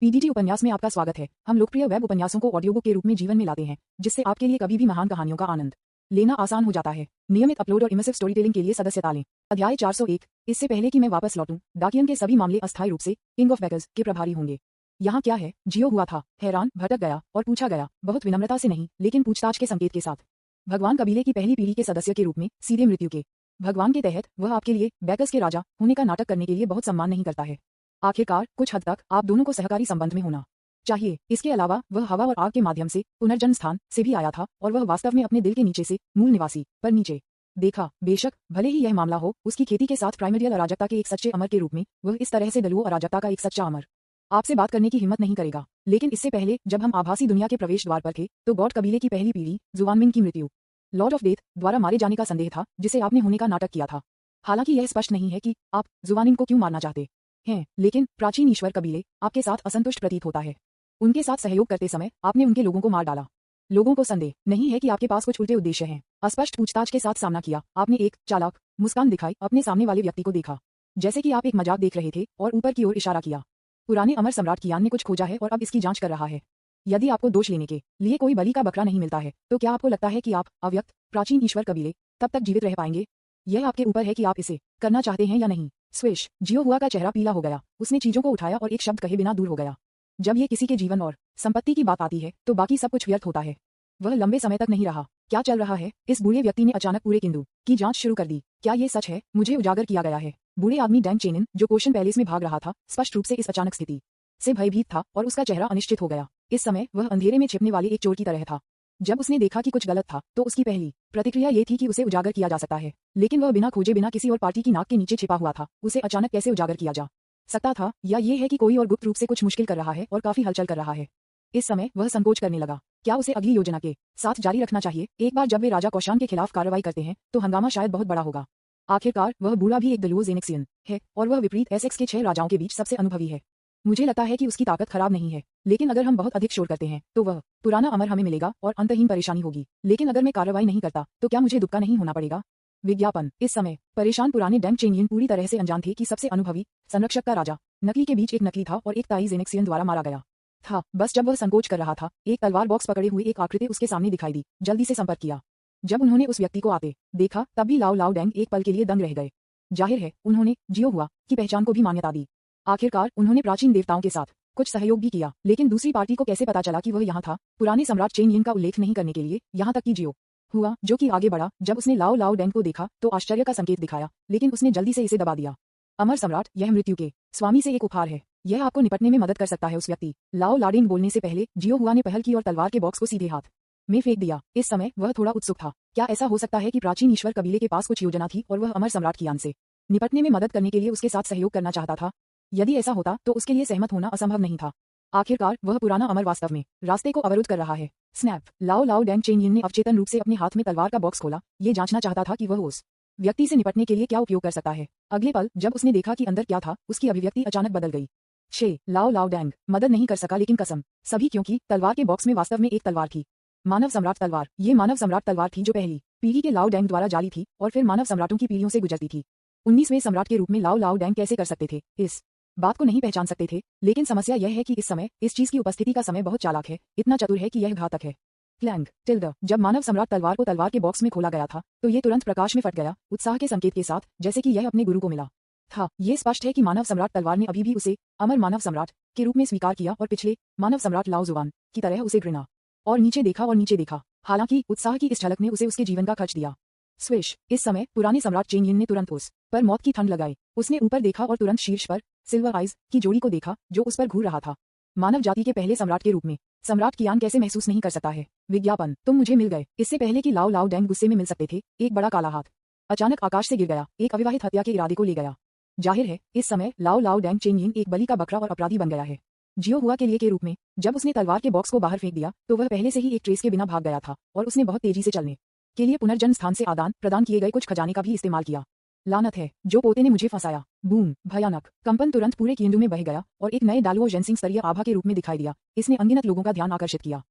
PDT उपन्यास में आपका स्वागत है। हम लोकप्रिय वेब उपन्यासों को ऑडियो बुक के रूप में जीवन में लाते हैं, जिससे आपके लिए कभी भी महान कहानियों का आनंद लेना आसान हो जाता है। नियमित अपलोड और इमर्सिव स्टोरी टेलिंग के लिए सदस्यता लें। अध्याय 401। इससे पहले कि मैं वापस लौटूं, डाकियन के सभी मामले अस्थायी रूप से किंग ऑफ बेगर्स के प्रभारी होंगे। यहाँ क्या है? जियो हुआ था, हैरान, भटक गया और पूछा गया, बहुत विनम्रता से नहीं, लेकिन पूछताछ के संकेत के साथ। भगवान कबीले की पहली पीढ़ी के सदस्य के रूप में सीधे मृत्यु के भगवान के तहत वह आपके लिए बेगर्स के राजा होने का नाटक करने के लिए बहुत सम्मान नहीं करता है। आखिरकार कुछ हद तक आप दोनों को सहकारी संबंध में होना चाहिए। इसके अलावा वह हवा और आग के माध्यम से पुनर्जन्म स्थान से भी आया था और वह वास्तव में अपने दिल के नीचे से मूल निवासी पर नीचे देखा। बेशक भले ही यह मामला हो उसकी खेती के साथ प्राइमरियल अराजकता के एक सच्चे अमर के रूप में, वह इस तरह से दलुओ अराजकता का एक सच्चा अमर आपसे बात करने की हिम्मत नहीं करेगा। लेकिन इससे पहले जब हम आभासी दुनिया के प्रवेश द्वार पर थे तो गॉड कबीले की पहली पीढ़ी जुवानमिन की मृत्यु लॉर्ड ऑफ डेथ द्वारा मारे जाने का संदेह था, जिसे आपने होने का नाटक किया था। हालांकि यह स्पष्ट नहीं है कि आप जुवानिन को क्यों मारना चाहते हैं, लेकिन प्राचीन ईश्वर कबीले आपके साथ असंतुष्ट प्रतीत होता है। उनके साथ सहयोग करते समय आपने उनके लोगों को मार डाला। लोगों को संदेह नहीं है कि आपके पास कुछ उल्टे उद्देश्य हैं। अस्पष्ट पूछताछ के साथ सामना किया। आपने एक चालाक मुस्कान दिखाई, अपने सामने वाले व्यक्ति को देखा जैसे कि आप एक मजाक देख रहे थे और ऊपर की ओर इशारा किया। पुराने अमर सम्राट कियान ने कुछ खोजा है और अब इसकी जांच कर रहा है। यदि आपको दोष लेने के लिए कोई बलि का बकरा नहीं मिलता है, तो क्या आपको लगता है कि आप अव्यक्त प्राचीन ईश्वर कबीले तब तक जीवित रह पाएंगे? यह आपके ऊपर है कि आप इसे करना चाहते हैं या नहीं। स्विश। जियो हुआ का चेहरा पीला हो गया। उसने चीजों को उठाया और एक शब्द कहे बिना दूर हो गया। जब ये किसी के जीवन और संपत्ति की बात आती है तो बाकी सब कुछ व्यर्थ होता है। वह लंबे समय तक नहीं रहा। क्या चल रहा है? इस बूढ़े व्यक्ति ने अचानक पूरे किंदू की जांच शुरू कर दी। क्या ये सच है? मुझे उजागर किया गया है। बूढ़े आदमी डैंग चेनिन, जो कोशन पैलेस में भाग रहा था, स्पष्ट रूप से इस अचानक स्थिति से भयभीत था और उसका चेहरा अनिश्चित हो गया। इस समय वह अंधेरे में छिपने वाले एक चोर की तरह था। जब उसने देखा कि कुछ गलत था तो उसकी पहली प्रतिक्रिया ये थी कि उसे उजागर किया जा सकता है, लेकिन वह बिना खोजे बिना किसी और पार्टी की नाक के नीचे छिपा हुआ था। उसे अचानक कैसे उजागर किया जा सकता था? या ये है कि कोई और गुप्त रूप से कुछ मुश्किल कर रहा है और काफी हलचल कर रहा है। इस समय वह संकोच करने लगा। क्या उसे अगली योजना के साथ जारी रखना चाहिए? एक बार जब वे राजा कौशान के खिलाफ कार्रवाई करते हैं तो हंगामा शायद बहुत बड़ा होगा। आखिरकार वह बूढ़ा भी एक दलुओ जेनेक्सियन है और वह विपरीत एसेक्स के 6 राजाओं के बीच सबसे अनुभवी है। मुझे लगता है कि उसकी ताकत खराब नहीं है, लेकिन अगर हम बहुत अधिक शोर करते हैं तो वह पुराना अमर हमें मिलेगा और अंतहीन परेशानी होगी। लेकिन अगर मैं कार्रवाई नहीं करता तो क्या मुझे दुबका नहीं होना पड़ेगा? विज्ञापन। इस समय परेशान पुराने डैंग चेनियन पूरी तरह से अनजान थे कि सबसे अनुभवी संरक्षक का राजा नकली के बीच एक नकली था और एक ताई जेनेक्सियन द्वारा मारा गया था। बस जब वह संकोच कर रहा था, एक तलवार बॉक्स पकड़े हुए एक आकृति उसके सामने दिखाई दी। जल्दी से संपर्क किया। जब उन्होंने उस व्यक्ति को आते देखा तब भी लाओ लाओ डैंग एक पल के लिए दंग रह गए। जाहिर है उन्होंने जियो हुआ की पहचान को भी मान्यता दी। आखिरकार उन्होंने प्राचीन देवताओं के साथ कुछ सहयोग भी किया, लेकिन दूसरी पार्टी को कैसे पता चला कि वह यहाँ था? पुराने सम्राट चेन यिन का उल्लेख नहीं करने के लिए यहाँ तक कि जियो हुआ, जो कि आगे बढ़ा, जब उसने लाओ लाओ डैंग को देखा तो आश्चर्य का संकेत दिखाया, लेकिन उसने जल्दी से इसे दबा दिया। अमर सम्राट, यह मृत्यु के स्वामी से एक उपहार है। यह आपको निपटने में मदद कर सकता है। उस व्यक्ति लाओ लाडेंग बोलने से पहले जियो हुआ ने पहल की और तलवार के बॉक्स को सीधे हाथ में फेंक दिया। इस समय वह थोड़ा उत्सुक था। क्या ऐसा हो सकता है कि प्राचीन ईश्वर कबीले के पास कुछ योजना थी और वह अमर सम्राट कियान से निपटने में मदद करने के लिए उसके साथ सहयोग करना चाहता था? यदि ऐसा होता तो उसके लिए सहमत होना असंभव नहीं था। आखिरकार वह पुराना अमर वास्तव में रास्ते को अवरुद्ध कर रहा है। स्नैप। लाओ लाओ डैंग चेन यिन ने अवचेतन रूप से अपने हाथ में तलवार का बॉक्स खोला। ये जांचना चाहता था कि वह उस व्यक्ति से निपटने के लिए क्या उपयोग कर सकता है। अगले पल जब उसने देखा कि अंदर क्या था, उसकी अभिव्यक्ति अचानक बदल गई। छे। लाओ लाओ डैंग मदद नहीं कर सका, लेकिन कसम सभी, क्योंकि तलवार के बॉक्स में वास्तव में एक तलवार थी। मानव सम्राट तलवार। ये मानव सम्राट तलवार थी जो पहली पीढ़ी के लाओ डैंग द्वारा जाली थी और फिर मानव सम्राटों की पीढ़ियों से गुजरती थी। 19वें सम्राट के रूप में लाओ लाओ डैंग कैसे कर सकते थे? इस बात को नहीं पहचान सकते थे, लेकिन समस्या यह है कि इस समय इस चीज की उपस्थिति का समय बहुत चालाक है, इतना चतुर है कि यह घातक है। Clang tilde. जब मानव सम्राट तलवार को तलवार के बॉक्स में खोला गया था तो ये तुरंत प्रकाश में फट गया, उत्साह के संकेत के साथ, जैसे कि यह अपने गुरु को मिला था। ये स्पष्ट है कि मानव सम्राट तलवार ने अभी भी उसे अमर मानव सम्राट के रूप में स्वीकार किया और पिछले मानव सम्राट लाओ जुवान की तरह उसे घृणा और नीचे देखा। हालांकि उत्साह की इस झलक ने उसे उसके जीवन का खर्च दिया। स्विश। इस समय पुराने सम्राट चेन यिन ने तुरंत उस पर मौत की ठंड लगाई। उसने ऊपर देखा और तुरंत शीर्ष पर सिल्वर आइज की जोड़ी को देखा जो उस पर घूर रहा था। मानव जाति के पहले सम्राट के रूप में सम्राट कियान कैसे महसूस नहीं कर सकता है? विज्ञापन। तुम मुझे मिल गए। इससे पहले कि लाओ लाओ डैंग गुस्से में मिल सकते थे, एक बड़ा काला हाथ अचानक आकाश से गिर गया, एक अविवाहित हत्या के इरादे को ले गया। जाहिर है इस समय लाओ लाओ डैंग चेन यिन एक बलि का बकरा और अपराधी बन गया है, जियो हुआ के लिए के रूप में। जब उसने तलवार के बॉक्स को बाहर फेंक दिया तो वह पहले से ही एक ट्रेस के बिना भाग गया था और उसने बहुत तेजी से चलने के लिए पुनर्जन्म स्थान से आदान प्रदान किए गए कुछ खजाने का भी इस्तेमाल किया। लानत है, जो पोते ने मुझे फंसाया। बूम। भयानक कंपन तुरंत पूरे केंद्र में बह गया और एक नए डालुओ जेंसिंग स्तरीय आभा के रूप में दिखाई दिया। इसने अनगिनत लोगों का ध्यान आकर्षित किया।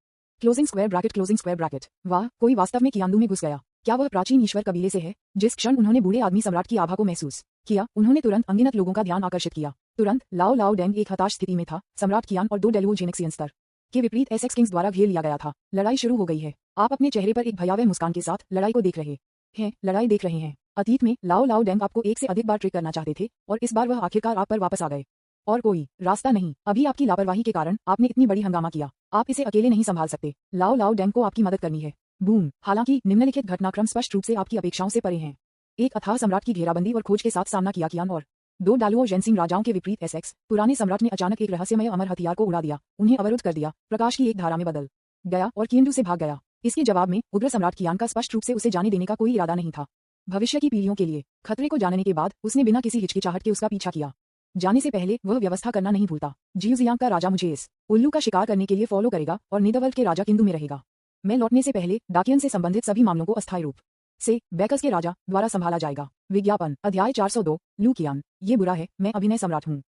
Closing square bracket. वाह, कोई वास्तव में कियांदू में घुस गया। क्या वह प्राचीन ईश्वर कबीले से है? जिस क्षण उन्होंने बूढ़े आदमी सम्राट की आभा को महसूस किया, उन्होंने तुरंत अनगिनत लोगों का ध्यान आकर्षित किया। तुरंत लाओ लाओ डेंग एक हताश स्थिति में था। सम्राट कियान और 2 डेलुओ जेनेक्सियन स्तर के विपरीत एसेक्स किंग्स द्वारा घेर लिया गया था। लड़ाई शुरू हो गई है। आप अपने चेहरे पर एक भयावह मुस्कान के साथ लड़ाई को देख रहे हैं। लड़ाई देख रहे हैं। अतीत में लाओ लाओ डेंग आपको एक से अधिक बार ट्रिक करना चाहते थे और इस बार वह आखिरकार आप पर वापस आ गए। और कोई रास्ता नहीं। अभी आपकी लापरवाही के कारण आपने इतनी बड़ी हंगामा किया। आप इसे अकेले नहीं संभाल सकते। लाओ लाओ डेंग को आपकी मदद करनी है। बूम। हालांकि निम्नलिखित घटनाक्रम स्पष्ट रूप से आपकी अपेक्षाओं से परे हैं। एक अथाह सम्राट की घेराबंदी और खोज के साथ सामना किया कियान और 2 डालुओ जेनसिंग राजाओं के विपरीत एसेक्स पुराने सम्राट ने अचानक एक रहस्यमय अमर हथियार को उड़ा दिया, उन्हें अवरुद्ध कर दिया, प्रकाश की एक धारा में बदल गया और कियंडू से भाग गया। इसके जवाब में उग्र सम्राट कियान का स्पष्ट रूप से उसे जाने देने का कोई इरादा नहीं था। भविष्य की पीढ़ियों के लिए खतरे को जानने के बाद उसने बिना किसी हिचकिचाहट के उसका पीछा किया। जाने से पहले वह व्यवस्था करना नहीं भूलता। जियुजियांग का राजा मुझे इस उल्लू का शिकार करने के लिए फॉलो करेगा और नेदरवर्ल्ड के राजा किंदू में रहेगा। मैं लौटने से पहले डाकियन से संबंधित सभी मामलों को अस्थायी रूप से बैकस के राजा द्वारा संभाला जाएगा। विज्ञापन अध्याय 402 लू कियान, ये बुरा है, मैं अभिनय सम्राट हूँ।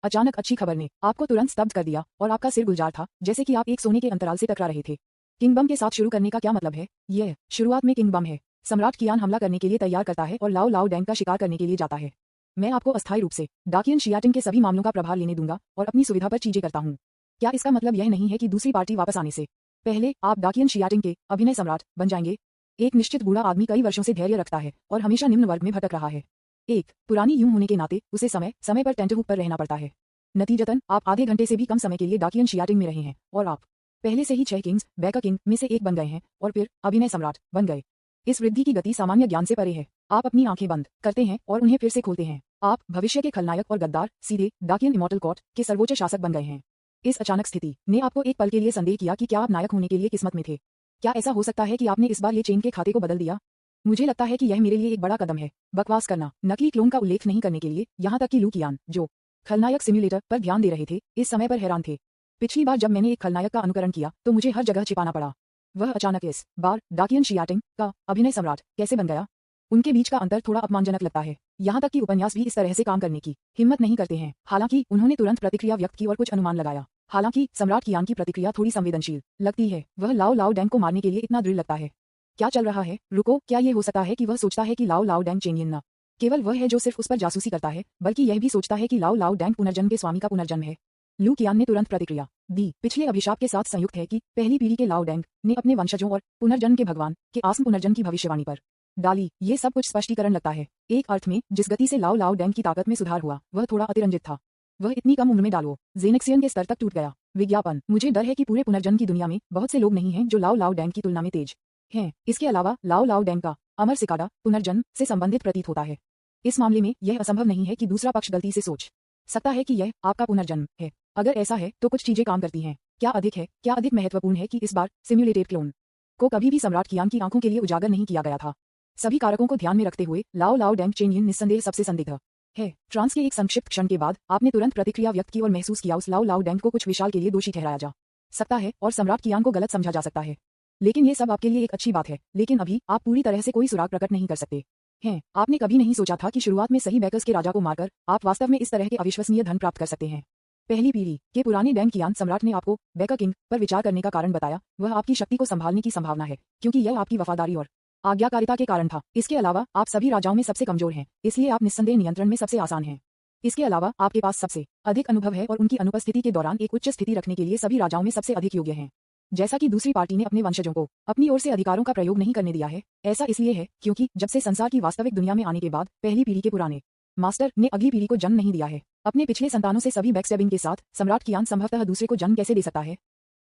अचानक अच्छी खबर ने आपको तुरंत स्तब्ध कर दिया और आपका सिर गुलजार था, जैसे कि आप एक सोने के अंतराल से टकरा रहे थे। किंग बम के साथ शुरू करने का क्या मतलब है? यह शुरुआत में किंग बम है। सम्राट कियान हमला करने के लिए तैयार करता है और लाओ लाओ डेंग का शिकार करने के लिए जाता है। मैं आपको अस्थायी रूप से डाकियन शियाटिंग के सभी मामलों का प्रभार लेने दूंगा और अपनी सुविधा पर चीजें करता हूँ। क्या इसका मतलब यह नहीं है कि दूसरी पार्टी वापस आने से पहले आप डाकियन शियाटिंग के अभिनय सम्राट बन जाएंगे? एक निश्चित बूढ़ा आदमी कई वर्षों से धैर्य रखता है और हमेशा निम्न वर्ग में भटक रहा है। एक पुरानी यूं होने के नाते उसे समय समय पर टेंटहुक पर रहना पड़ता है। नतीजतन आप आधे घंटे से भी कम समय के लिए डाकियन शियाटिंग में रहे हैं और आप पहले से ही 6 किंग्स बैकर किंग में से एक बन गए हैं और फिर अभिनय सम्राट बन गए। इस वृद्धि की गति सामान्य ज्ञान से परे है। आप अपनी आंखें बंद करते हैं और उन्हें फिर से खोलते हैं। आप भविष्य के खलनायक और गद्दार सीधे डाकियन इमॉर्टल कोर्ट के सर्वोच्च शासक बन गए हैं। इस अचानक स्थिति ने आपको एक पल के लिए संदेह किया कि क्या आप नायक होने के लिए किस्मत में थे। क्या ऐसा हो सकता है कि आपने इस बार ये चेन के खाते को बदल दिया? मुझे लगता है कि यह मेरे लिए एक बड़ा कदम है। बकवास करना, नकली क्लोन का उल्लेख नहीं करने के लिए, यहाँ तक कि लू कियान, जो खलनायक सिम्युलेटर पर ध्यान दे रहे थे, इस समय पर हैरान थे। पिछली बार जब मैंने एक खलनायक का अनुकरण किया तो मुझे हर जगह छिपाना पड़ा। वह अचानक इस बार डाकियन शियाटिंग का अभिनय सम्राट कैसे बन गया? उनके बीच का अंतर थोड़ा अपमानजनक लगता है। यहाँ तक कि उपन्यास भी इस तरह से काम करने की हिम्मत नहीं करते हैं। हालांकि उन्होंने तुरंत प्रतिक्रिया व्यक्त की और कुछ अनुमान लगाया। हालांकि सम्राट कियान की प्रतिक्रिया थोड़ी संवेदनशील लगती है। वह लाओ लाओ डेंग को मारने के लिए इतना दृढ़ लगता है। क्या चल रहा है? रुको, क्या ये हो सकता है कि वह सोचता है कि लाओ लाओ डेंग चेनियन न केवल वह है जो सिर्फ उस पर जासूसी करता है, बल्कि यह भी सोचता है कि लाओ लाओ डेंग पुनर्जन्म के स्वामी का पुनर्जन्म है। लू कियान ने तुरंत प्रतिक्रिया दी। पिछले अभिशाप के साथ संयुक्त है कि पहली पीढ़ी के लाओ डेंग ने अपने वंशजों और पुनर्जन्म के भगवान के आत्म पुनर्जन्म की भविष्यवाणी पर डाली। ये सब कुछ स्पष्टीकरण लगता है। एक अर्थ में जिस गति से लाओ लाओ डेंग की ताकत में सुधार हुआ वह थोड़ा अतिरंजित था। वह इतनी कम उम्र में डालो जेनेक्सियन के स्तर तक टूट गया। विज्ञापन मुझे डर है कि पूरे पुनर्जन्म की दुनिया में बहुत से लोग नहीं हैं जो लाओ लाओ डेंग की तुलना में तेज हैं। इसके अलावा लाओ लाओ डेंग का अमर सिकाडा पुनर्जन्म से संबंधित प्रतीत होता है। इस मामले में यह असंभव नहीं है कि दूसरा पक्ष गलती से सोच सकता है कि यह आपका पुनर्जन्म है। अगर ऐसा है तो कुछ चीजें काम करती हैं। क्या अधिक महत्वपूर्ण है कि इस बार सिम्युलेटेड क्लोन को कभी भी सम्राट कियान की आंखों के लिए उजागर नहीं किया गया था। सभी कारकों को ध्यान में रखते हुए लाओ लाओ डेंग चेनियन निस्संदेह सबसे संदिग्ध है। ट्रांस के एक संक्षिप्त क्षण के बाद आपने तुरंत प्रतिक्रिया व्यक्त की और महसूस किया उस लाओ लाओ डेंग को कुछ विशाल के लिए दोषी ठहराया जा सकता है और सम्राट कियान को गलत समझा जा सकता है। लेकिन ये सब आपके लिए एक अच्छी बात है। लेकिन अभी आप पूरी तरह से कोई सुराग प्रकट नहीं कर सकते हैं। आपने कभी नहीं सोचा था कि शुरुआत में सही बैकर्स के राजा को मारकर आप वास्तव में इस तरह के अविश्वसनीय धन प्राप्त कर सकते हैं। पहली पीढ़ी के पुराने डेंग कियान सम्राट ने आपको बैकर किंग पर विचार करने का कारण बताया। वह आपकी शक्ति को संभालने की संभावना है, क्योंकि यह आपकी वफादारी और आज्ञाकारिता के कारण था। इसके अलावा आप सभी राजाओं में सबसे कमजोर हैं, इसलिए आप निस्संदेह नियंत्रण में सबसे आसान हैं। इसके अलावा आपके पास सबसे अधिक अनुभव है और उनकी अनुपस्थिति के दौरान एक उच्च स्थिति रखने के लिए सभी राजाओं में सबसे अधिक योग्य हैं। जैसा कि दूसरी पार्टी ने अपने वंशजों को अपनी ओर से अधिकारों का प्रयोग नहीं करने दिया है, ऐसा इसलिए है क्योंकि जब से संसार की वास्तविक दुनिया में आने के बाद पहली पीढ़ी के पुराने मास्टर ने अगली पीढ़ी को जन्म नहीं दिया है। अपने पिछले संतानों से सभी बैकस्टैबिंग के साथ सम्राट कियान संभवतः दूसरे को जन्म कैसे दे सकता है?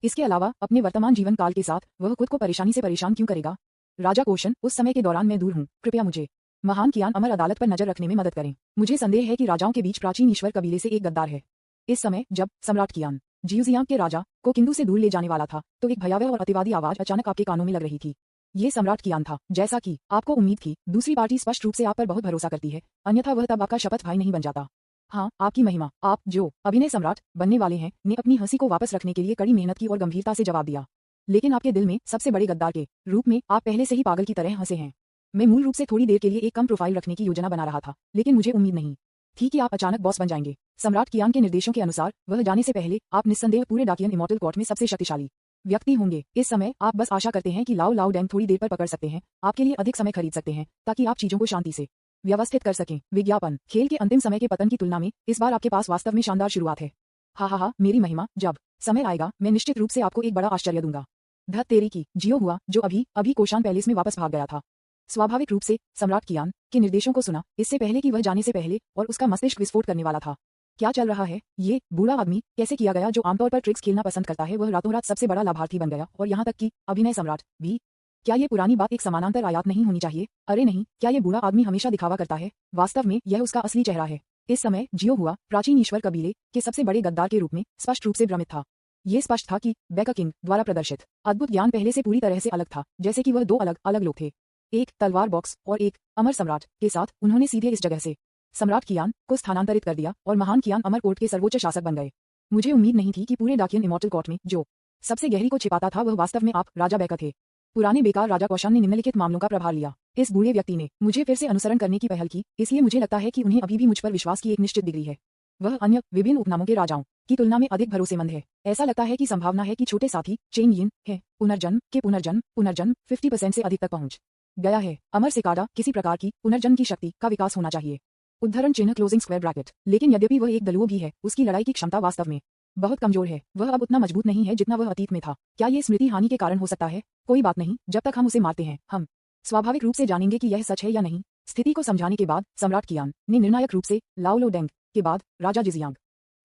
इसके अलावा अपने वर्तमान जीवन काल के साथ वह खुद को परेशानी से परेशान क्यों करेगा? राजा क्वेश्चन, उस समय के दौरान मैं दूर हूँ, कृपया मुझे महान कियान अमर अदालत पर नजर रखने में मदद करें। मुझे संदेह है कि राजाओं के बीच प्राचीन ईश्वर कबीले से एक गद्दार है। इस समय जब सम्राट कियान जियुजियांग के राजा को किंदू से दूर ले जाने वाला था तो एक भयावह और अतिवादी आवाज अचानक आपके कानों में लग रही थी। ये सम्राट कियान था। जैसा कि आपको उम्मीद थी, दूसरी पार्टी स्पष्ट रूप से आप पर बहुत भरोसा करती है, अन्यथा वह तब आपका शपथ भाई नहीं बन जाता। हाँ, आपकी महिमा, आप जो अभिनय सम्राट बनने वाले हैं, ने अपनी हंसी को वापस रखने के लिए कड़ी मेहनत की और गंभीरता से जवाब दिया। लेकिन आपके दिल में सबसे बड़े गद्दार के रूप में आप पहले से ही पागल की तरह हंसे हैं। मैं मूल रूप से थोड़ी देर के लिए एक कम प्रोफाइल रखने की योजना बना रहा था, लेकिन मुझे उम्मीद नहीं थी कि आप अचानक बॉस बन जाएंगे। सम्राट कियान के निर्देशों के अनुसार वह जाने से पहले आप निस्संदेह पूरे डाकियन इमॉर्टल कोर्ट में सबसे शक्तिशाली व्यक्ति होंगे। इस समय आप बस आशा करते हैं कि लाओ लाओ डेंग थोड़ी देर पर पकड़ सकते हैं, आपके लिए अधिक समय खरीद सकते हैं ताकि आप चीजों को शांति से व्यवस्थित कर सकें। विज्ञापन, खेल के अंतिम समय के पतन की तुलना में इस बार आपके पास वास्तव में शानदार शुरुआत है। हा, मेरी महिमा, जब समय आएगा मैं निश्चित रूप से आपको एक बड़ा आश्चर्य दूंगा। धत तेरी की, जियो हुआ जो अभी अभी कोशान पैलेस में वापस भाग गया था। स्वाभाविक रूप से सम्राट कियान के निर्देशों को सुना, इससे पहले कि वह जाने से पहले, और उसका मस्तिष्क विस्फोट करने वाला था। क्या चल रहा है? ये बूढ़ा आदमी कैसे किया गया जो आमतौर पर ट्रिक्स खेलना पसंद करता है, वह रातों रात सबसे बड़ा लाभार्थी बन गया, और यहाँ तक कि अभिनय सम्राट भी। क्या ये पुरानी बात एक समानांतर आयात नहीं होनी चाहिए? अरे नहीं, क्या ये बूढ़ा आदमी हमेशा दिखावा करता है? वास्तव में यह उसका असली चेहरा है। इस समय जियो हुआ प्राचीन ईश्वर कबीले के सबसे बड़े गद्दार के रूप में स्पष्ट रूप से भ्रमित था। ये स्पष्ट था कि बेकर किंग द्वारा प्रदर्शित अद्भुत ज्ञान पहले से पूरी तरह से अलग था, जैसे कि वह दो अलग अलग लोग थे, एक तलवार बॉक्स और एक अमर सम्राट के साथ। उन्होंने सीधे इस जगह से सम्राट कियान को स्थानांतरित कर दिया और महान कियान अमर कोर्ट के सर्वोच्च शासक बन गए। मुझे उम्मीद नहीं थी कि पूरे डाकियन इमॉर्टल कोर्ट में जो सबसे गहरी को छिपाता था वह वास्तव में आप राजा बेकर थे। पुराने बेकार राजा कौशान ने निम्नलिखित मामलों का प्रभार लिया। इस बूढ़े व्यक्ति ने मुझे फिर से अनुसरण करने की पहल की, इसलिए मुझे लगता है कि उन्हें अभी भी मुझ पर विश्वास की एक निश्चित डिग्री है। वह अन्य विभिन्न उपनामों के राजाओं की तुलना में अधिक भरोसेमंद है। ऐसा लगता है कि संभावना है कि छोटे साथी चेन यिन है पुनर्जन्म के पुनर्जन्म 50% से अधिक तक पहुंच गया है। अमर सिकाडा किसी प्रकार की पुनर्जन्म की शक्ति का विकास होना चाहिए। उद्धरण चिन्ह क्लोजिंग स्क्वायर ब्रैकेट। लेकिन यद्यपि वह एक दलुओ भी है, उसकी लड़ाई की क्षमता वास्तव में बहुत कमजोर है। वह अब उतना मजबूत नहीं है जितना वह अतीत में था। क्या ये स्मृति हानि के कारण हो सकता है? कोई बात नहीं, जब तक हम उसे मारते हैं हम स्वाभाविक रूप से जानेंगे कि यह सच है या नहीं। स्थिति को समझाने के बाद सम्राट कियान ने निर्णायक रूप से लाओ लो डेंग के बाद राजा जिजियांग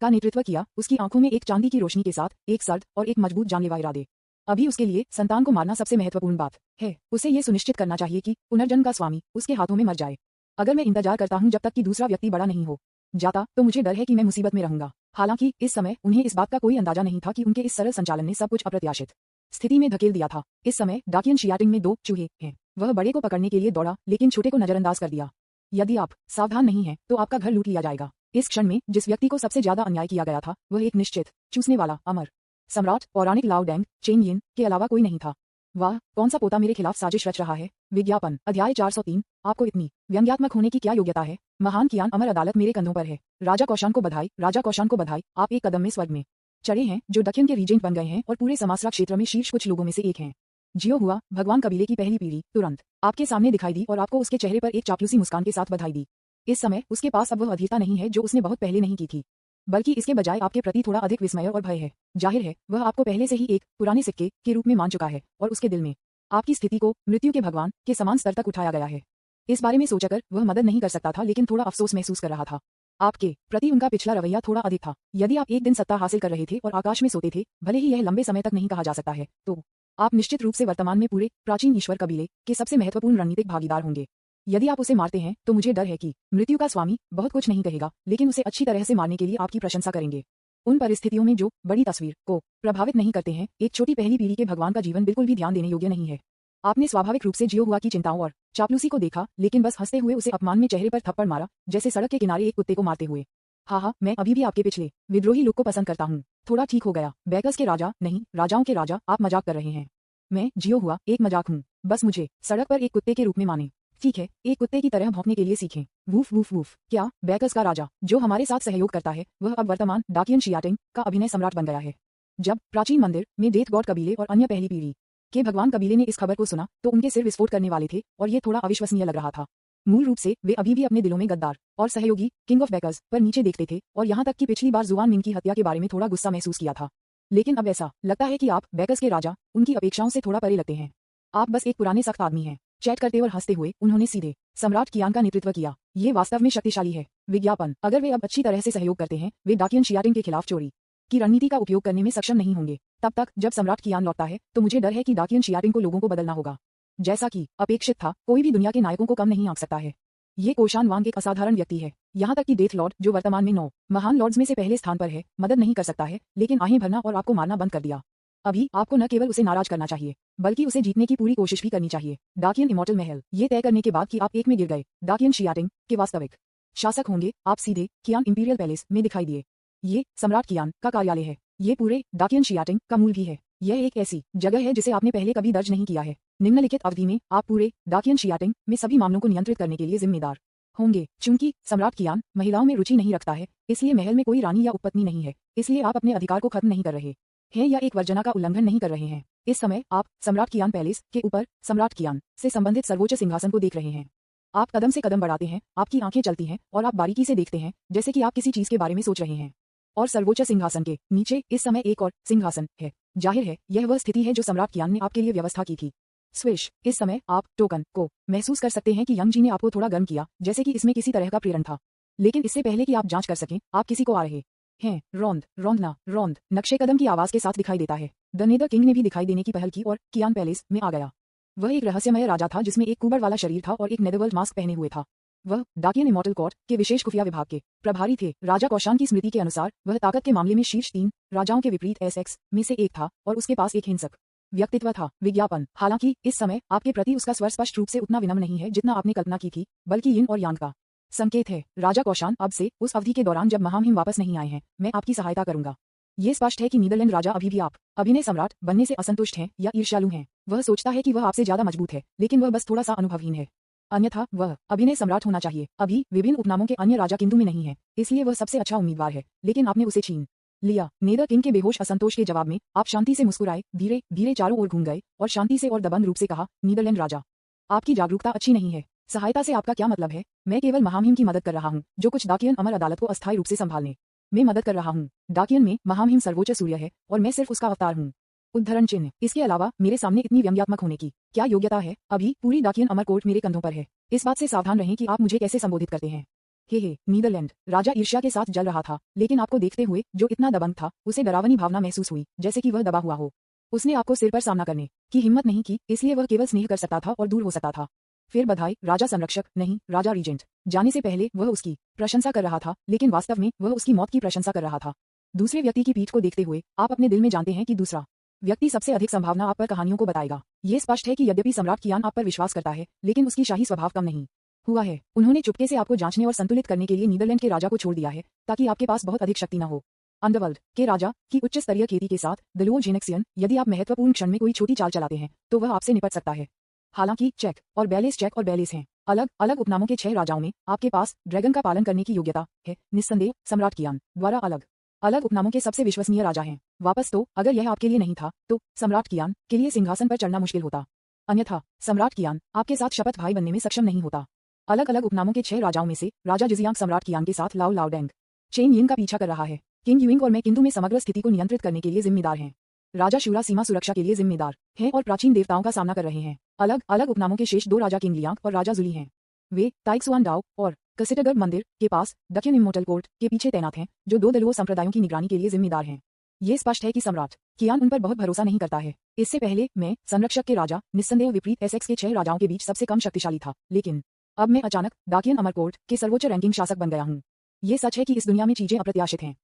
का नेतृत्व किया। उसकी आंखों में एक चांदी की रोशनी के साथ एक सर्द और एक मजबूत जानलेवा इरादे। अभी उसके लिए संतान को मारना सबसे महत्वपूर्ण बात है। उसे ये सुनिश्चित करना चाहिए कि पुनर्जन्म का स्वामी उसके हाथों में मर जाए। अगर मैं इंतजार करता हूं जब तक कि दूसरा व्यक्ति बड़ा नहीं हो जाता, तो मुझे डर है कि मैं मुसीबत में रहूंगा। हालांकि इस समय उन्हें इस बात का कोई अंदाजा नहीं था कि उनके इस सरल संचालन ने सब कुछ अप्रत्याशित स्थिति में धकेल दिया था। इस समय डाकियन शियाटिंग में 2 चूहे हैं। वह बड़े को पकड़ने के लिए दौड़ा, लेकिन छोटे को नजरअंदाज कर दिया। यदि आप सावधान नहीं हैं, तो आपका घर लूट लिया जाएगा। इस क्षण में जिस व्यक्ति को सबसे ज्यादा अन्याय किया गया था, वह एक निश्चित चूसने वाला अमर सम्राट पौराणिक लाओ डेंग चेन यिन के अलावा कोई नहीं था। वाह, कौन सा पोता मेरे खिलाफ साजिश रच रहा है? विज्ञापन, अध्याय 403। आपको इतनी व्यंग्यात्मक होने की क्या योग्यता है? महान कियान अमर अदालत मेरे कंधों पर है। राजा कौशान को बधाई, राजा कौशान को बधाई। आप एक कदम में स्वर्ग में चढ़े हैं, जो दक्षिण के रीजेंट बन गए हैं और पूरे समासरा क्षेत्र में शीर्ष कुछ लोगों में से एक हैं। जियो हुआ भगवान कबीले की पहली पीढ़ी तुरंत आपके सामने दिखाई दी और आपको उसके चेहरे पर एक चापलूसी मुस्कान के साथ बधाई दी। इस समय उसके पास अब वह अधीरता नहीं है जो उसने बहुत पहले नहीं की थी, बल्कि इसके बजाय आपके प्रति थोड़ा अधिक विस्मय और भय है। जाहिर है वह आपको पहले से ही एक पुराने सिक्के के रूप में मान चुका है और उसके दिल में आपकी स्थिति को मृत्यु के भगवान के समान स्तर तक उठाया गया है। इस बारे में सोचकर वह मदद नहीं कर सकता था, लेकिन थोड़ा अफसोस महसूस कर रहा था। आपके प्रति उनका पिछला रवैया थोड़ा अधिक था। यदि आप एक दिन सत्ता हासिल कर रहे थे और आकाश में सोते थे, भले ही यह लंबे समय तक नहीं कहा जा सकता है, तो आप निश्चित रूप से वर्तमान में पूरे प्राचीन ईश्वर कबीले के सबसे महत्वपूर्ण रणनीतिक भागीदार होंगे। यदि आप उसे मारते हैं तो मुझे डर है कि मृत्यु का स्वामी बहुत कुछ नहीं कहेगा, लेकिन उसे अच्छी तरह से मारने के लिए आपकी प्रशंसा करेंगे। उन परिस्थितियों में जो बड़ी तस्वीर को प्रभावित नहीं करते हैं, एक छोटी पहली पीढ़ी के भगवान का जीवन बिल्कुल भी ध्यान देने योग्य नहीं है। आपने स्वाभाविक रूप से जियो हुआ की चिंताओं और चापलूसी को देखा, लेकिन बस हंसते हुए उसे अपमान में चेहरे पर थप्पड़ मारा, जैसे सड़क के किनारे एक कुत्ते को मारते हुए। हाँ, मैं अभी भी आपके पिछले विद्रोही लुक को पसंद करता हूँ। थोड़ा ठीक हो गया। बैकर्स के राजा नहीं, राजाओं के राजा, आप मजाक कर रहे हैं। मैं जियो हुआ एक मजाक हूँ। बस मुझे सड़क पर एक कुत्ते के रूप में माने। ठीक है, एक कुत्ते की तरह भौंकने के लिए सीखें। Woof woof woof. क्या बैकर्स का राजा जो हमारे साथ सहयोग करता है, वह अब वर्तमान डाकियन शियाटिंग का अभिनय सम्राट बन गया है। जब प्राचीन मंदिर में डेथ गॉड कबीले और अन्य पहली पीढ़ी के भगवान कबीले ने इस खबर को सुना, तो उनके सिर विस्फोट करने वाले थे और ये थोड़ा अविश्वसनीय लग रहा था। मूल रूप से वे अभी भी अपने दिलों में गद्दार और सहयोगी किंग ऑफ बैकर्स पर नीचे देखते थे, और यहाँ तक कि पिछली बार जुआन मिंग की हत्या के बारे में थोड़ा गुस्सा महसूस किया था। लेकिन अब ऐसा लगता है कि आप बैकर्स के राजा उनकी अपेक्षाओं से थोड़ा परे लगते हैं। आप बस एक पुराने सख्त आदमी हैं। चैट करते और हंसते हुए उन्होंने सीधे सम्राट कियान का नेतृत्व किया। ये वास्तव में शक्तिशाली है। विज्ञापन, अगर वे अब अच्छी तरह से सहयोग करते हैं, वे डाकियन शियाटिंग के खिलाफ चोरी की रणनीति का उपयोग करने में सक्षम नहीं होंगे। तब तक जब सम्राट कियान लौटता है, तो मुझे डर है कि डाकियन शियाटिंग को लोगों को बदलना होगा। जैसा कि अपेक्षित था, कोई भी दुनिया के नायकों को कम नहीं आंक सकता है। ये कोशान वांग एक असाधारण व्यक्ति है। यहाँ तक कि डेथ लॉर्ड, जो वर्तमान में 9 महान लॉर्ड्स में से पहले स्थान पर है, मदद नहीं कर सकता है, लेकिन आहें भरना और आपको मारना बंद कर दिया। अभी आपको न केवल उसे नाराज करना चाहिए, बल्कि उसे जीतने की पूरी कोशिश भी करनी चाहिए। डाकियन इमॉर्टल महल, ये तय करने के बाद कि आप एक में गिर गए, डाकियन शियाटिंग के वास्तविक शासक होंगे, आप सीधे कियान इंपीरियल पैलेस में दिखाई दिए। ये सम्राट कियान का कार्यालय है। ये पूरे डाकियन शियाटिंग का मूल भी है। यह एक ऐसी जगह है जिसे आपने पहले कभी दर्ज नहीं किया है। निम्नलिखित अवधि में आप पूरे डाकियन शियाटिंग में सभी मामलों को नियंत्रित करने के लिए जिम्मेदार होंगे। चूंकि सम्राट कियान महिलाओं में रुचि नहीं रखता है, इसलिए महल में कोई रानी या उपपत्नी नहीं है, इसलिए आप अपने अधिकार को खत्म नहीं कर रहे हैं या एक वर्जना का उल्लंघन नहीं कर रहे हैं। इस समय आप सम्राट कियान पैलेस के ऊपर सम्राट कियान से संबंधित सर्वोच्च सिंहासन को देख रहे हैं। आप कदम से कदम बढ़ाते हैं, आपकी आंखें चलती हैं और आप बारीकी से देखते हैं, जैसे कि आप किसी चीज के बारे में सोच रहे हैं। और सर्वोच्च सिंहासन के नीचे इस समय एक और सिंहासन है। जाहिर है यह वह स्थिति है जो सम्राट कियान ने आपके लिए व्यवस्था की थी। स्विश, इस समय आप टोकन को महसूस कर सकते हैं कि यंग जी ने आपको थोड़ा गर्म किया, जैसे कि इसमें किसी तरह का प्रेरण था। लेकिन इससे पहले कि आप जांच कर सकें, आप किसी को आ रहे हैं। रौंद नक्शे कदम की आवाज के साथ दिखाई देता है। द नेदर किंग ने भी दिखाई देने की पहल की और कियान पैलेस में आ गया। वह एक रहस्यमय राजा था जिसमें एक कुबड़ वाला शरीर था और एक नेदरवर्ल्ड मास्क पहने हुए था। वह डाकियन इमॉर्टल कोर्ट के विशेष खुफिया विभाग के प्रभारी थे। राजा कौशान की स्मृति के अनुसार वह ताकत के मामले में शीर्ष 3 राजाओं के विपरीत एसएक्स में से एक था और उसके पास एक हिंसक व्यक्तित्व था। विज्ञापन, हालांकि इस समय आपके प्रति उसका स्वर स्पष्ट रूप से उतना विनम्र नहीं है जितना आपने कल्पना की थी, बल्कि यिन और यांग का संकेत है। राजा कौशान, अब से उस अवधि के दौरान जब महामहिम वापस नहीं आए हैं, मैं आपकी सहायता करूंगा। ये स्पष्ट है कि नीदरलैंड राजा अभी भी आप अभिनय सम्राट बनने से असंतुष्ट हैं या ईर्ष्यालु हैं। वह सोचता है कि वह आपसे ज्यादा मजबूत है, लेकिन वह बस थोड़ा सा अनुभवहीन है। अन्यथा वह अभिनय सम्राट होना चाहिए। अभी विभिन्न उपनामों के अन्य राजा किंतु में नहीं है, इसलिए वह सबसे अच्छा उम्मीदवार है, लेकिन आपने उसे छीन लिया। नेदर किंग के बेहोश असंतोष के जवाब में आप शांति से मुस्कुराए, धीरे धीरे चारों ओर घूम गए और शांति से और दबंग रूप से कहा, नीदरलैंड राजा, आपकी जागरूकता अच्छी नहीं है। सहायता से आपका क्या मतलब है? मैं केवल महामहिम की मदद कर रहा हूँ, जो कुछ डाकियन अमर अदालत को अस्थायी रूप से संभालने में मदद कर रहा हूँ। डाकियन में महामहिम सर्वोच्च सूर्य है और मैं सिर्फ उसका अवतार हूँ। उद्धरण चिन्ह। इसके अलावा मेरे सामने इतनी व्यंग्यात्मक होने की क्या योग्यता है? अभी पूरी डाकियन अमर कोर्ट मेरे कंधों पर है। इस बात से सावधान रहें कि आप मुझे कैसे संबोधित करते हैं। हे नीदरलैंड राजा ईर्ष्या के साथ जल रहा था, लेकिन आपको देखते हुए जो इतना दबंग था, उसे डरावनी भावना महसूस हुई, जैसे कि वह दबा हुआ हो। उसने आपको सिर पर सामना करने की हिम्मत नहीं की, इसलिए वह केवल स्नेह कर सकता था और दूर हो सकता था। फिर बधाई, राजा संरक्षक नहीं, राजा रीजेंट। जाने से पहले वह उसकी प्रशंसा कर रहा था, लेकिन वास्तव में वह उसकी मौत की प्रशंसा कर रहा था। दूसरे व्यक्ति की पीठ को देखते हुए आप अपने दिल में जानते हैं कि दूसरा व्यक्ति सबसे अधिक संभावना आप पर कहानियों को बताएगा। ये स्पष्ट है कि यद्यपि सम्राट कियान आप पर विश्वास करता है, लेकिन उसकी शाही स्वभाव कम नहीं हुआ है। उन्होंने चुपके से आपको जांचने और संतुलित करने के लिए नीदरलैंड के राजा को छोड़ दिया है, ताकि आपके पास बहुत अधिक शक्ति न हो। अंडरवर्ल्ड के राजा की उच्च स्तरीय खेती के साथ दलुओ जेनेक्सियन, यदि आप महत्वपूर्ण क्षण में कोई छोटी चाल चलाते हैं, तो वह आपसे निपट सकता है। हालांकि चेक और बैलेस हैं। अलग अलग उपनामों के 6 राजाओं में आपके पास ड्रैगन का पालन करने की योग्यता है। निस्संदेह सम्राट कियान द्वारा अलग अलग उपनामों के सबसे विश्वसनीय राजा हैं। वापस तो अगर यह आपके लिए नहीं था, तो सम्राट कियान के लिए सिंहासन पर चढ़ना मुश्किल होता। अन्यथा सम्राट कियान आपके साथ शपथ भाई बनने में सक्षम नहीं होता। अलग अलग उपनामों के 6 राजाओं में से राजा जिजियांग सम्राट कियान के साथ लाओ लाओडेंग चेन यिन का पीछा कर रहा है। किंग यूइंग और मैं किंतु में समग्र स्थिति को नियंत्रित करने के लिए जिम्मेदार हैं। राजा शूरा सीमा सुरक्षा के लिए जिम्मेदार हैं और प्राचीन देवताओं का सामना कर रहे हैं। अलग अलग उपनामों के शेष 2 राजा किंग लियांग और राजा जुली हैं। वे ताइक्सुआन डाओ और कसिटगढ़ मंदिर के पास दक्षिण इमोर्टल कोर्ट के पीछे तैनात हैं, जो 2 दलुओ संप्रदायों की निगरानी के लिए जिम्मेदार हैं। ये स्पष्ट है कि सम्राट कियान उन पर बहुत भरोसा नहीं करता है। इससे पहले मैं संरक्षक के राजा निस्संदेह विपरीत एसेक्स के 6 राजाओं के बीच सबसे कम शक्तिशाली था, लेकिन अब मैं अचानक डाकियन अमर कोर्ट के सर्वोच्च रैंकिंग शासक बन गया हूँ। ये सच है कि इस दुनिया में चीजें अप्रत्याशित हैं।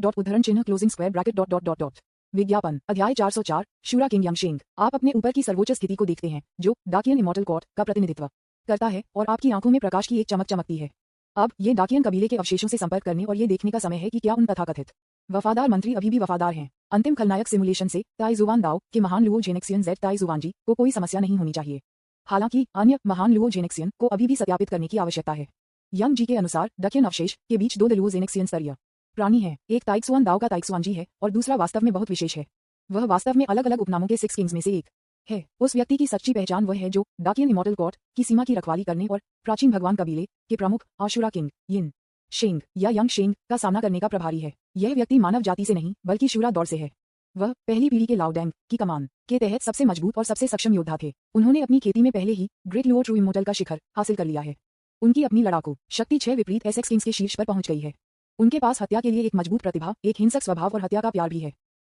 उद्धरण चिन्ह क्लोजिंग स्क्वायर ब्रैकेट विज्ञापन, अध्याय 404, शूरा किंग यंगशेंग। आप अपने ऊपर की सर्वोच्च स्थिति को देखते हैं, जो डाकियन इमॉर्टल कोर्ट का प्रतिनिधित्व करता है, और आपकी आंखों में प्रकाश की एक चमक चमकती है। अब ये डाकियन कबीले के अवशेषों से संपर्क करने और ये देखने का समय है कि क्या उन तथाकथित वफादार मंत्री अभी भी वफादार हैं। अंतिम खलनायक सिमुलेशन से ताइजुआन दाओ के महान लुओ जेनेक्सियन जेड ताइजुआनजी को कोई समस्या नहीं होनी चाहिए। हालांकि अन्य महान लुओ जेनेक्सियन को अभी भी सत्यापित करने की आवश्यकता है। यंग जी के अनुसार दक्षिण अवशेष के बीच 2 दलुओ जेनेक्सियन स्तरीय प्राणी है। एक ताइक्सुआन दाओ का ताइक्सुआनजी है और दूसरा वास्तव में बहुत विशेष है। वह वास्तव में अलग अलग उपनामों के 6 किंग्स में से एक है। उस व्यक्ति की सच्ची पहचान वह है जो डाकियन इमॉर्टल कोर्ट की सीमा की रखवाली करने और प्राचीन भगवान कबीले के प्रमुख आशुरा किंग यिन शेंग या यंग शेंग का सामना करने का प्रभारी है। यह व्यक्ति मानव जाति से नहीं, बल्कि शूरा दौर से है। वह पहली पीढ़ी के लाओडेंग की कमान के तहत सबसे मजबूत और सबसे सक्षम योद्धा थे। उन्होंने अपनी खेती में पहले ही ग्रेट लुओ ट्रू इमोर्टल का शिखर हासिल कर लिया है। उनकी अपनी लड़ाकू शक्ति 6 विपरीत एसेक्स किंग्स के शीर्ष पर पहुंच गई है। उनके पास हत्या के लिए एक मजबूत प्रतिभा, एक हिंसक स्वभाव और हत्या का प्यार भी है।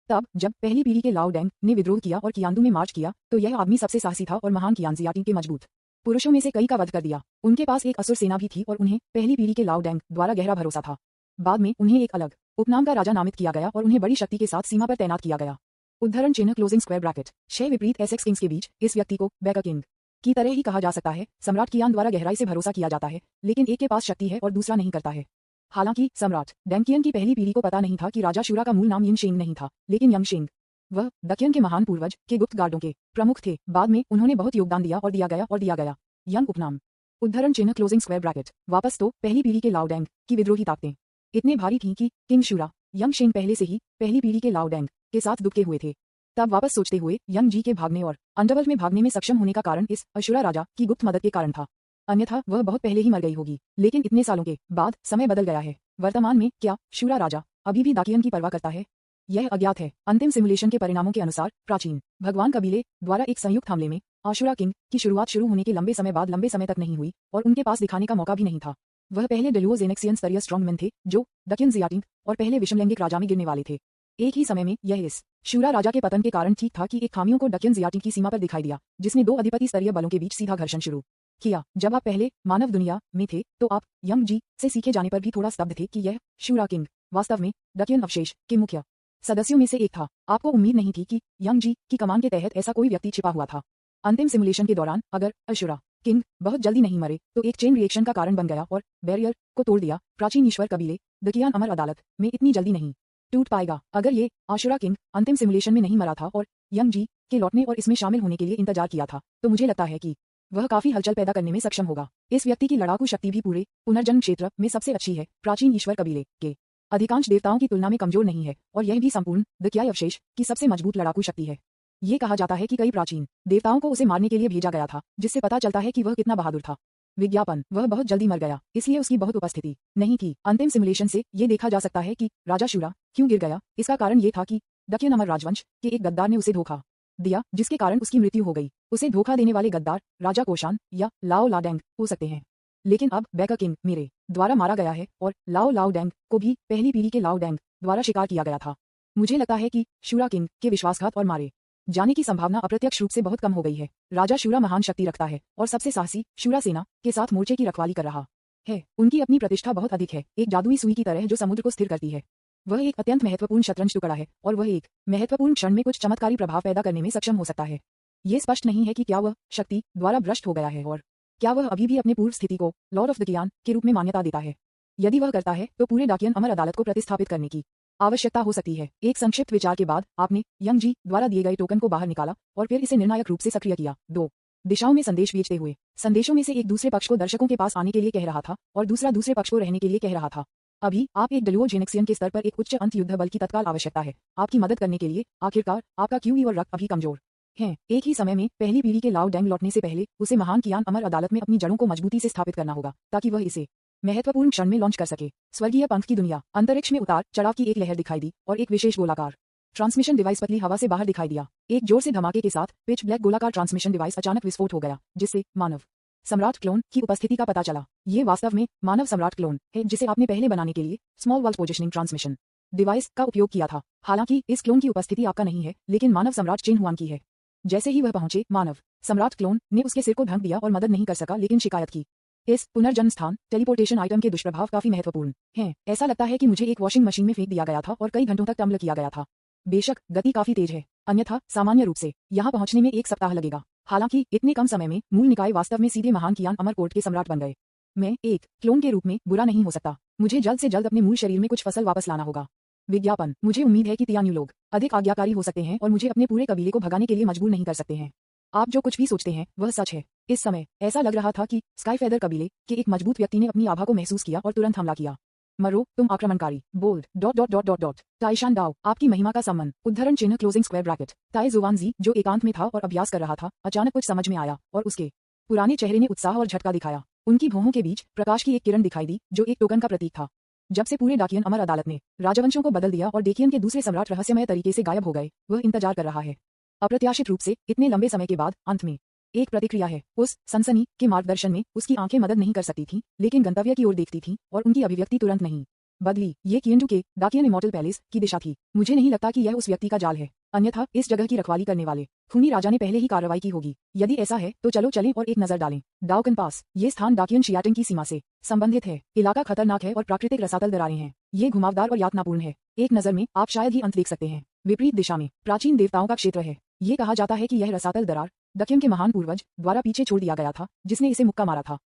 तब जब पहली पीढ़ी के लाओडेंग ने विद्रोह किया और कियांदू में मार्च किया, तो यह आदमी सबसे साहसी था और महान कियांजियाटिंग के मजबूत पुरुषों में से कई का वध कर दिया। उनके पास एक असुर सेना भी थी और उन्हें पहली पीढ़ी के लाओडेंग द्वारा गहरा भरोसा था। बाद में उन्हें एक अलग उपनाम का राजा नामित किया गया और उन्हें बड़ी शक्ति के साथ सीमा पर तैनात किया गया। उद्धरण चिन्ह क्लोजिंग स्क्वायर ब्रैकेट 6 विपरीत एसेक्स किंग्स के बीच इस व्यक्ति को बैकर किंग की तरह ही कहा जा सकता है। सम्राट कियान द्वारा गहराई से भरोसा किया जाता है, लेकिन एक के पास शक्ति है और दूसरा नहीं करता है। हालांकि सम्राट डैंकियन की पहली पीढ़ी को पता नहीं था कि राजा शूरा का मूल नाम यिनशेंग नहीं था, लेकिन यंगशेंग। वह दकियन के महान पूर्वज के गुप्त गार्डों के प्रमुख थे। बाद में उन्होंने बहुत योगदान दिया और दिया गया। यंग उपनाम। उद्धरण चिन्ह क्लोजिंग स्क्वायर ब्रैकेट। वापस तो पहली पीढ़ी के लाओडेंग की विद्रोही ताकतें इतने भारी थीं कि किंग शूरा यंगशेंग पहले से ही पहली पीढ़ी के लाओडेंग के साथ दुबके हुए थे। तब वापस सोचते हुए यंग जी के भागने और अंडरवर्ल्ड में भागने में सक्षम होने का कारण इस अशुरा राजा की गुप्त मदद के कारण था। अन्यथा वह बहुत पहले ही मर गई होगी। लेकिन इतने सालों के बाद समय बदल गया है। वर्तमान में क्या शूरा राजा अभी भी दाकियन की परवाह करता है? यह अज्ञात है। अंतिम सिमुलेशन के परिणामों के अनुसार प्राचीन भगवान कबीले द्वारा एक संयुक्त हमले में आशुरा किंग की शुरुआत शुरू होने के लंबे समय बाद लंबे समय तक नहीं हुई और उनके पास दिखाने का मौका भी नहीं था। वह पहले डेलुओ जेनेक्सियन स्तरीय स्ट्रॉन्गमैन थे जो दकियन जियाटिंग और पहले विषमलैंगिक राजा में गिरने वाले थे। एक ही समय में यह इस शूरा राजा के पतन के कारण ठीक था कि एक खामियों को दकियन जियाटिंग की सीमा पर दिखाई दिया, जिसने दो अधिपति स्तरीय बलों के बीच सीधा घर्षण शुरू किया। जब आप पहले मानव दुनिया में थे तो आप यंग जी से सीखे जाने पर भी थोड़ा स्तब्ध थे कि यह शूरा किंग वास्तव में दकियन अवशेष के मुख्य सदस्यों में से एक था। आपको उम्मीद नहीं थी कि यंग जी की कमान के तहत ऐसा कोई व्यक्ति छिपा हुआ था। अंतिम सिमुलेशन के दौरान अगर अशुरा किंग बहुत जल्दी नहीं मरे तो एक चेन रिएक्शन का कारण बन गया और बैरियर को तोड़ दिया। प्राचीन ईश्वर कबीले दकियान अमर अदालत में इतनी जल्दी नहीं टूट पाएगा। अगर ये आशुरा किंग अंतिम सिमुलेशन में नहीं मरा था और यंग जी के लौटने और इसमें शामिल होने के लिए इंतजार किया था तो मुझे लगता है कि वह काफी हलचल पैदा करने में सक्षम होगा। इस व्यक्ति की लड़ाकू शक्ति भी पूरे पुनर्जन्म क्षेत्र में सबसे अच्छी है। प्राचीन ईश्वर कबीले के अधिकांश देवताओं की तुलना में कमजोर नहीं है और यह भी संपूर्ण दकियाई अवशेष की सबसे मजबूत लड़ाकू शक्ति है। ये कहा जाता है कि कई प्राचीन देवताओं को उसे मारने के लिए भेजा गया था, जिससे पता चलता है कि वह कितना बहादुर था। विज्ञापन, वह बहुत जल्दी मर गया, इसलिए उसकी बहुत उपस्थिति नहीं थी। अंतिम सिमुलेशन से ये देखा जा सकता है कि राजा शूरा क्यों गिर गया। इसका कारण ये था कि दकियन अमर राजवंश के एक गद्दार ने उसे धोखा दिया, जिसके कारण उसकी मृत्यु हो गई। उसे धोखा देने वाले गद्दार राजा कोशान या लाओ लाडेंग हो सकते हैं, लेकिन अब बैकर किंग मेरे द्वारा मारा गया है और लाओ लाओ डेंग को भी पहली पीढ़ी के लाओ डेंग द्वारा शिकार किया गया था। मुझे लगता है कि शूरा किंग के विश्वासघात और मारे जाने की संभावना अप्रत्यक्ष रूप से बहुत कम हो गई है। राजा शूरा महान शक्ति रखता है और सबसे साहसी शूरा सेना के साथ मोर्चे की रखवाली कर रहा है। उनकी अपनी प्रतिष्ठा बहुत अधिक है, एक जादुई सुई की तरह जो समुद्र को स्थिर करती है। वह एक अत्यंत महत्वपूर्ण शतरंज टुकड़ा है और वह एक महत्वपूर्ण क्षण में कुछ चमत्कारी प्रभाव पैदा करने में सक्षम हो सकता है। ये स्पष्ट नहीं है कि क्या वह शक्ति द्वारा भ्रष्ट हो गया है और क्या वह अभी भी अपने पूर्व स्थिति को लॉर्ड ऑफ दकियान के रूप में मान्यता देता है। यदि वह करता है तो पूरे डाकियन अमर अदालत को प्रतिस्थापित करने की आवश्यकता हो सकती है। एक संक्षिप्त विचार के बाद आपने यंग जी द्वारा दिए गए टोकन को बाहर निकाला और फिर इसे निर्णायक रूप से सक्रिय किया। दो दिशाओं में संदेश भेजते हुए संदेशों में से एक दूसरे पक्ष को दर्शकों के पास आने के लिए कह रहा था और दूसरा दूसरे पक्ष को रहने के लिए कह रहा था। अभी आप एक डेलुओ जेनेक्सियन के स्तर पर एक उच्च अंत युद्ध बल की तत्काल आवश्यकता है आपकी मदद करने के लिए। आखिरकार आपका क्यूई और रक्त अभी कमजोर हैं। एक ही समय में पहली पीढ़ी के लाओ डेंग लौटने से पहले उसे महान कियान अमर अदालत में अपनी जड़ों को मजबूती से स्थापित करना होगा ताकि वह इसे महत्वपूर्ण क्षण में लॉन्च कर सके। स्वर्गीय पंख की दुनिया। अंतरिक्ष में उतार चढ़ाव की एक लहर दिखाई दी और एक विशेष गोलाकार ट्रांसमिशन डिवाइस पतली हवा से बाहर दिखाई दिया। एक जोर से धमाके के साथ पिच ब्लैक गोलाकार ट्रांसमिशन डिवाइस अचानक विस्फोट हो गया, जिससे मानव सम्राट क्लोन की उपस्थिति का पता चला। ये वास्तव में मानव सम्राट क्लोन है जिसे आपने पहले बनाने के लिए small world positioning transmission device का उपयोग किया था। हालांकि इस क्लोन की उपस्थिति आपका नहीं है, लेकिन मानव सम्राट चेन हुआन की है। जैसे ही वह पहुंचे, मानव सम्राट क्लोन ने उसके सिर को ढक दिया और मदद नहीं कर सका, लेकिन शिकायत की। इस पुनर्जन्म स्थान टेलीपोर्टेशन आइटम के दुष्प्रभाव काफी महत्वपूर्ण हैं। ऐसा लगता है कि मुझे एक वॉशिंग मशीन में फेंक दिया गया था और कई घंटों तक टम्बल किया गया था। बेशक गति काफी तेज है, अन्यथा सामान्य रूप से यहाँ पहुंचने में एक सप्ताह लगेगा। हालांकि इतने कम समय में मूल निकाय वास्तव में सीधे महान कियान अमर कोर्ट के सम्राट बन गए। मैं एक क्लोन के रूप में बुरा नहीं हो सकता। मुझे जल्द से जल्द अपने मूल शरीर में कुछ फसल वापस लाना होगा। विज्ञापन, मुझे उम्मीद है कि तियान्यू लोग अधिक आज्ञाकारी हो सकते हैं और मुझे अपने पूरे कबीले को भगाने के लिए मजबूर नहीं कर सकते हैं। आप जो कुछ भी सोचते हैं वह सच है। इस समय ऐसा लग रहा था कि स्काई फेदर कबीले के एक मजबूत व्यक्ति ने अपनी आभा को महसूस किया और तुरंत हमला किया। मरो तुम आक्रमणकारी। Bold dot dot dot dot dot ताइशान दाओ, आपकी महिमा का सम्मान। उद्धरण चिन्ह क्लोजिंग स्क्वायर ब्रैकेट। ताई जुवानजी, जो एकांत में था और अभ्यास कर रहा था, अचानक कुछ समझ में आया और उसके पुराने चेहरे ने उत्साह और झटका दिखाया। उनकी भौहों के बीच प्रकाश की एक किरण दिखाई दी जो एक टोकन का प्रतीक था। जब से पूरे डाकियन अमर अदालत ने राजवंशों को बदल दिया और डेकियन के दूसरे सम्राट रहस्यमय तरीके से गायब हो गए, वह इंतजार कर रहा है। अप्रत्याशित रूप से इतने लंबे समय के बाद अंत में एक प्रतिक्रिया है। उस सनसनी के मार्गदर्शन में उसकी आंखें मदद नहीं कर सकती थीं, लेकिन गंतव्य की ओर देखती थीं और उनकी अभिव्यक्ति तुरंत नहीं बदली। ये कियंडू के डाकियन इमॉर्टल पैलेस की दिशा थी। मुझे नहीं लगता कि यह उस व्यक्ति का जाल है, अन्यथा इस जगह की रखवाली करने वाले खूनी राजा ने पहले ही कार्रवाई की होगी। यदि ऐसा है तो चलो चलें और एक नजर डालें। डाउकन पास। ये स्थान डाकियन शियाटिंग की सीमा से संबंधित है। इलाका खतरनाक है और प्राकृतिक रसातल दरारें हैं। ये घुमावदार और यातनापूर्ण है। एक नजर में आप शायद ही अंत देख सकते हैं। विपरीत दिशा में प्राचीन देवताओं का क्षेत्र है। ये कहा जाता है कि यह रसातल दरार दकियन के महान पूर्वज द्वारा पीछे छोड़ दिया गया था, जिसने इसे मुक्का मारा था।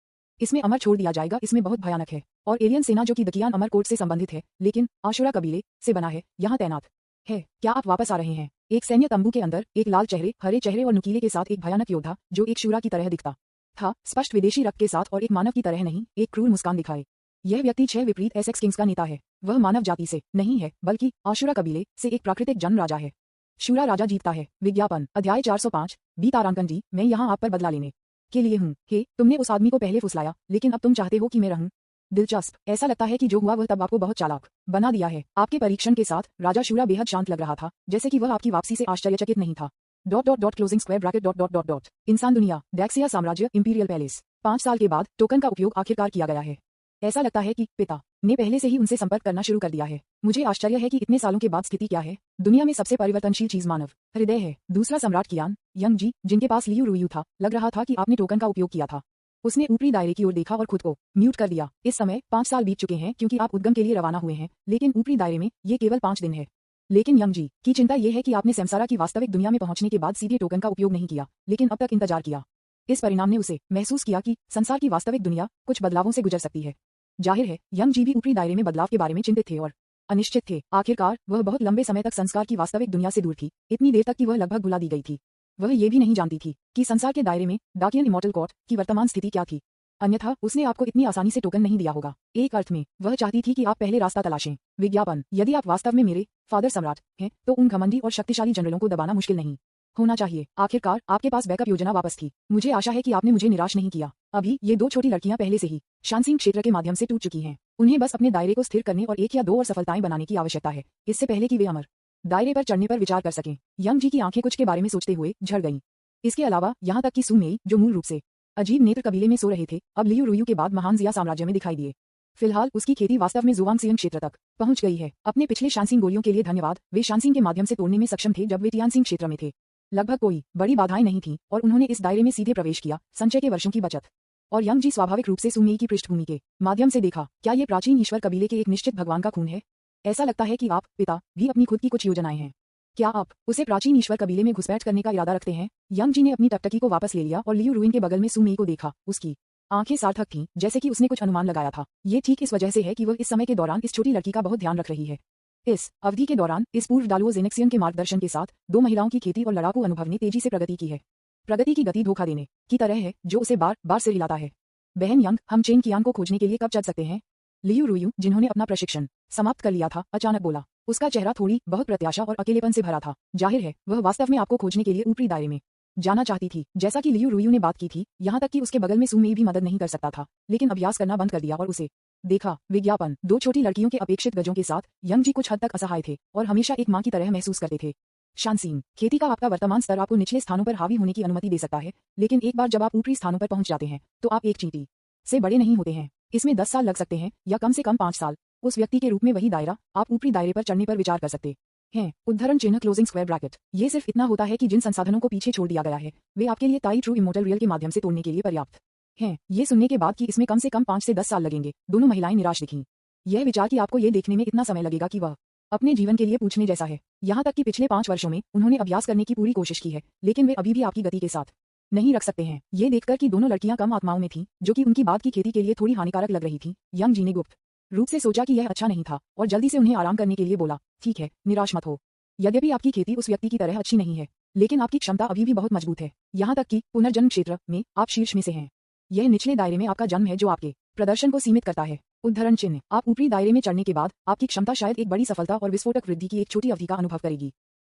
इसमें अमर छोड़ दिया जाएगा। इसमें बहुत भयानक है और एलियन सेना जो कि दकियान अमर कोर्ट से संबंधित है लेकिन आशुरा कबीले से बना है, यहाँ तैनात है। क्या आप वापस आ रहे हैं? एक सैन्य तंबू के अंदर एक लाल चेहरे, हरे चेहरे और नुकीले के साथ एक भयानक योद्धा जो एक शूरा की तरह दिखता था, स्पष्ट विदेशी रक्त के साथ और एक मानव की तरह नहीं, एक क्रूर मुस्कान दिखाए। यह व्यक्ति 6 विपरीत एसेक्स किंग्स का नेता है। वह मानव जाति से नहीं है बल्कि आशुरा कबीले से एक प्राकृतिक जन्म राजा है। शूरा राजा जीतता है। विज्ञापन, अध्याय 405। बी तारांकन जी, मैं यहाँ आप पर बदला लेने के लिए हूँ। हे, तुमने उस आदमी को पहले फुसलाया, लेकिन अब तुम चाहते हो कि मैं रहूं। दिलचस्प। ऐसा लगता है कि जो हुआ वह तब आपको बहुत चालाक बना दिया है। आपके परीक्षण के साथ राजा शूरा बेहद शांत लग रहा था, जैसे कि वह आपकी वापसी से आश्चर्यचकित नहीं था। क्लोजिंग स्क्वायर ब्रैकेट इंसान दुनिया, डैक्सिया साम्राज्य, इंपीरियल पैलेस। 5 साल के बाद टोकन का उपयोग आखिरकार किया गया है। ऐसा लगता है कि पिता ने पहले से ही उनसे संपर्क करना शुरू कर दिया है। मुझे आश्चर्य है कि इतने सालों के बाद स्थिति क्या है। दुनिया में सबसे परिवर्तनशील चीज मानव हृदय है। दूसरा सम्राट कियान, यंग जी, जिनके पास लियू रुयू था, लग रहा था कि आपने टोकन का उपयोग किया था। उसने ऊपरी दायरे की ओर देखा और खुद को म्यूट कर दिया। इस समय 5 साल बीत चुके हैं क्योंकि आप उद्गम के लिए रवाना हुए हैं, लेकिन ऊपरी दायरे में ये केवल 5 दिन है। लेकिन यंग जी की चिंता यह है कि आपने सेमसारा की वास्तविक दुनिया में पहुंचने के बाद सीधे टोकन का उपयोग नहीं किया, लेकिन अब तक इंतजार किया। इस परिणाम ने उसे महसूस किया कि संसार की वास्तविक दुनिया कुछ बदलावों से गुजर सकती है। जाहिर है, यंग जी भी ऊपरी दायरे में बदलाव के बारे में चिंतित थे और अनिश्चित थे। आखिरकार वह बहुत लंबे समय तक संस्कार की वास्तविक दुनिया से दूर थी, इतनी देर तक कि वह लगभग भुला दी गई थी। वह ये भी नहीं जानती थी कि संसार के दायरे में डाकियन इमॉर्टल कोर्ट की वर्तमान स्थिति क्या थी। अन्यथा उसने आपको इतनी आसानी से टोकन नहीं दिया होगा। एक अर्थ में वह चाहती थी कि आप पहले रास्ता तलाशें। विज्ञापन। यदि आप वास्तव में मेरे फादर सम्राट हैं, तो उन घमंडी और शक्तिशाली जनरलों को दबाना मुश्किल नहीं होना चाहिए। आखिरकार आपके पास बैकअप योजना वापस थी। मुझे आशा है कि आपने मुझे निराश नहीं किया। अभी ये 2 छोटी लड़कियां पहले से ही शांसिंग क्षेत्र के माध्यम से टूट चुकी हैं। उन्हें बस अपने दायरे को स्थिर करने और 1 या 2 और सफलताएं बनाने की आवश्यकता है, इससे पहले कि वे अमर दायरे पर चढ़ने पर विचार कर सकें। यंग जी की आंखें कुछ के बारे में सोचते हुए झड़ गईं। इसके अलावा यहाँ तक कि सू मेई, जो मूल रूप से अजीब नेत्र कबीले में सो रहे थे, अब लियू रुयू के बाद महान जिया साम्राज्य में दिखाई दिए। फिलहाल उसकी खेती वास्तव में जुआंगसियंग क्षेत्र तक पहुंच गई है। अपने पिछले शांसिंग गोलियों के लिए धन्यवाद। वे शांसिंग के माध्यम से तोड़ने में सक्षम थे जब वे टियानसिंग क्षेत्र में थे। लगभग कोई बड़ी बाधाएं नहीं थीं और उन्होंने इस दायरे में सीधे प्रवेश किया। संचय के वर्षों की बचत। और यंग जी स्वाभाविक रूप से सू मेई की पृष्ठभूमि के माध्यम से देखा। क्या ये प्राचीन ईश्वर कबीले के एक निश्चित भगवान का खून है? ऐसा लगता है कि आप, पिता, भी अपनी खुद की कुछ योजनाएं हैं। क्या आप उसे प्राचीन ईश्वर कबीले में घुसपैठ करने का इरादा रखते हैं? यंग जी ने अपनी टकटकी को वापस ले लिया और लियू रुइन के बगल में सू मेई को देखा। उसकी आंखें सार्थक थीं, जैसे कि उसने कुछ अनुमान लगाया था। ये ठीक इस वजह से है कि वह इस समय के दौरान इस छोटी लड़की का बहुत ध्यान रख रही है। इस अवधि के दौरान इस पूर्व डालुओ जेनेक्सियन के मार्गदर्शन के साथ 2 महिलाओं की खेती और लड़ाकू अनुभव ने तेजी से प्रगति की है। प्रगति की गति धोखा देने की तरह है, जो उसे बार बार सिर हिलाता है। बहन यंग, हम चेन कियान को खोजने के लिए कब चल सकते हैं? लियू रुयू, जिन्होंने अपना प्रशिक्षण समाप्त कर लिया था, अचानक बोला। उसका चेहरा थोड़ी बहुत प्रत्याशा और अकेलेपन से भरा था। जाहिर है, वह वास्तव में आपको खोजने के लिए ऊपरी दायरे में जाना चाहती थी। जैसा कि लियू रुयू ने बात की थी, यहाँ तक कि उसके बगल में सू मेई भी मदद नहीं कर सकता था, लेकिन अभ्यास करना बंद कर दिया और उसे देखा। विज्ञापन। 2 छोटी लड़कियों के अपेक्षित गजों के साथ यंग जी कुछ हद तक असहाय थे और हमेशा एक मां की तरह महसूस करते थे। शांसिंग खेती का आपका वर्तमान स्तर आपको निचले स्थानों पर हावी होने की अनुमति दे सकता है, लेकिन एक बार जब आप ऊपरी स्थानों पर पहुंच जाते हैं, तो आप एक चींटी से बड़े नहीं होते हैं। इसमें 10 साल लग सकते हैं या कम से कम 5 साल। उस व्यक्ति के रूप में वही दायरा, आप ऊपरी दायरे पर चढ़ने पर विचार कर सकते हैं। उद्धरण चिन्ह क्लोजिंग स्क्वायर ब्रैकेट। ये सिर्फ इतना होता है कि जिन संसाधनों को पीछे छोड़ दिया गया है, वे आपके लिए ताई ट्रू इमोर्टल रियल के माध्यम से तोड़ने के लिए पर्याप्त हैं। ये सुनने के बाद कि इसमें कम से कम 5 से 10 साल लगेंगे, दोनों महिलाएं निराश दिखीं। यह विचार कि आपको ये देखने में इतना समय लगेगा कि वह अपने जीवन के लिए पूछने जैसा है। यहाँ तक कि पिछले 5 वर्षों में उन्होंने अभ्यास करने की पूरी कोशिश की है, लेकिन वे अभी भी आपकी गति के साथ नहीं रख सकते हैं। ये देखकर कि दोनों लड़कियां कम आत्माओं में थीं, जो कि उनकी बात की खेती के लिए थोड़ी हानिकारक लग रही थीं, यंग जी ने गुप्त रूप से सोचा कि यह अच्छा नहीं था और जल्दी से उन्हें आराम करने के लिए बोला, ठीक है, निराश मत हो। यद्यपि आपकी खेती उस व्यक्ति की तरह अच्छी नहीं है, लेकिन आपकी क्षमता अभी भी बहुत मजबूत है। यहाँ तक कि पुनर्जन्म क्षेत्र में आप शीर्ष में से हैं। यह निचले दायरे में आपका जन्म है जो आपके प्रदर्शन को सीमित करता है। उद्धरण चिन्ह। आप ऊपरी दायरे में चढ़ने के बाद आपकी क्षमता शायद एक बड़ी सफलता और विस्फोटक वृद्धि की एक छोटी अवधि का अनुभव करेगी।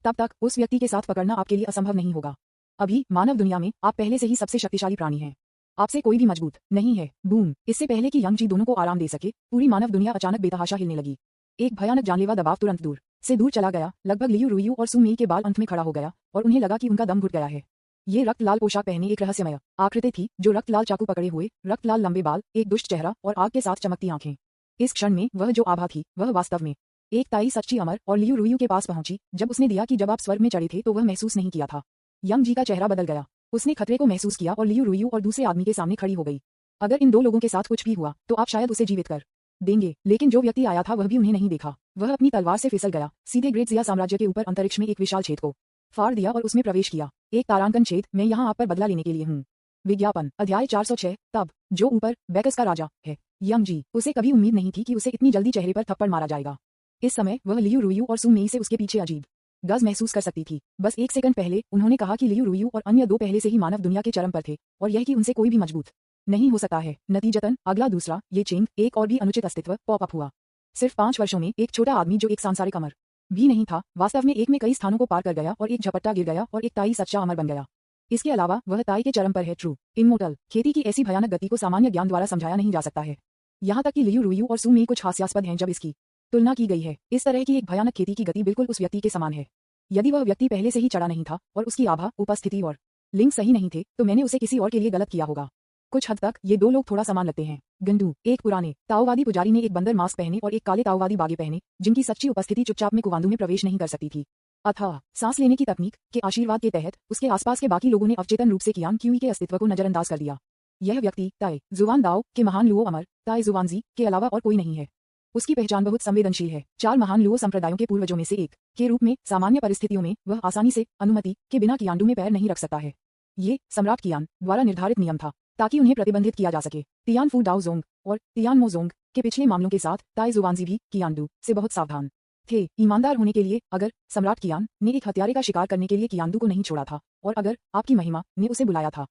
तब तक उस व्यक्ति के साथ पकड़ना आपके लिए असंभव नहीं होगा। अभी मानव दुनिया में आप पहले से ही सबसे शक्तिशाली प्राणी हैं। आपसे कोई भी मजबूत नहीं है। बूम। इससे पहले कि यंग जी दोनों को आराम दे सके, पूरी मानव दुनिया अचानक बेतहाशा हिलने लगी। एक भयानक जानलेवा दबाव तुरंत दूर से दूर चला गया। लगभग लियू रुयू और सू मेई के बाल अंत में खड़ा हो गया और उन्हें लगा कि उनका दम घुट गया है। ये रक्त लाल पोशाक पहने एक रहस्यमय आकृति थी, जो रक्त लाल चाकू पकड़े हुए, रक्त लाल लंबे बाल, एक दुष्ट चेहरा और आग के साथ चमकती आंखें। इस क्षण में वह जो आभा थी, वह वास्तव में एक ताई सच्ची अमर और लियू रुयू के पास पहुंची जब उसने दिया कि जब आप स्वर्ग में चढ़े थे तो वह महसूस नहीं किया था। यंग जी का चेहरा बदल गया। उसने खतरे को महसूस किया और लियू रुयू और दूसरे आदमी के सामने खड़ी हो गई। अगर इन 2 लोगों के साथ कुछ भी हुआ तो आप शायद उसे जीवित कर देंगे, लेकिन जो व्यक्ति आया था वह भी उन्हें नहीं देखा। वह अपनी तलवार से फिसल गया, सीधे ग्रेट जिया साम्राज्य के ऊपर अंतरिक्ष में एक विशाल छेद को फाड़ दिया और उसमें प्रवेश किया। एक तारांकन छेद। मैं यहाँ आप पर बदला लेने के लिए हूँ। विज्ञापन। अध्याय 406। तब जो ऊपर बैकस का राजा है। यंग जी। उसे कभी उम्मीद नहीं थी कि उसे इतनी जल्दी चेहरे पर थप्पड़ मारा जाएगा। इस समय वह लियू रुयू और सू मेई से उसके पीछे अजीब गज महसूस कर सकती थी। बस 1 सेकंड पहले उन्होंने कहा कि लियू रुयू और अन्य 2 पहले से ही मानव दुनिया के चरम पर थे और यह कि उनसे कोई भी मजबूत नहीं हो सकता है। नतीजतन अगला दूसरा ये चेंग एक और भी अनुचित अस्तित्व पॉप अप हुआ। सिर्फ 5 वर्षों में एक छोटा आदमी जो एक सांसारिक अमर भी नहीं था, वास्तव में एक में कई स्थानों को पार कर गया और एक झपट्टा गिर गया और एक ताई सच्चा अमर बन गया। इसके अलावा वह ताई के चरम पर है ट्रू इमोर्टल। खेती की ऐसी भयानक गति को सामान्य ज्ञान द्वारा समझाया नहीं जा सकता है। यहाँ तक कि लियू रुयू और सू में कुछ हास्यास्पद हैं जब इसकी तुलना की गई है। इस तरह की एक भयानक खेती की गति बिल्कुल उस व्यक्ति के समान है। यदि वह व्यक्ति पहले से ही चढ़ा नहीं था और उसकी आभा, उपस्थिति और लिंक सही नहीं थे तो मैंने उसे किसी और के लिए गलत किया होगा। कुछ हद तक ये दो लोग थोड़ा समान लगते हैं। गंडू, एक पुराने ताओवादी पुजारी ने एक बंदर मास्क पहने और एक काले ताओवादी बागे पहने, जिनकी सच्ची उपस्थिति चुपचाप में कुवांदू में प्रवेश नहीं कर सकती थी। अथवा सांस लेने की तकनीक के आशीर्वाद के तहत उसके आसपास के बाकी लोगों ने अवचेतन रूप से कियान क्यूई के अस्तित्व को नजरअंदाज कर दिया। यह व्यक्ति ताई जुवान दाओ के महान लुओ अमर ताई जुवानजी के अलावा और कोई नहीं है। उसकी पहचान बहुत संवेदनशील है। 4 महान लुओ संप्रदायों के पूर्वजों में से एक के रूप में सामान्य परिस्थितियों में वह आसानी से अनुमति के बिना कियांडू में पैर नहीं रख सकता है। ये सम्राट कियान द्वारा निर्धारित नियम था ताकि उन्हें प्रतिबंधित किया जा सके। तियान फू डाओ जोंग और तियान मो जोंग के पिछले मामलों के साथ ताई जुवानजी भी कियांडू से बहुत सावधान थे। ईमानदार होने के लिए अगर सम्राट कियान ने एक हत्यारे का शिकार करने के लिए कियांडू को नहीं छोड़ा था और अगर आपकी महिमा ने उसे बुलाया था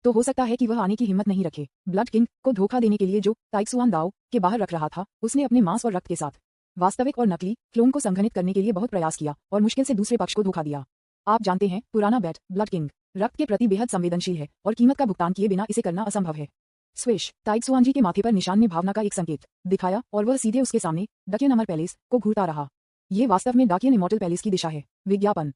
तो हो सकता है कि वह आने की हिम्मत नहीं रखे। ब्लड किंग को धोखा देने के लिए जो ताइक्सुआन दाओ के बाहर रख रहा था, उसने अपने मांस और रक्त के साथ वास्तविक और नकली क्लोन को संघनित करने के लिए बहुत प्रयास किया और मुश्किल से दूसरे पक्ष को धोखा दिया। आप जानते हैं, पुराना बैट ब्लड किंग रक्त के प्रति बेहद संवेदनशील है और कीमत का भुगतान किए बिना इसे करना असंभव है। स्विश, ताइक्सुआनजी के माथे पर निशान ने भावना का एक संकेत दिखाया और वह सीधे उसके सामने डकियन अमर पैलेस को घूरता रहा। ये वास्तव में डाकियन इमॉर्टल पैलेस की दिशा है। विज्ञापन ...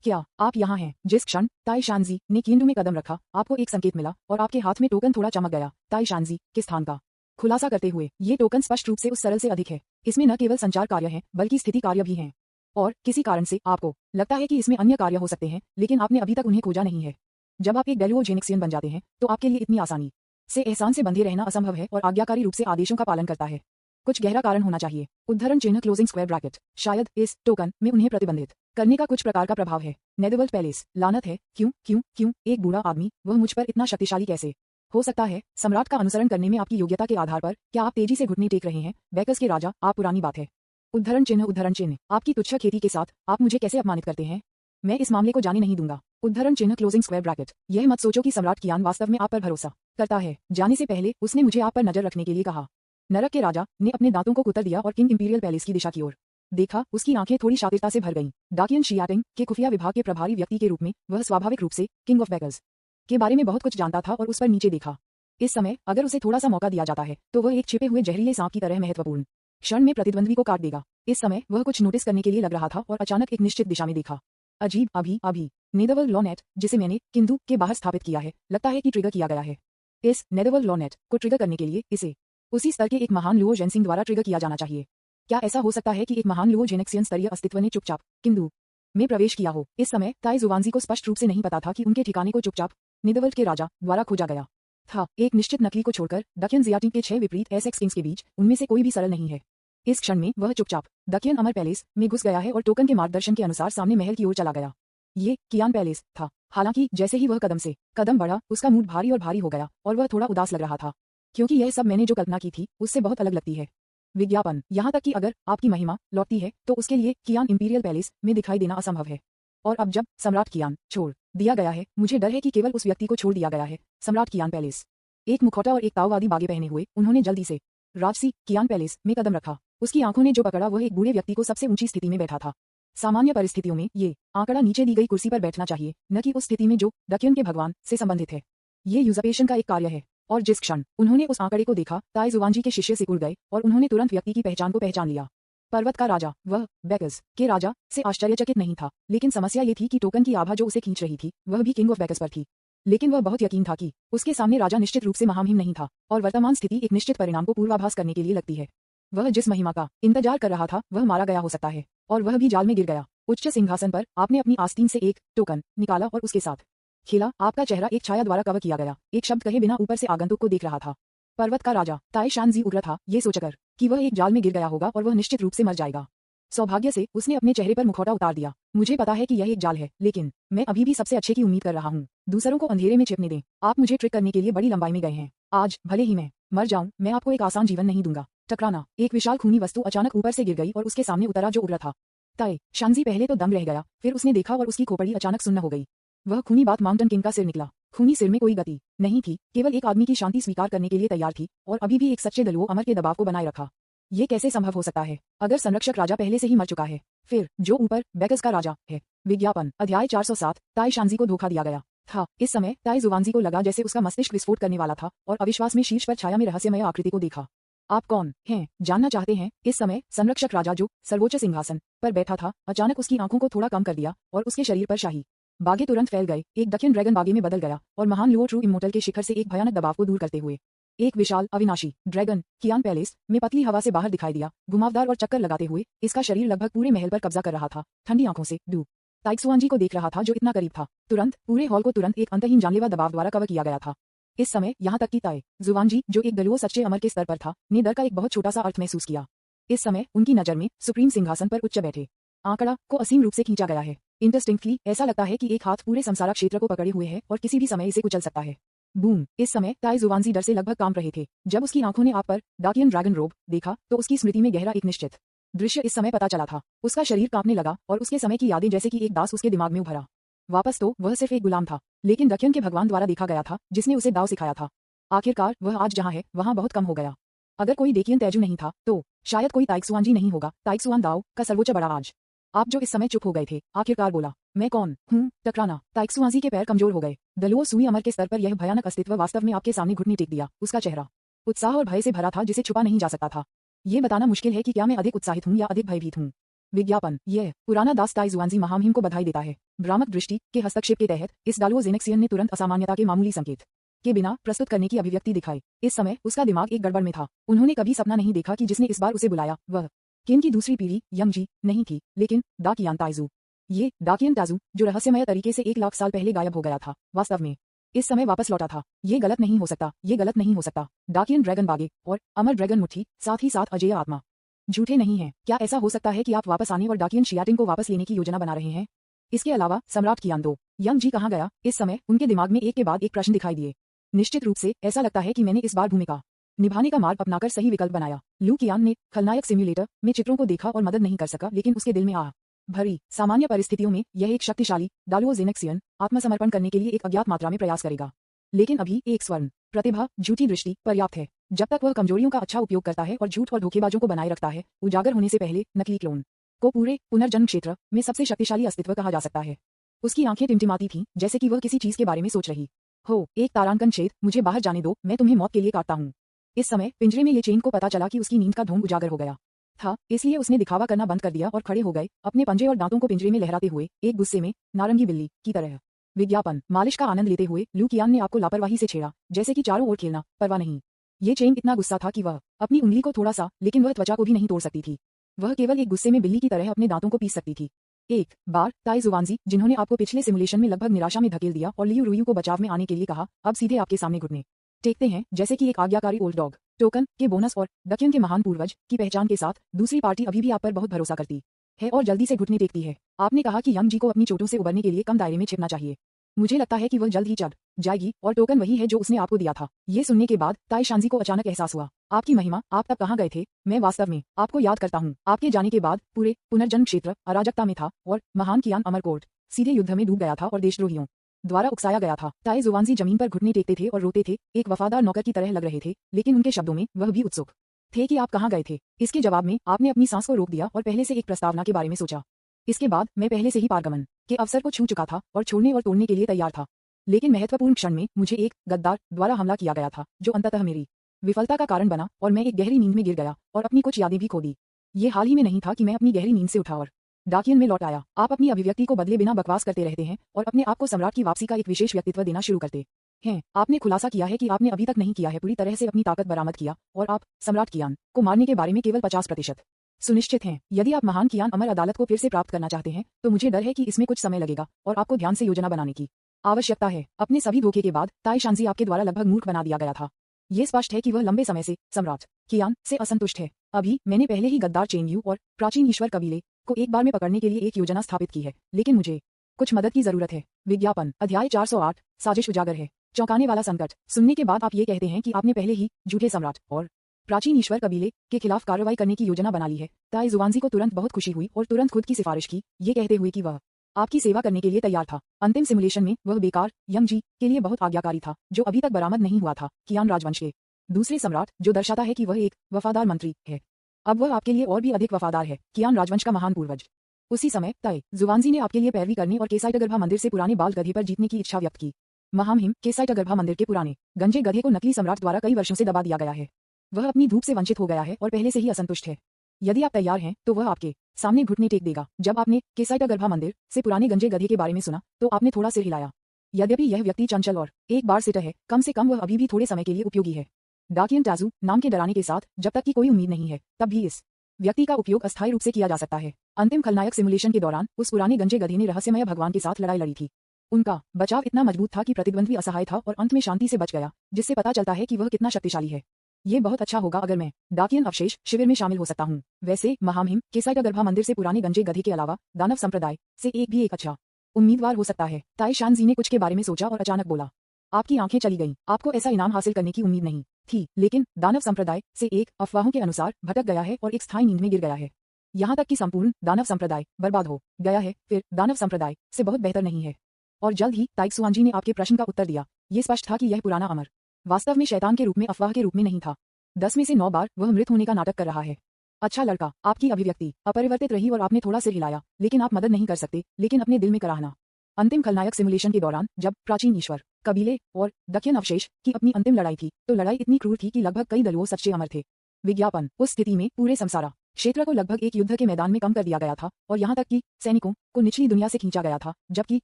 क्या आप यहाँ हैं? जिस क्षण ताई शानजी ने कियांडू में कदम रखा, आपको एक संकेत मिला और आपके हाथ में टोकन थोड़ा चमक गया। ताई शानजी के स्थान का खुलासा करते हुए, ये टोकन स्पष्ट रूप से उस सरल से अधिक है। इसमें न केवल संचार कार्य है बल्कि स्थिति कार्य भी हैं। और किसी कारण से आपको लगता है कि इसमें अन्य कार्य हो सकते हैं, लेकिन आपने अभी तक उन्हें खोजा नहीं है। जब आप एक डेलुओजेनिक्सियन बन जाते हैं तो आपके लिए इतनी आसानी से एहसान से बंधे रहना असंभव है और आज्ञाकारी रूप से आदेशों का पालन करता है। कुछ गहरा कारण होना चाहिए। उद्धरण चिन्ह क्लोजिंग स्क्वायर ब्रैकेट। शायद इस टोकन में उन्हें प्रतिबंधित करने का कुछ प्रकार का प्रभाव है। नेदरवर्ल्ड पैलेस। लानत है, क्यों एक बूढ़ा आदमी, वह मुझ पर इतना शक्तिशाली कैसे हो सकता है? सम्राट का अनुसरण करने में आपकी योग्यता के आधार पर क्या आप तेजी से घुटने टेक रहे हैं? बैकर्स के राजा, आप पुरानी बात है। उद्धरण चिन्ह आपकी तुच्छ खेती के साथ आप मुझे कैसे अपमानित करते हैं? मैं इस मामले को जाने नहीं दूंगा। उद्धरण चिन्ह क्लोजिंग स्क्वायर ब्रैकेट। यह मत सोचो कि सम्राट कियान वास्तव में आप पर भरोसा करता है। जाने से पहले उसने मुझे आप पर नजर रखने के लिए कहा। नरक के राजा ने अपने दांतों को कुतर दिया और किंग इंपीरियल पैलेस की दिशा की ओर देखा। उसकी आंखें थोड़ी शातिरता से भर गईं। डाकियन शियाटिंग के खुफिया विभाग के प्रभारी व्यक्ति के रूप में वह स्वाभाविक रूप से किंग ऑफ बैकर्स के बारे में बहुत कुछ जानता था और उस पर नीचे देखा। इस समय अगर उसे थोड़ा सा मौका दिया जाता है तो वह एक छिपे हुए जहरीले सांप की तरह महत्वपूर्ण क्षण में प्रतिद्वंद्वी को काट देगा। इस समय वह कुछ नोटिस करने के लिए लग रहा था और अचानक एक निश्चित दिशा में देखा। अजीब, अभी नेदरवर्ल्ड लॉ नेट, जिसे मैंने किंदू के बाहर स्थापित किया है, लगता है कि ट्रिगर किया गया है। इस नेदरवर्ल्ड लॉ नेट को ट्रिगर करने के लिए इसे उसी स्तर के एक महान लुओ जेनसिंग द्वारा ट्रिगर किया जाना चाहिए। क्या ऐसा हो सकता है कि एक महान लुओ जेनेक्सियन स्तरीय अस्तित्व ने चुपचाप किंदू में प्रवेश किया हो? इस समय ताई जुवानजी को स्पष्ट रूप से नहीं पता था कि उनके ठिकाने को चुपचाप नेदरवर्ल्ड के राजा द्वारा खोजा गया था। एक निश्चित नकली को छोड़कर डकियन जियाटिंग के 6 विपरीत एसेक्स किंग्स के बीच उनमें से कोई भी सरल नहीं है। इस क्षण में वह चुपचाप डकियन अमर पैलेस में घुस गया है और टोकन के मार्गदर्शन के अनुसार सामने महल की ओर चला गया। ये कियान पैलेस था। हालांकि जैसे ही वह कदम से कदम बढ़ा, उसका मूड भारी और भारी हो गया और वह थोड़ा उदास लग रहा था, क्योंकि यह सब मैंने जो कल्पना की थी उससे बहुत अलग लगती है। विज्ञापन। यहाँ तक कि अगर आपकी महिमा लौटती है तो उसके लिए कियान इंपीरियल पैलेस में दिखाई देना असंभव है। और अब जब सम्राट कियान छोड़ दिया गया है, मुझे डर है कि केवल उस व्यक्ति को छोड़ दिया गया है। सम्राट कियान पैलेस। एक मुखौटा और एक ताओवादी बागे पहने हुए उन्होंने जल्दी से राजसी कियान पैलेस में कदम रखा। उसकी आंखों ने जो पकड़ा वह एक बूढ़े व्यक्ति को सबसे ऊंची स्थिति में बैठा था। सामान्य परिस्थितियों में ये आंकड़ा नीचे दी गई कुर्सी पर बैठना चाहिए, न कि उस स्थिति में जो डकियन के भगवान से संबंधित है। ये यूजरपेशन का एक कार्य है। और जिस क्षण उन्होंने उस आंकड़े को देखा, ताई जुवानजी के शिष्य सिकुड़ गए और उन्होंने तुरंत व्यक्ति की पहचान को पहचान लिया। पर्वत का राजा, वह बैकर्स के राजा से आश्चर्यचकित नहीं था, लेकिन समस्या ये थी कि टोकन की आभा जो उसे खींच रही थी वह भी किंग ऑफ बैकर्स पर थी। लेकिन वह बहुत यकीन था कि उसके सामने राजा निश्चित रूप से महामहिम नहीं था और वर्तमान स्थिति एक निश्चित परिणाम को पूर्वाभास करने के लिए लगती है। वह जिस महिमा का इंतजार कर रहा था वह मारा गया हो सकता है, और वह भी जाल में गिर गया। उच्च सिंहासन पर आपने अपनी आस्तीन से एक टोकन निकाला और उसके साथ खेला। आपका चेहरा एक छाया द्वारा कवर किया गया, एक शब्द कहे बिना ऊपर से आगंतुक को देख रहा था। पर्वत का राजा। ताई शानजी उग्र था, ये सोचकर कि वह एक जाल में गिर गया होगा और वह निश्चित रूप से मर जाएगा। सौभाग्य से उसने अपने चेहरे पर मुखौटा उतार दिया। मुझे पता है कि यह एक जाल है, लेकिन मैं अभी भी सबसे अच्छे की उम्मीद कर रहा हूँ। दूसरों को अंधेरे में छिपने दें। आप मुझे ट्रिक करने के लिए बड़ी लंबाई में गए हैं। आज भले ही मैं मर जाऊं, मैं आपको एक आसान जीवन नहीं दूंगा। टकराना। एक विशाल खूनी वस्तु अचानक ऊपर से गिर गई और उसके सामने उतरा जो उड़ था। ताई शानजी पहले तो दम रह गया, फिर उसने देखा और उसकी खोपड़ी अचानक सुन्न हो गई। वह खूनी बात माउंटेन किंग का सिर निकला। खूनी सिर में कोई गति नहीं थी, केवल एक आदमी की शांति स्वीकार करने के लिए तैयार थी और अभी भी एक सच्चे दलुओ अमर के दबाव को बनाए रखा। ये कैसे संभव हो सकता है अगर संरक्षक राजा पहले से ही मर चुका है? फिर जो ऊपर बेकस का राजा है। विज्ञापन अध्याय 407 ताई शांजी को धोखा दिया गया था। इस समय ताई जुवानजी को लगा जैसे उसका मस्तिष्क विस्फोट करने वाला था और अविश्वास में शीर्ष पर छाया में रहस्यमय आकृति को देखा। आप कौन हैं जानना चाहते हैं? इस समय संरक्षक राजा जो सर्वोच्च सिंहासन पर बैठा था, अचानक उसकी आंखों को थोड़ा कम कर दिया और उसके शरीर पर शाही बागे तुरंत फैल गए। एक दक्षिण ड्रैगन बागे में बदल गया और महान लुओ ट्रू इमोर्टल के शिखर से एक भयानक दबाव को दूर करते हुए एक विशाल अविनाशी ड्रैगन कियान पैलेस में पतली हवा से बाहर दिखाई दिया। घुमावदार और चक्कर लगाते हुए इसका शरीर लगभग पूरे महल पर कब्जा कर रहा था। ठंडी आंखों से डू ताइक्सुआनजी को देख रहा था जो इतना करीब था। तुरंत पूरे हॉल को तुरंत एक अंतहीन जानलेवा दबाव द्वारा कवर किया गया था। इस समय यहाँ तक कि ताई जुवानजी जो एक दलुओ सच्चे अमर के स्तर पर था ने डर का एक बहुत छोटा सा अर्थ महसूस किया। इस समय उनकी नजर में सुप्रीम सिंहासन पर उच्च बैठे आंकड़ा को असीम रूप से खींचा गया है। इंटरेस्टिंगली ऐसा लगता है कि एक हाथ पूरे संसारा क्षेत्र को पकड़े हुए है और किसी भी समय इसे कुचल सकता है। बूम। इस समय ताई जुवानजी डर से लगभग कांप रहे थे। जब उसकी आंखों ने आप पर डाकियन ड्रैगन रोब देखा तो उसकी स्मृति में गहरा एक निश्चित दृश्य इस समय पता चला था। उसका शरीर कांपने लगा और उसके समय की यादें जैसे कि एक दास उसके दिमाग में उभरा। वापस तो वह सिर्फ एक गुलाम था, लेकिन दक्षिण के भगवान द्वारा देखा गया था जिसने उसे दाव सिखाया था। आखिरकार वह आज जहाँ है वहाँ बहुत कम हो गया। अगर कोई डेकियन तेजू नहीं था तो शायद कोई ताइक्सुआनजी नहीं होगा। ताइक्सुआन दाव का सर्वोच्च बड़ा आज। आप जो इस समय चुप हो गए थे, आखिरकार बोला, मैं कौन हूँ? टकराना। ताइक्सुआनजी के पैर कमजोर हो गए। दलुओ सुई अमर के स्तर पर यह भयानक अस्तित्व वास्तव में आपके सामने घुटने टेक दिया। उसका चेहरा उत्साह और भय से भरा था जिसे छुपा नहीं जा सकता था। ये बताना मुश्किल है कि क्या मैं अधिक उत्साहित हूँ या अधिक भयभीत हूँ। विज्ञापन यह पुराना दास ताई जुवानजी महामहिम को बधाई देता है। भ्रामक दृष्टि के हस्तक्षेप के तहत इस डालुओ जेनेक्सियन ने तुरंत असामान्यता के मामूली संकेत के बिना प्रस्तुत करने की अभिव्यक्ति दिखाई। इस समय उसका दिमाग एक गड़बड़ में था। उन्होंने कभी सपना नहीं देखा कि जिसने इस बार उसे बुलाया वह किन की दूसरी पीढ़ी यंगजी नहीं थी, लेकिन डाकियान ताइजू। ये डाकियन ताजू जो रहस्यमय तरीके से 1 लाख साल पहले गायब हो गया था, वास्तव में इस समय वापस लौटा था। ये गलत नहीं हो सकता, ये गलत नहीं हो सकता। डाकियन ड्रैगन बागे और अमर ड्रैगन मुट्ठी, साथ ही साथ अजेय आत्मा झूठे नहीं हैं। क्या ऐसा हो सकता है कि आप वापस आने और डाकियन शियाटिन को वापस लेने की योजना बना रहे हैं? इसके अलावा सम्राट कियान दो यंगजी कहाँ गया? इस समय उनके दिमाग में एक के बाद एक प्रश्न दिखाई दिए। निश्चित रूप से ऐसा लगता है कि मैंने इस बार भूमिका निभाने का मार्ग अपनाकर सही विकल्प बनाया। लू कियान ने खलनायक सिम्युलेटर में चित्रों को देखा और मदद नहीं कर सका, लेकिन उसके दिल में आह भरी। सामान्य परिस्थितियों में यह एक शक्तिशाली डालुओ जेनेक्सियन आत्मसमर्पण करने के लिए एक अज्ञात मात्रा में प्रयास करेगा, लेकिन अभी एक स्वर्ण प्रतिभा झूठी दृष्टि पर्याप्त है। जब तक वह कमजोरियों का अच्छा उपयोग करता है और झूठ और धोखेबाजों को बनाए रखता है, उजागर होने से पहले नकली क्लोन को पूरे पुनर्जन्म क्षेत्र में सबसे शक्तिशाली अस्तित्व कहा जा सकता है। उसकी आंखें टिमटिमाती थीं, जैसे कि वह किसी चीज के बारे में सोच रही हो। एक तारांकन छेद, मुझे बाहर जाने दो, मैं तुम्हें मौत के लिए काटता हूँ। इस समय पिंजरे में ये चेन को पता चला कि उसकी नींद का ढोंग उजागर हो गया था, इसलिए उसने दिखावा करना बंद कर दिया और खड़े हो गए, अपने पंजे और दांतों को पिंजरे में लहराते हुए, एक गुस्से में नारंगी बिल्ली की तरह। विज्ञापन मालिश का आनंद लेते हुए लू कियान ने आपको लापरवाही से छेड़ा, जैसे कि चारों ओर खेलना, परवाह नहीं। ये चेन इतना गुस्सा था कि वह अपनी उंगली को थोड़ा सा, लेकिन वह त्वचा को भी नहीं तोड़ सकती थी। वह केवल एक गुस्से में बिल्ली की तरह अपने दांतों को पीस सकती थी। एक बार ताई जुवानजी, जिन्होंने आपको पिछले सिमुलेशन में लगभग निराशा में धकेल दिया और लियू रुयू को बचाव में आने के लिए कहा, अब सीधे आपके सामने घुटने टेकते हैं, जैसे कि एक आज्ञाकारी ओल्ड डॉग। टोकन के बोनस और दक्षिण के महान पूर्वज की पहचान के साथ दूसरी पार्टी अभी भी आप पर बहुत भरोसा करती है और जल्दी से घुटने टेकती है। आपने कहा कि यंग जी को अपनी चोटों से उबरने के लिए कम दायरे में छिपना चाहिए। मुझे लगता है कि वह जल्द ही चढ़ जाएगी और टोकन वही है जो उसने आपको दिया था। ये सुनने के बाद ताई शांजी को अचानक एहसास हुआ, आपकी महिमा, आप तब कहाँ गए थे? मैं वास्तव में आपको याद करता हूँ। आपके जाने के बाद पूरे पुनर्जन्म क्षेत्र अराजकता में था और महान कियान अमरकोट सीधे युद्ध में डूब गया था और देशद्रोहियों द्वारा उकसाया गया था। ताई जुवानजी जमीन पर घुटने टेकते थे और रोते थे, एक वफादार नौकर की तरह लग रहे थे, लेकिन उनके शब्दों में वह भी उत्सुक थे कि आप कहाँ गए थे। इसके जवाब में आपने अपनी सांस को रोक दिया और पहले से एक प्रस्तावना के बारे में सोचा। इसके बाद मैं पहले से ही पारगमन के अवसर को छू चुका था और छोड़ने और तोड़ने के लिए तैयार था, लेकिन महत्वपूर्ण क्षण में मुझे एक गद्दार द्वारा हमला किया गया था जो अंततः मेरी विफलता का कारण बना और मैं एक गहरी नींद में गिर गया और अपनी कुछ यादें भी खो दी। ये हाल ही में नहीं था कि मैं अपनी गहरी नींद से उठा और डाकियन में लौट आया। आप अपनी अभिव्यक्ति को बदले बिना बकवास करते रहते हैं और अपने आप को सम्राट की वापसी का एक विशेष व्यक्तित्व देना शुरू करते हैं। आपने खुलासा किया है कि आपने अभी तक नहीं किया है, पूरी तरह से अपनी ताकत बरामद किया और आप सम्राट कियान को मारने के बारे में केवल 50% सुनिश्चित हैं। यदि आप महान कियान अमर अदालत को फिर से प्राप्त करना चाहते हैं तो मुझे डर है कि इसमें कुछ समय लगेगा और आपको ध्यान से योजना बनाने की आवश्यकता है। अपने सभी धोखे के बाद ताई शांजी आपके द्वारा लगभग मूर्ख बना दिया गया था। ये स्पष्ट है कि वह लंबे समय से सम्राट कियान से असंतुष्ट है। अभी मैंने पहले ही गद्दार चेनयू और प्राचीन ईश्वर कबीले को एक बार में पकड़ने के लिए एक योजना स्थापित की है, लेकिन मुझे कुछ मदद की जरूरत है। विज्ञापन अध्याय 408 साजिश उजागर है। चौंकाने वाला संकट। सुनने के बाद आप ये कहते हैं कि आपने पहले ही झूठे सम्राट और प्राचीन ईश्वर कबीले के खिलाफ कार्रवाई करने की योजना बना ली है। ताई जुवानजी को तुरंत बहुत खुशी हुई और तुरंत खुद की सिफारिश की, ये कहते हुए कि वह आपकी सेवा करने के लिए तैयार था। अंतिम सिमुलेशन में वह बेकार यंग जी के लिए बहुत आज्ञाकारी था, जो अभी तक बरामद नहीं हुआ था। कियान राजवंश के दूसरे सम्राट, जो दर्शाता है कि वह एक वफादार मंत्री है। अब वह आपके लिए और भी अधिक वफादार है। कियान राजवंश का महान पूर्वज। उसी समय ताई जुवानजी ने आपके लिए पैरवी करने और केसाइटगर्भा मंदिर से पुराने बाल गधे पर जीतने की इच्छा व्यक्त की। महामहिम केसाइटगर्भा मंदिर के पुराने गंजे गधे को नकली सम्राट द्वारा कई वर्षों से दबा दिया गया है। वह अपनी धूप से वंचित हो गया है और पहले से ही असंतुष्ट है। यदि आप तैयार हैं तो वह आपके सामने घुटने टेक देगा। जब आपने केसाइटगर्भा मंदिर से पुराने गंजे गधे के बारे में सुना तो आपने थोड़ा सिर हिलाया। यद्यपि यह व्यक्ति चंचल और एक बार सिटर है, कम से कम वह अभी भी थोड़े समय के लिए उपयोगी है। डाकियन टाजू नाम के डराने के साथ जब तक कि कोई उम्मीद नहीं है तब भी इस व्यक्ति का उपयोग अस्थायी रूप से किया जा सकता है। अंतिम खलनायक सिमुलेशन के दौरान उस पुराने गंजे गधे ने रहस्यमय भगवान के साथ लड़ाई लड़ी थी। उनका बचाव इतना मजबूत था कि प्रतिद्वंद्वी असहाय था और अंत में शांति से बच गया, जिससे पता चलता है कि वह कितना शक्तिशाली है। ये बहुत अच्छा होगा अगर मैं डाकियन अवशेष शिविर में शामिल हो सकता हूँ। वैसे महामहिम केसाइटगर्भा मंदिर से पुराने गंजे गधे के अलावा दानव संप्रदाय से एक अच्छा उम्मीदवार हो सकता है। ताई शानजी ने कुछ के बारे में सोचा और अचानक बोला, आपकी आंखें चली गईं। आपको ऐसा इनाम हासिल करने की उम्मीद नहीं थी, लेकिन दानव संप्रदाय से एक अफवाहों के अनुसार भटक गया है और एक स्थायी नींद में गिर गया है। यहाँ तक कि संपूर्ण दानव संप्रदाय बर्बाद हो गया है, फिर दानव संप्रदाय से बहुत बेहतर नहीं है। और जल्द ही ताइक्सुआनजी ने आपके प्रश्न का उत्तर दिया। ये स्पष्ट था कि यह पुराना अमर वास्तव में शैतान के रूप में अफवाह के रूप में नहीं था। 10 में से 9 बार वह मृत होने का नाटक कर रहा है। अच्छा लड़का, आपकी अभिव्यक्ति अपरिवर्तित रही और आपने थोड़ा सिर हिलाया, लेकिन आप मदद नहीं कर सकते, लेकिन अपने दिल में कराहना। अंतिम खलनायक सिमुलेशन के दौरान जब प्राचीन ईश्वर कबीले और दक्यन अवशेष की अपनी अंतिम लड़ाई थी तो लड़ाई इतनी क्रूर थी कि लगभग कई दलों सच्चे अमर थे। विज्ञापन उस स्थिति में पूरे संसारा क्षेत्र को लगभग एक युद्ध के मैदान में कम कर दिया गया था और यहाँ तक कि सैनिकों को निचली दुनिया से खींचा गया था, जबकि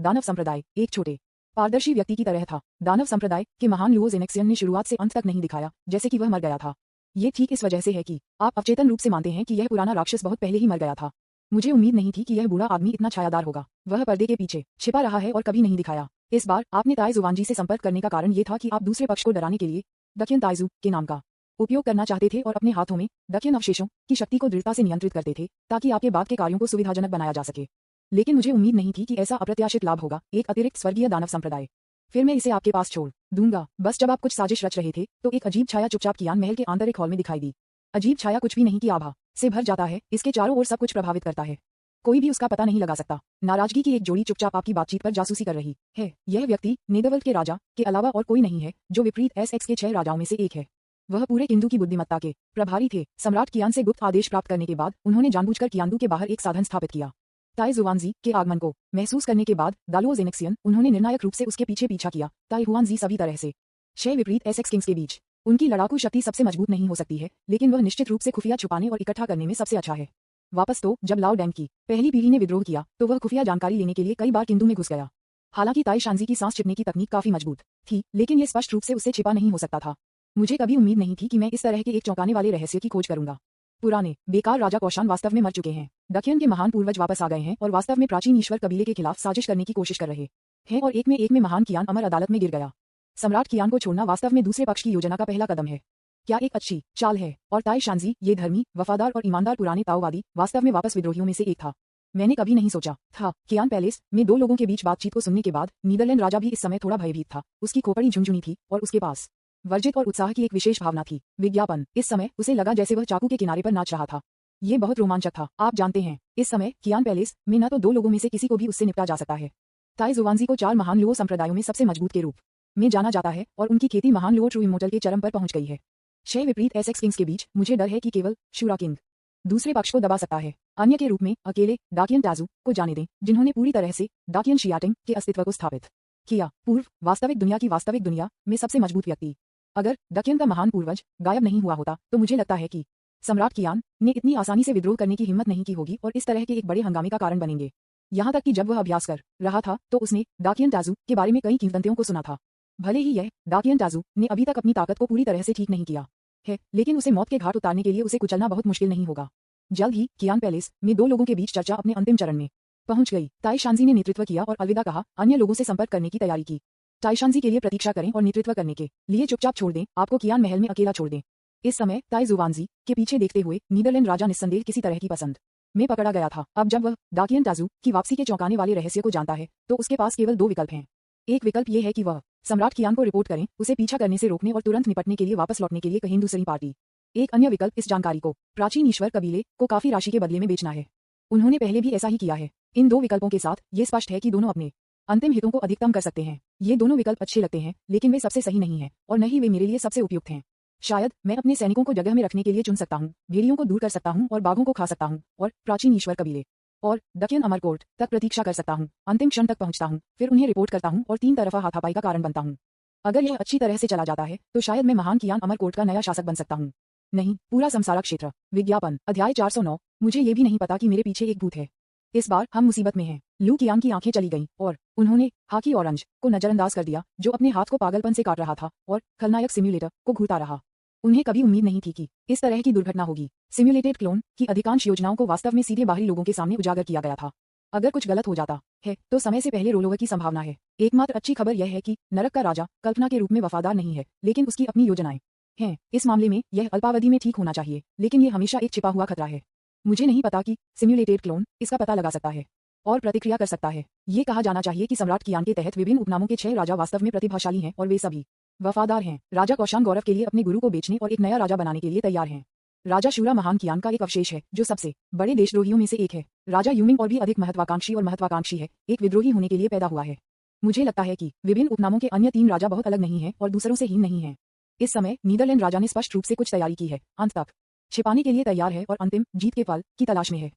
दानव संप्रदाय एक छोटे पारदर्शी व्यक्ति की तरह था। दानव संप्रदाय के महान लुओ जेनेक्सियन ने शुरुआत से अंत तक नहीं दिखाया जैसे कि वह मर गया था। ये ठीक इस वजह से है कि आप अवचेतन रूप से मानते हैं कि यह पुराना राक्षस बहुत पहले ही मर गया था। मुझे उम्मीद नहीं थी कि यह बूढ़ा आदमी इतना छायादार होगा। वह पर्दे के पीछे छिपा रहा है और कभी नहीं दिखाया। इस बार आपने ताई जुवानजी से संपर्क करने का कारण ये था कि आप दूसरे पक्ष को डराने के लिए दक्यन ताइजू के नाम का उपयोग करना चाहते थे और अपने हाथों में दक्यन अवशेषों की शक्ति को दृढ़ता से नियंत्रित करते थे ताकि आपके बाद के कार्यों को सुविधाजनक बनाया जा सके। लेकिन मुझे उम्मीद नहीं थी कि ऐसा अप्रत्याशित लाभ होगा, एक अतिरिक्त स्वर्गीय दानव संप्रदाय। फिर मैं इसे आपके पास छोड़ दूंगा। बस जब आप कुछ साजिश रच रहे थे तो एक अजीब छाया चुपचाप कियान महल के आंतरिक हॉल में दिखाई दी। अजीब छाया कुछ भी नहीं की आभा से भर जाता है, इसके चारों ओर सब कुछ प्रभावित करता है। कोई भी उसका पता नहीं लगा सकता। नाराजगी की एक जोड़ी चुपचाप आपकी बातचीत पर जासूसी कर रही है। यह व्यक्ति नेदरवर्ल्ड के राजा के अलावा और कोई नहीं है, जो विपरीत एसएक्स के 6 राजाओं में से एक है। वह पूरे किंदू की बुद्धिमत्ता के प्रभारी थे। सम्राट कियान से गुप्त आदेश प्राप्त करने के बाद उन्होंने जानबूझकर कियांदू के बाहर एक साधन स्थापित किया। ताई जुवानजी के आगमन को महसूस करने के बाद दालुओ जेनेक्सियन उन्होंने निर्णायक रूप से उसके पीछे पीछा किया। ताई हुआनजी सभी तरह से 6 विपरीत एसएक्स किंग्स के बीच उनकी लड़ाकू शक्ति सबसे मजबूत नहीं हो सकती है, लेकिन वह निश्चित रूप से खुफिया छुपाने और इकट्ठा करने में सबसे अच्छा है। वापस तो जब लाओ डैंग की पहली पीढ़ी ने विद्रोह किया तो वह खुफिया जानकारी लेने के लिए कई बार किंदू में घुस गया। हालांकि ताई शानजी की सांस छिपने की तकनीक काफी मजबूत थी, लेकिन यह स्पष्ट रूप से उससे छिपा नहीं हो सकता था। मुझे कभी उम्मीद नहीं थी कि मैं इस तरह के एक चौंकाने वाले रहस्य की खोज करूंगा। पुराने बेकार राजा कौशान वास्तव में मर चुके हैं। दक्यन के महान पूर्वज वापस आ गए हैं और वास्तव में प्राचीन ईश्वर कबीले के खिलाफ साजिश करने की कोशिश कर रहे हैं और एक में महान कियान अमर अदालत में गिर गया। सम्राट कियान को छोड़ना वास्तव में दूसरे पक्ष की योजना का पहला कदम है। क्या एक अच्छी चाल है। और ताई शानजी ये धर्मी, वफादार और ईमानदार पुराने ताओवादी वास्तव में वापस विद्रोहियों में से एक था। मैंने कभी नहीं सोचा था। कियान पैलेस में 2 लोगों के बीच बातचीत को सुनने के बाद नीदरलैंड राजा भी इस समय थोड़ा भयभीत था। उसकी खोपड़ी झुंझुनी थी और उसके पास वर्जित और उत्साह की एक विशेष भावना थी। विज्ञापन इस समय उसे लगा जैसे वह चाकू के किनारे पर नाच रहा था। ये बहुत रोमांचक था। आप जानते हैं, इस समय कियान पैलेस में न तो 2 लोगों में से किसी को भी उससे निपटा जा सकता है। ताई जुवानजी को 4 महान लुओ संप्रदायों में सबसे मजबूत के रूप में जाना जाता है और उनकी खेती महान लुओ ट्रू इमोर्टल के चरम पर पहुंच गई है। 6 विपरीत एसएक्स किंग्स के बीच मुझे डर है कि केवल शूरा किंग दूसरे पक्ष को दबा सकता है। अन्य के रूप में अकेले डाकियन टाजू को जाने दें, जिन्होंने पूरी तरह से डाकियन शियाटिंग के अस्तित्व को स्थापित किया। पूर्व वास्तविक दुनिया की वास्तविक दुनिया में सबसे मजबूत व्यक्ति। अगर दक्यन का महान पूर्वज गायब नहीं हुआ होता तो मुझे लगता है कि सम्राट कियान ने इतनी आसानी से विद्रोह करने की हिम्मत नहीं की होगी और इस तरह के एक बड़े हंगामे का कारण बनेंगे। यहाँ तक कि जब वह अभ्यास कर रहा था तो उसने डाकियन टाजू के बारे में कई किंवदंतियों को सुना था। भले ही यह डाकियन टाजू ने अभी तक अपनी ताकत को पूरी तरह से ठीक नहीं किया है, लेकिन उसे मौत के घाट उतारने के लिए उसे कुचलना बहुत मुश्किल नहीं होगा। जल्द ही कियान पैलेस में 2 लोगों के बीच चर्चा अपने अंतिम चरण में पहुंच गई। ताई शानजी ने नेतृत्व किया और अलविदा कहा, अन्य लोगों से संपर्क करने की तैयारी की। ताई शानजी के लिए प्रतीक्षा करें और नेतृत्व करने के लिए चुपचाप छोड़ दें, आपको कियान महल में अकेला छोड़ दें। इस समय ताई जुवानजी के पीछे देखते हुए नीदरलैंड राजा निस्संदेह किसी तरह की पसंद में पकड़ा गया था। अब जब वह डाकियन टाजू की वापसी के चौंकाने वाले रहस्य को जानता है तो उसके पास केवल 2 विकल्प हैं। एक विकल्प ये है कि वह सम्राट कियान को रिपोर्ट करें, उसे पीछा करने से रोकने और तुरंत निपटने के लिए वापस लौटने के लिए कहें दूसरी पार्टी। एक अन्य विकल्प इस जानकारी को प्राचीन ईश्वर कबीले को काफी राशि के बदले में बेचना है। उन्होंने पहले भी ऐसा ही किया है। इन 2 विकल्पों के साथ ये स्पष्ट है कि दोनों अपने अंतिम हितों को अधिकतम कर सकते हैं। ये दोनों विकल्प अच्छे लगते हैं, लेकिन वे सबसे सही नहीं हैं और न ही वे मेरे लिए सबसे उपयुक्त हैं। शायद मैं अपने सैनिकों को जगह में रखने के लिए चुन सकता हूँ, भेड़ियों को दूर कर सकता हूँ और बाघों को खा सकता हूँ और प्राचीन ईश्वर कबीले और दकियन अमरकोर्ट तक प्रतीक्षा कर सकता हूँ, अंतिम क्षण तक पहुंचता हूँ, फिर उन्हें रिपोर्ट करता हूँ और 3 तरफा हाथापाई का कारण बनता हूँ। अगर यह अच्छी तरह से चला जाता है तो शायद मैं महान कियान अमरकोर्ट का नया शासक बन सकता हूँ। नहीं, पूरा समसारा क्षेत्र। विज्ञापन अध्याय 409। मुझे ये भी नहीं पता कि मेरे पीछे एक भूत है। इस बार हम मुसीबत में हैं। लू कियांग की आंखें चली गईं और उन्होंने हाकी ऑरेंज को नजरअंदाज कर दिया जो अपने हाथ को पागलपन से काट रहा था और खलनायक सिम्युलेटर को घूरता रहा। उन्हें कभी उम्मीद नहीं थी कि इस तरह की दुर्घटना होगी। सिम्युलेटेड क्लोन की अधिकांश योजनाओं को वास्तव में सीधे बाहरी लोगों के सामने उजागर किया गया था। अगर कुछ गलत हो जाता है तो समय से पहले रोलओवर की संभावना है। एकमात्र अच्छी खबर यह है कि नरक का राजा कल्पना के रूप में वफादार नहीं है, लेकिन उसकी अपनी योजनाएं हैं। इस मामले में यह अल्पावधि में ठीक होना चाहिए, लेकिन यह हमेशा एक छिपा हुआ खतरा है। मुझे नहीं पता कि सिम्युलेटेड क्लोन इसका पता लगा सकता है और प्रतिक्रिया कर सकता है। ये कहा जाना चाहिए कि सम्राट कियान के तहत विभिन्न उपनामों के 6 राजा वास्तव में प्रतिभाशाली हैं और वे सभी वफादार हैं। राजा कौशान गौरव के लिए अपने गुरु को बेचने और एक नया राजा बनाने के लिए तैयार हैं। राजा शूरा महान कियान का एक अवशेष है जो सबसे बड़े देशद्रोहियों में से एक है। राजा यूमिंग और भी अधिक महत्वाकांक्षी है, एक विद्रोही होने के लिए पैदा हुआ है। मुझे लगता है कि विभिन्न उपनामों के अन्य 3 राजा बहुत अलग नहीं हैं और दूसरों से हीन नहीं हैं। इस समय नीदरलैंड राजा ने स्पष्ट रूप से कुछ तैयारी की है, अंत तक छिपाने के लिए तैयार है और अंतिम जीत के फल की तलाश में है।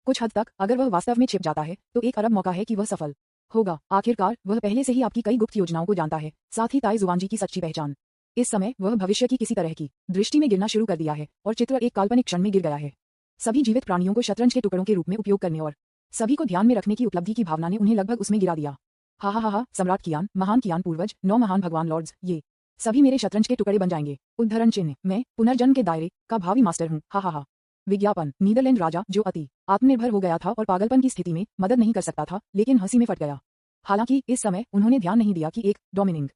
कुछ हद तक अगर वह वास्तव में छिप जाता है तो एक अरब मौका है कि वह सफल होगा। आखिरकार वह पहले से ही आपकी कई गुप्त योजनाओं को जानता है, साथ ही ताई जुवानजी की सच्ची पहचान। इस समय वह भविष्य की किसी तरह की दृष्टि में गिरना शुरू कर दिया है और चित्र एक काल्पनिक क्षण में गिर गया है। सभी जीवित प्राणियों को शतरंज के टुकड़ों के रूप में उपयोग करने और सभी को ध्यान में रखने की उपलब्धि की भावना ने उन्हें लगभग उसमें गिरा दिया। हा, सम्राट कियान, महान कियान पूर्वज, 9 महान भगवान लॉर्ड्स, ये सभी मेरे शतरंज के टुकड़े बन जाएंगे। उद्धरण चिन्ह, मैं पुनर्जन्म के दायरे का भावी मास्टर हूँ। हा। विज्ञापन नीदरलैंड राजा जो अति आत्मनिर्भर हो गया था और पागलपन की स्थिति में मदद नहीं कर सकता था, लेकिन हंसी में फट गया। हालांकि इस समय उन्होंने ध्यान नहीं दिया कि एक डोमिनिंग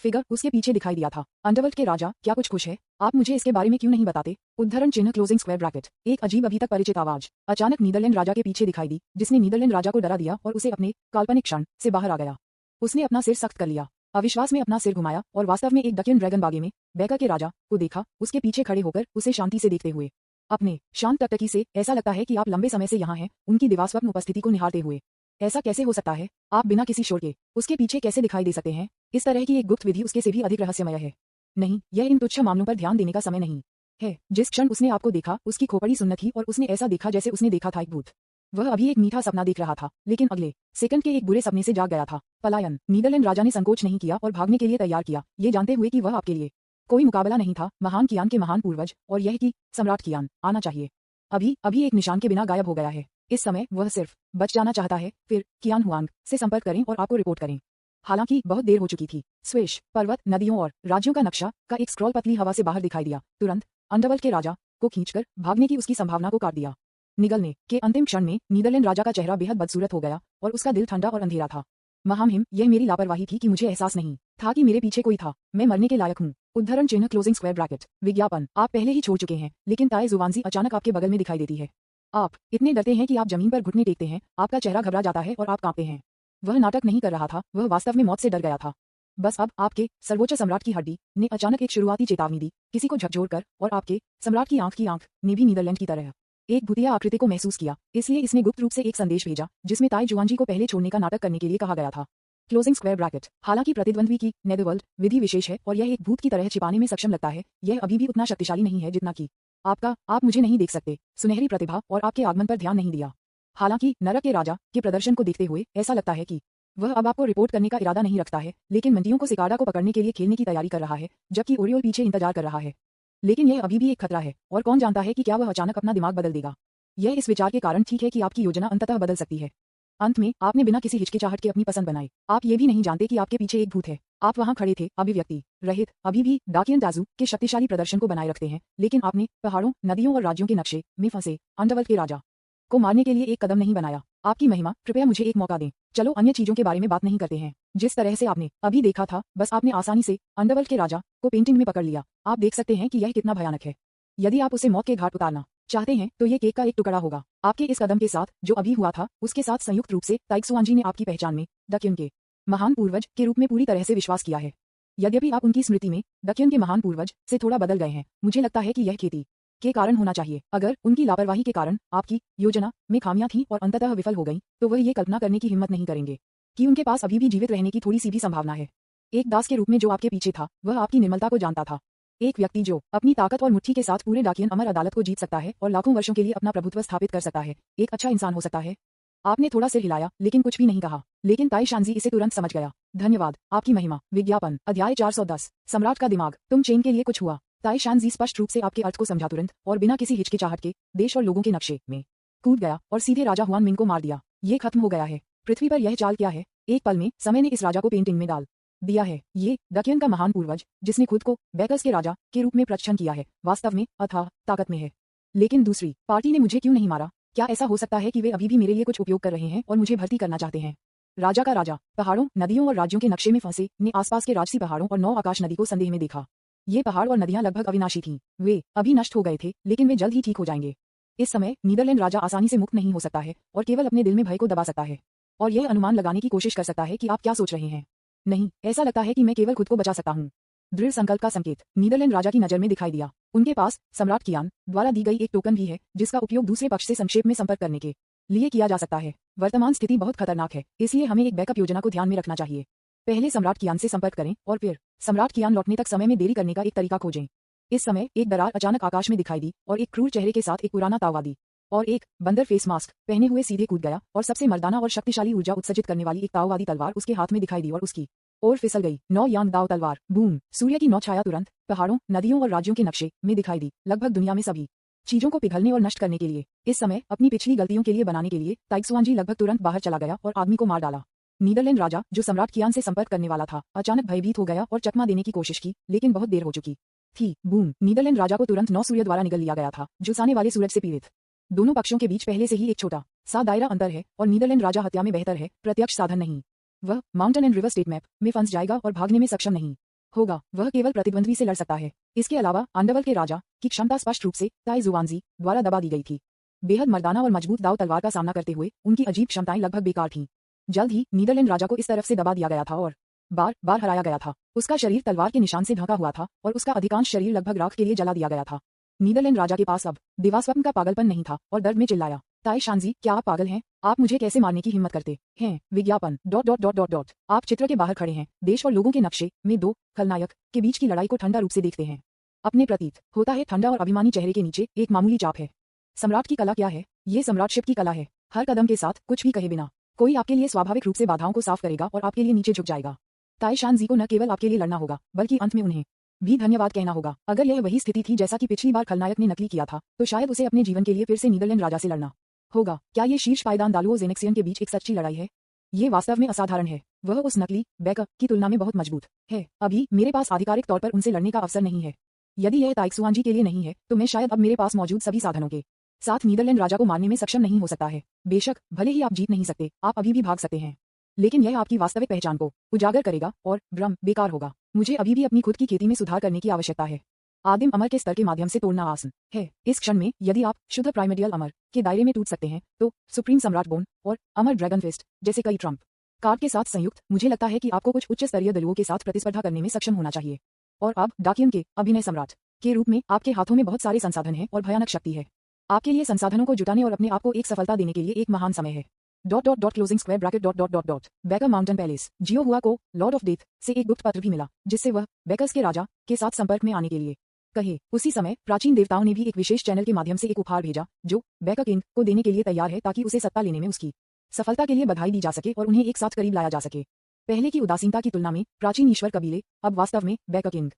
फिगर उसके पीछे दिखाई दिया था। अंडरवर्ल्ड के राजा क्या कुछ खुश है? आप मुझे इसके बारे में क्यों नहीं बताते? उद्धरण चिन्ह क्लोजिंग स्क्वायर ब्रैकेट। एक अजीब अभी तक परिचित आवाज अचानक नीदरलैंड राजा के पीछे दिखाई दी, जिसने नीदरलैंड राजा को डरा दिया और उसे अपने काल्पनिक क्षण से बाहर आ गया। उसने अपना सिर सख्त कर लिया, अविश्वास में अपना सिर घुमाया और वास्तव में एक डकियन ड्रैगन बागे में बैका के राजा को देखा, उसके पीछे खड़े होकर उसे शांति से देखते हुए। अपने शांत टकटकी से ऐसा लगता है कि आप लंबे समय से यहाँ हैं, उनकी दिवास्वप्न उपस्थिति को निहारते हुए। ऐसा कैसे हो सकता है? आप बिना किसी शोर के उसके पीछे कैसे दिखाई दे सकते हैं? इस तरह की एक गुप्त विधि उसके से भी अधिक रहस्यमय है। नहीं, यह इन तुच्छ मामलों पर ध्यान देने का समय नहीं है। जिस क्षण उसने आपको देखा उसकी खोपड़ी सुन्न थी और उसने ऐसा देखा जैसे उसने देखा था एक भूत। वह अभी एक मीठा सपना देख रहा था, लेकिन अगले सेकंड के एक बुरे सपने से जाग गया था। पलायन। नीदरलैंड राजा ने संकोच नहीं किया और भागने के लिए तैयार किया, ये जानते हुए कि वह आपके लिए कोई मुकाबला नहीं था, महान कियान के महान पूर्वज, और यह कि सम्राट कियान आना चाहिए। अभी एक निशान के बिना गायब हो गया है। इस समय वह सिर्फ बच जाना चाहता है। फिर कियान हुआंग से संपर्क करें और आपको रिपोर्ट करें। हालांकि बहुत देर हो चुकी थी। स्विश, पर्वत, नदियों और राज्यों का नक्शा का एक स्क्रॉल पतली हवा से बाहर दिखाई दिया, तुरंत अंडरवर्ल्ड के राजा को खींचकर भागने की उसकी संभावना को काट दिया। निगलने के अंतिम क्षण में नीदरलैंड राजा का चेहरा बेहद बदसूरत हो गया और उसका दिल ठंडा और अंधेरा था। महामहिम, यह मेरी लापरवाही थी कि मुझे एहसास नहीं था कि मेरे पीछे कोई था। मैं मरने के लायक हूँ। उद्धरण चिन्ह क्लोजिंग स्क्वायर ब्रैकेट। विज्ञापन आप पहले ही छोड़ चुके हैं, लेकिन ताए जुवानजी अचानक आपके बगल में दिखाई देती है। आप इतने डरते हैं कि आप जमीन पर घुटने टेकते हैं, आपका चेहरा घबरा जाता है और आप कांपते हैं। वह नाटक नहीं कर रहा था, वह वास्तव में मौत से डर गया था। बस अब आपके सर्वोच्च सम्राट की हड्डी ने अचानक एक शुरुआती चेतावनी दी, किसी को झकझोर कर, और आपके सम्राट की आंख ने भी नीदरलैंड की तरह एक भूतिया आकृति को महसूस किया। इसलिए इसने गुप्त रूप से एक संदेश भेजा जिसमें ताई जुआनजी को पहले छोड़ने का नाटक करने के लिए कहा गया था। Closing square bracket. हालांकि प्रतिद्वंद्वी की नेदरवर्ल्ड विधि विशेष है और यह एक भूत की तरह छिपाने में सक्षम लगता है, यह अभी भी उतना शक्तिशाली नहीं है जितना कि आप मुझे नहीं देख सकते सुनहरी प्रतिभा और आपके आगमन पर ध्यान नहीं दिया। हालांकि नरक के राजा के प्रदर्शन को देखते हुए ऐसा लगता है कि वह अब आपको रिपोर्ट करने का इरादा नहीं रखता है, लेकिन मंत्रियों को सिकाडा को पकड़ने के लिए खेलने की तैयारी कर रहा है, जबकि ओरियोल पीछे इंतजार कर रहा है। लेकिन यह अभी भी एक खतरा है और कौन जानता है कि क्या वह अचानक अपना दिमाग बदल देगा। यह इस विचार के कारण ठीक है कि आपकी योजना अंततः बदल सकती है। अंत में आपने बिना किसी हिचकिचाहट के अपनी पसंद बनाई। आप ये भी नहीं जानते कि आपके पीछे एक भूत है। आप वहां खड़े थे, अभिव्यक्ति रहित, अभी भी डाकियन ताजू के शक्तिशाली प्रदर्शन को बनाए रखते हैं, लेकिन आपने पहाड़ों, नदियों और राज्यों के नक्शे में फंसे अंडरवर्ल्ड के राजा को मारने के लिए एक कदम नहीं बनाया। आपकी महिमा, कृपया मुझे एक मौका दें। चलो अन्य चीजों के बारे में बात नहीं करते हैं। जिस तरह से आपने अभी देखा था, बस आपने आसानी से अंडरवर्ल्ड के राजा को पेंटिंग में पकड़ लिया। आप देख सकते हैं कि यह कितना भयानक है। यदि आप उसे मौत के घाट उतारना चाहते हैं तो ये केक का एक टुकड़ा होगा। आपके इस कदम के साथ जो अभी हुआ था, उसके साथ संयुक्त रूप से ताइक्सुआनजी ने आपकी पहचान में डकियन के महान पूर्वज के रूप में पूरी तरह से विश्वास किया है। यद्यपि आप उनकी स्मृति में डकियन के महान पूर्वज से थोड़ा बदल गए हैं, मुझे लगता है कि यह खेती के कारण होना चाहिए। अगर उनकी लापरवाही के कारण आपकी योजना में खामियां थी और अंततः विफल हो गई, तो वह ये कल्पना करने की हिम्मत नहीं करेंगे कि उनके पास अभी भी जीवित रहने की थोड़ी सी भी संभावना है। एक दास के रूप में जो आपके पीछे था, वह आपकी निर्मलता को जानता था। एक व्यक्ति जो अपनी ताकत और मुट्ठी के साथ पूरे डाकियन अमर अदालत को जीत सकता है और लाखों वर्षों के लिए अपना प्रभुत्व स्थापित कर सकता है, एक अच्छा इंसान हो सकता है। आपने थोड़ा सिर हिलाया लेकिन कुछ भी नहीं कहा, लेकिन ताई शांजी इसे तुरंत समझ गया। धन्यवाद, आपकी महिमा। विज्ञापन अध्याय 410 सम्राट का दिमाग। तुम चेन के लिए कुछ हुआ। ताई शांजी स्पष्ट रूप से आपके अर्थ को समझा तुरंत और बिना किसी हिचकिचाहट के देश और लोगों के नक्शे में कूद गया और सीधे राजा हुआन मिंग को मार दिया। ये खत्म हो गया है। पृथ्वी पर यह चाल क्या है? एक पल में समय ने इस राजा को पेंटिंग में डाल दिया है। ये डकियन का महान पूर्वज जिसने खुद को बैकर्स के राजा के रूप में प्रच्छन किया है, वास्तव में अथाह ताकत में है। लेकिन दूसरी पार्टी ने मुझे क्यों नहीं मारा? क्या ऐसा हो सकता है कि वे अभी भी मेरे लिए कुछ उपयोग कर रहे हैं और मुझे भर्ती करना चाहते हैं? राजा का राजा पहाड़ों, नदियों और राज्यों के नक्शे में फंसे ने आसपास के राजसी पहाड़ों और नौ आकाश नदी को संदेह में देखा। ये पहाड़ और नदियां लगभग अविनाशी थीं। वे अभी नष्ट हो गए थे, लेकिन वे जल्द ही ठीक हो जाएंगे। इस समय नीदरलैंड राजा आसानी से मुक्त नहीं हो सकता है और केवल अपने दिल में भय को दबा सकता है और यह अनुमान लगाने की कोशिश कर सकता है कि आप क्या सोच रहे हैं। नहीं, ऐसा लगता है कि मैं केवल खुद को बचा सकता हूँ। दृढ़ संकल्प का संकेत नीदरलैंड राजा की नजर में दिखाई दिया। उनके पास सम्राट कियान द्वारा दी गई एक टोकन भी है जिसका उपयोग दूसरे पक्ष से संक्षेप में संपर्क करने के लिए किया जा सकता है। वर्तमान स्थिति बहुत खतरनाक है, इसलिए हमें एक बैकअप योजना को ध्यान में रखना चाहिए। पहले सम्राट कियान से संपर्क करें और फिर सम्राट कियान लौटने तक समय में देरी करने का एक तरीका खोजें। इस समय एक दरार अचानक आकाश में दिखाई दी और एक क्रूर चेहरे के साथ एक पुराना ताववादी और एक बंदर फेस मास्क पहने हुए सीधे कूद गया और सबसे मर्दाना और शक्तिशाली ऊर्जा उत्सर्जित करने वाली एक ताववादी तलवार उसके हाथ में दिखाई दी और उसकी और फिसल गई। 9 यांग दाव तलवार। बूम। सूर्य की 9 छाया तुरंत पहाड़ों, नदियों और राज्यों के नक्शे में दिखाई दी, लगभग दुनिया में सभी चीजों को पिघलने और नष्ट करने के लिए। इस समय अपनी पिछली गलतियों के लिए बनाने के लिए ताइक्सुआनजी लगभग तुरंत बाहर चला गया और आदमी को मार डाला। नीदरलैंड राजा जो सम्राट कियान से संपर्क करने वाला था अचानक भयभीत हो गया और चकमा देने की कोशिश की, लेकिन बहुत देर हो चुकी थी। बूम। नीदरलैंड राजा को तुरंत 9 सूर्य द्वारा निगल लिया गया था जो साने वाले सूरज से पीड़ित। दोनों पक्षों के बीच पहले से ही एक छोटा सा दायरा अंतर है और नीदरलैंड राजा हत्या में बेहतर है, प्रत्यक्ष साधन नहीं। वह mountain and river state map में फंस जाएगा और भागने में सक्षम नहीं होगा। वह केवल प्रतिद्वंद्वी से लड़ सकता है। इसके अलावा अंडरवर्ल्ड के राजा की क्षमता स्पष्ट रूप से ताई जुआनजी द्वारा दबा दी गई थी। बेहद मर्दाना और मजबूत दाव तलवार का सामना करते हुए उनकी अजीब क्षमताएं लगभग बेकार थीं। जल्द ही नीदरलैंड राजा को इस तरफ से दबा दिया गया था और बार बार हराया गया था। उसका शरीर तलवार के निशान से ढका हुआ था और उसका अधिकांश शरीर लगभग राख के लिए जला दिया गया था। नीदरलैंड राजा के पास अब दिवास्वप्न का पागलपन नहीं था और दर्द में चिल्लाया, ताई शांजी, क्या आप पागल हैं? आप मुझे कैसे मारने की हिम्मत करते हैं? विज्ञापन आप चित्र के बाहर खड़े हैं। देश और लोगों के नक्शे में 2 खलनायक के बीच की लड़ाई को ठंडा रूप से देखते हैं। अपने प्रतीत होता है ठंडा और अभिमानी चेहरे के नीचे एक मामूली चाप है। सम्राट की कला क्या है? ये सम्राटशिप की कला है। हर कदम के साथ कुछ भी कहे बिना कोई आपके लिए स्वाभाविक रूप से बाधाओं को साफ करेगा और आपके लिए नीचे झुक जाएगा। ताई शांजी को न केवल आपके लिए लड़ना होगा बल्कि अंत में उन्हें भी धन्यवाद कहना होगा। अगर यह वही स्थिति थी जैसा कि पिछली बार खलनायक ने नकली किया था, तो शायद उसे अपने जीवन के लिए फिर से नीदरलैंड राजा से लड़ना होगा। क्या ये शीर्ष पायदान दालुओ जेनेक्सियन के बीच एक सच्ची लड़ाई है? ये वास्तव में असाधारण है। वह उस नकली बैकअप की तुलना में बहुत मजबूत है। अभी मेरे पास आधिकारिक तौर पर उनसे लड़ने का अवसर नहीं है। यदि यह ताइक्सुआनजी के लिए नहीं है तो मैं शायद अब मेरे पास मौजूद सभी साधनों के साथ नीदरलैंड राजा को मारने में सक्षम नहीं हो सकता है। बेशक भले ही आप जीत नहीं सकते, आप अभी भी भाग सकते हैं, लेकिन यह आपकी वास्तविक पहचान को उजागर करेगा और भ्रम बेकार होगा। मुझे अभी भी अपनी खुद की खेती में सुधार करने की आवश्यकता है। आदिम अमर के स्तर के माध्यम से तोड़ना आसान है। इस क्षण में यदि आप शुद्ध प्राइमेडियल अमर के दायरे में टूट सकते हैं तो सुप्रीम सम्राट बोन और अमर ड्रैगन फिस्ट जैसे कई ट्रम्प कार्ड के साथ संयुक्त, मुझे लगता है कि आपको कुछ उच्च स्तरीय दलों के साथ प्रतिस्पर्धा करने में सक्षम होना चाहिए। और अब डाकियन के अभिनय सम्राट के रूप में आपके हाथों में बहुत सारे संसाधन हैं और भयानक शक्ति है। आपके लिए संसाधनों को जुटाने और अपने आप को एक सफलता देने के लिए एक महान समय है। Closing square bracket baker mountain palace. जियो हुआ को लॉर्ड ऑफ डेथ से एक गुप्त पत्र भी मिला जिससे वह बैकर्स के राजा के साथ संपर्क में आने के लिए कहे। उसी समय प्राचीन देवताओं ने भी एक विशेष चैनल के माध्यम से एक उपहार भेजा जो बैकर किंग को देने के लिए तैयार है ताकि उसे सत्ता लेने में उसकी सफलता के लिए बधाई दी जा सके और उन्हें एक साथ करीब लाया जा सके। पहले की उदासीनता की तुलना में प्राचीन ईश्वर कबीले अब वास्तव में बैकर किंग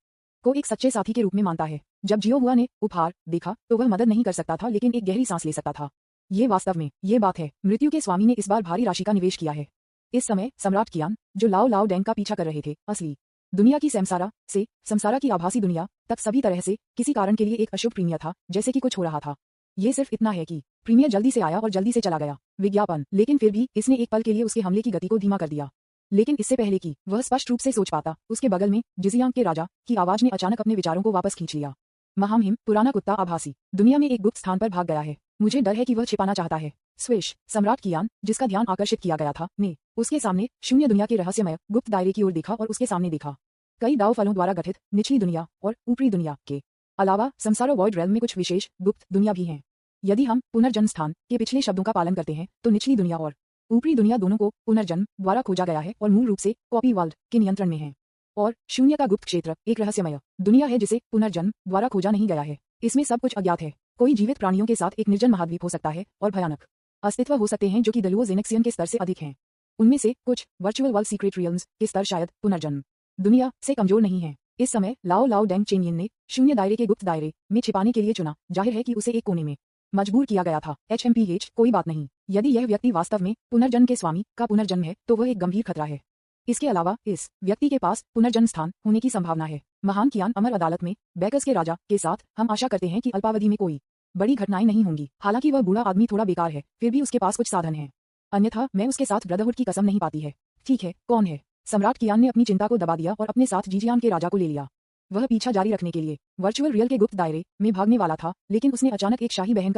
को एक सच्चे साथी के रूप में मानता है। जब जियो हुआ ने उपहार देखा तो वह मदद नहीं कर सकता था लेकिन एक गहरी सांस ले सकता था। ये वास्तव में ये बात है। मृत्यु के स्वामी ने इस बार भारी राशि का निवेश किया है। इस समय सम्राट कियान जो लाओ लाओ डैंग का पीछा कर रहे थे, असली दुनिया की समसारा से समसारा की आभासी दुनिया तक सभी तरह से किसी कारण के लिए एक अशुभ प्रीमियर था, जैसे कि कुछ हो रहा था। ये सिर्फ इतना है कि प्रीमियर जल्दी से आया और जल्दी से चला गया। विज्ञापन। लेकिन फिर भी इसने एक पल के लिए उसके हमले की गति को धीमा कर दिया। लेकिन इससे पहले कि वह स्पष्ट रूप से सोच पाता, उसके बगल में जिजियांग के राजा की आवाज ने अचानक अपने विचारों को वापस खींच लिया। महामहिम, पुराना कुत्ता आभासी दुनिया में एक गुप्त स्थान पर भाग गया है। मुझे डर है कि वह छिपाना चाहता है। स्विश। सम्राट कियान, जिसका ध्यान आकर्षित किया गया था, ने उसके सामने शून्य दुनिया के रहस्यमय गुप्त दायरे की ओर देखा और उसके सामने देखा कई दाव फलों द्वारा गठित निचली दुनिया और ऊपरी दुनिया के अलावा संसारो वॉइड रेल्म में कुछ विशेष गुप्त दुनिया भी हैं। यदि हम पुनर्जन्म स्थान के पिछले शब्दों का पालन करते हैं तो निचली दुनिया और ऊपरी दुनिया दोनों को पुनर्जन्म द्वारा खोजा गया है और मूल रूप से कॉपी वर्ल्ड के नियंत्रण में है। और शून्य का गुप्त क्षेत्र एक रहस्यमय दुनिया है जिसे पुनर्जन्म द्वारा खोजा नहीं गया है। इसमें सब कुछ अज्ञात है। कोई जीवित प्राणियों के साथ एक निर्जन महाद्वीप हो सकता है और भयानक अस्तित्व हो सकते हैं जो कि दलुओ जेनेक्सियन के स्तर से अधिक हैं। उनमें से कुछ वर्चुअल वर्ल्ड सीक्रेट रियल्म्स के स्तर शायद पुनर्जन्म दुनिया से कमजोर नहीं है। इस समय लाओ लाओ डेंग चेनयिन ने शून्य दायरे के गुप्त दायरे में छिपाने के लिए चुना। जाहिर है कि उसे एक कोने में मजबूर किया गया था। HMPH कोई बात नहीं। यदि यह व्यक्ति वास्तव में पुनर्जन्म के स्वामी का पुनर्जन्म है तो वह एक गंभीर खतरा है। इसके अलावा इस व्यक्ति के पास पुनर्जन्म स्थान होने की संभावना है। महान कियान अमर अदालत में बैकर्स के राजा के साथ हम आशा करते हैं कि अल्पावधि में कोई बड़ी घटनाएं नहीं होंगी। हालांकि वह बूढ़ा आदमी थोड़ा बेकार है, फिर भी उसके पास कुछ साधन है। अन्यथा मैं उसके साथ ब्रदरहुड की कसम नहीं पाती है। ठीक है, कौन है? सम्राट कियान ने अपनी चिंता को दबा दिया और अपने साथ जीजियान के राजा को ले लिया। वह पीछा जारी रखने के लिए वर्चुअल रियल के गुप्त दायरे में भागने वाला था, लेकिन उसने अचानक एक शाही बहन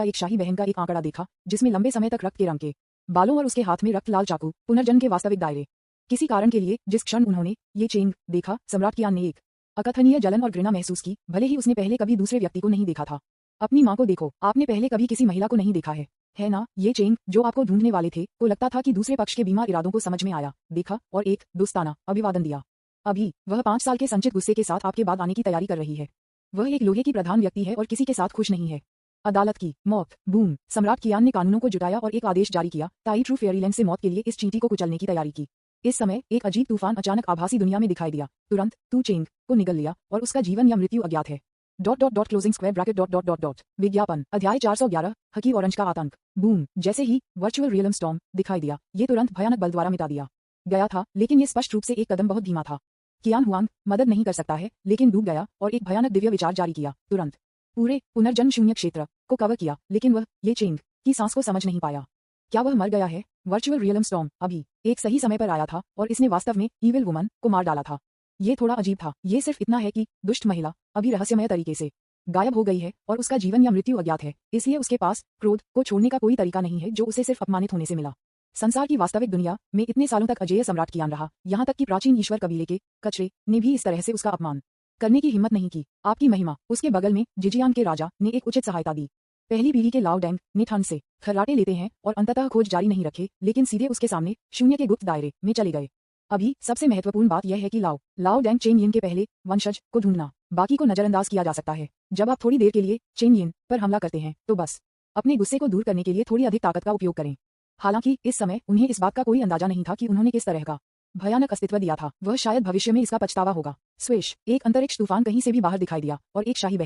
का एक आंकड़ा देखा जिसमें लंबे समय तक रक्त के रंग के बालों और उसके हाथ में रक्त लाल चाकू पुनर्जन्म के वास्तविक दायरे। किसी कारण के लिए जिस क्षण उन्होंने ये चेंग देखा, सम्राट कियान ने एक अकथनीय जलन और घृणा महसूस की, भले ही उसने पहले कभी दूसरे व्यक्ति को नहीं देखा था। अपनी माँ को देखो, आपने पहले कभी किसी महिला को नहीं देखा है ना? ये चेंग जो आपको ढूंढने वाले थे को लगता था कि दूसरे पक्ष के बीमार इरादों को समझ में आया, देखा और एक दोस्ताना अभिवादन दिया। अभी वह 5 साल के संचित गुस्से के साथ आपके बाद आने की तैयारी कर रही है। वह एक लोहे की प्रधान व्यक्ति है और किसी के साथ खुश नहीं है। अदालत की मौत बूम। सम्राट कियान ने कानूनों को जुटाया और एक आदेश जारी किया, ताई ट्रू फेयरीलैंड से मौत के लिए इस चींटी को कुचलने की तैयारी की। इस समय एक अजीब तूफान अचानक आभासी दुनिया में दिखाई दिया। तुरंत तू चेंग को निगल लिया और उसका जीवन या मृत्यु अज्ञात है। क्लोजिंग स्क्वायर ब्रैकेट विज्ञापन अध्याय 411 हकी ऑरेंज का आतंक। बूम। जैसे ही वर्चुअल रियलम स्टॉर्म दिखाई दिया, ये तुरंत भयानक बल द्वारा मिटा दिया गया था, लेकिन ये स्पष्ट रूप से एक कदम बहुत धीमा था। कियान हुआंग मदद नहीं कर सकता है, लेकिन डूब गया और एक भयानक दिव्य विचार जारी किया। तुरंत पूरे पुनर्जन्म शून्य क्षेत्र को कवर किया, लेकिन वह ये चेंग की सांस को समझ नहीं पाया। क्या वह मर गया है? वर्चुअल रियलम स्टॉर्म अभी एक सही समय पर आया था और इसने वास्तव में ईविल वुमन को मार डाला था। ये थोड़ा अजीब था। ये सिर्फ इतना है कि दुष्ट महिला अभी रहस्यमय तरीके से गायब हो गई है और उसका जीवन या मृत्यु अज्ञात है, इसलिए उसके पास क्रोध को छोड़ने का कोई तरीका नहीं है जो उसे सिर्फ अपमानित होने से मिला। संसार की वास्तविक दुनिया में इतने सालों तक अजेय सम्राट कियान रहा, यहाँ तक कि प्राचीन ईश्वर कबीले के कचरे ने भी इस तरह से उसका अपमान करने की हिम्मत नहीं की। आपकी महिमा। उसके बगल में जिजियान के राजा ने एक उचित सहायता दी। पहली पीढ़ी के लाओ डेंग ने ठंड से खर्राटे लेते हैं और अंततः खोज जारी नहीं रखे, लेकिन सीधे उसके सामने शून्य के गुप्त दायरे में चले गए। अभी सबसे महत्वपूर्ण बात यह है कि लाओ डेंग चेनयिन के पहले वंशज को ढूंढना, बाकी को नजरअंदाज किया जा सकता है। जब आप थोड़ी देर के लिए चेनयिन पर हमला करते हैं तो बस अपने गुस्से को दूर करने के लिए थोड़ी अधिक ताकत का उपयोग करें। हालांकि इस समय उन्हें इस बात का कोई अंदाजा नहीं था कि उन्होंने किस तरह का भयानक अस्तित्व दिया था। वह शायद भविष्य में इसका पछतावा होगा। स्विश। एक अंतरिक्ष तूफान कहीं से भी बाहर दिखाई दिया और एक शाही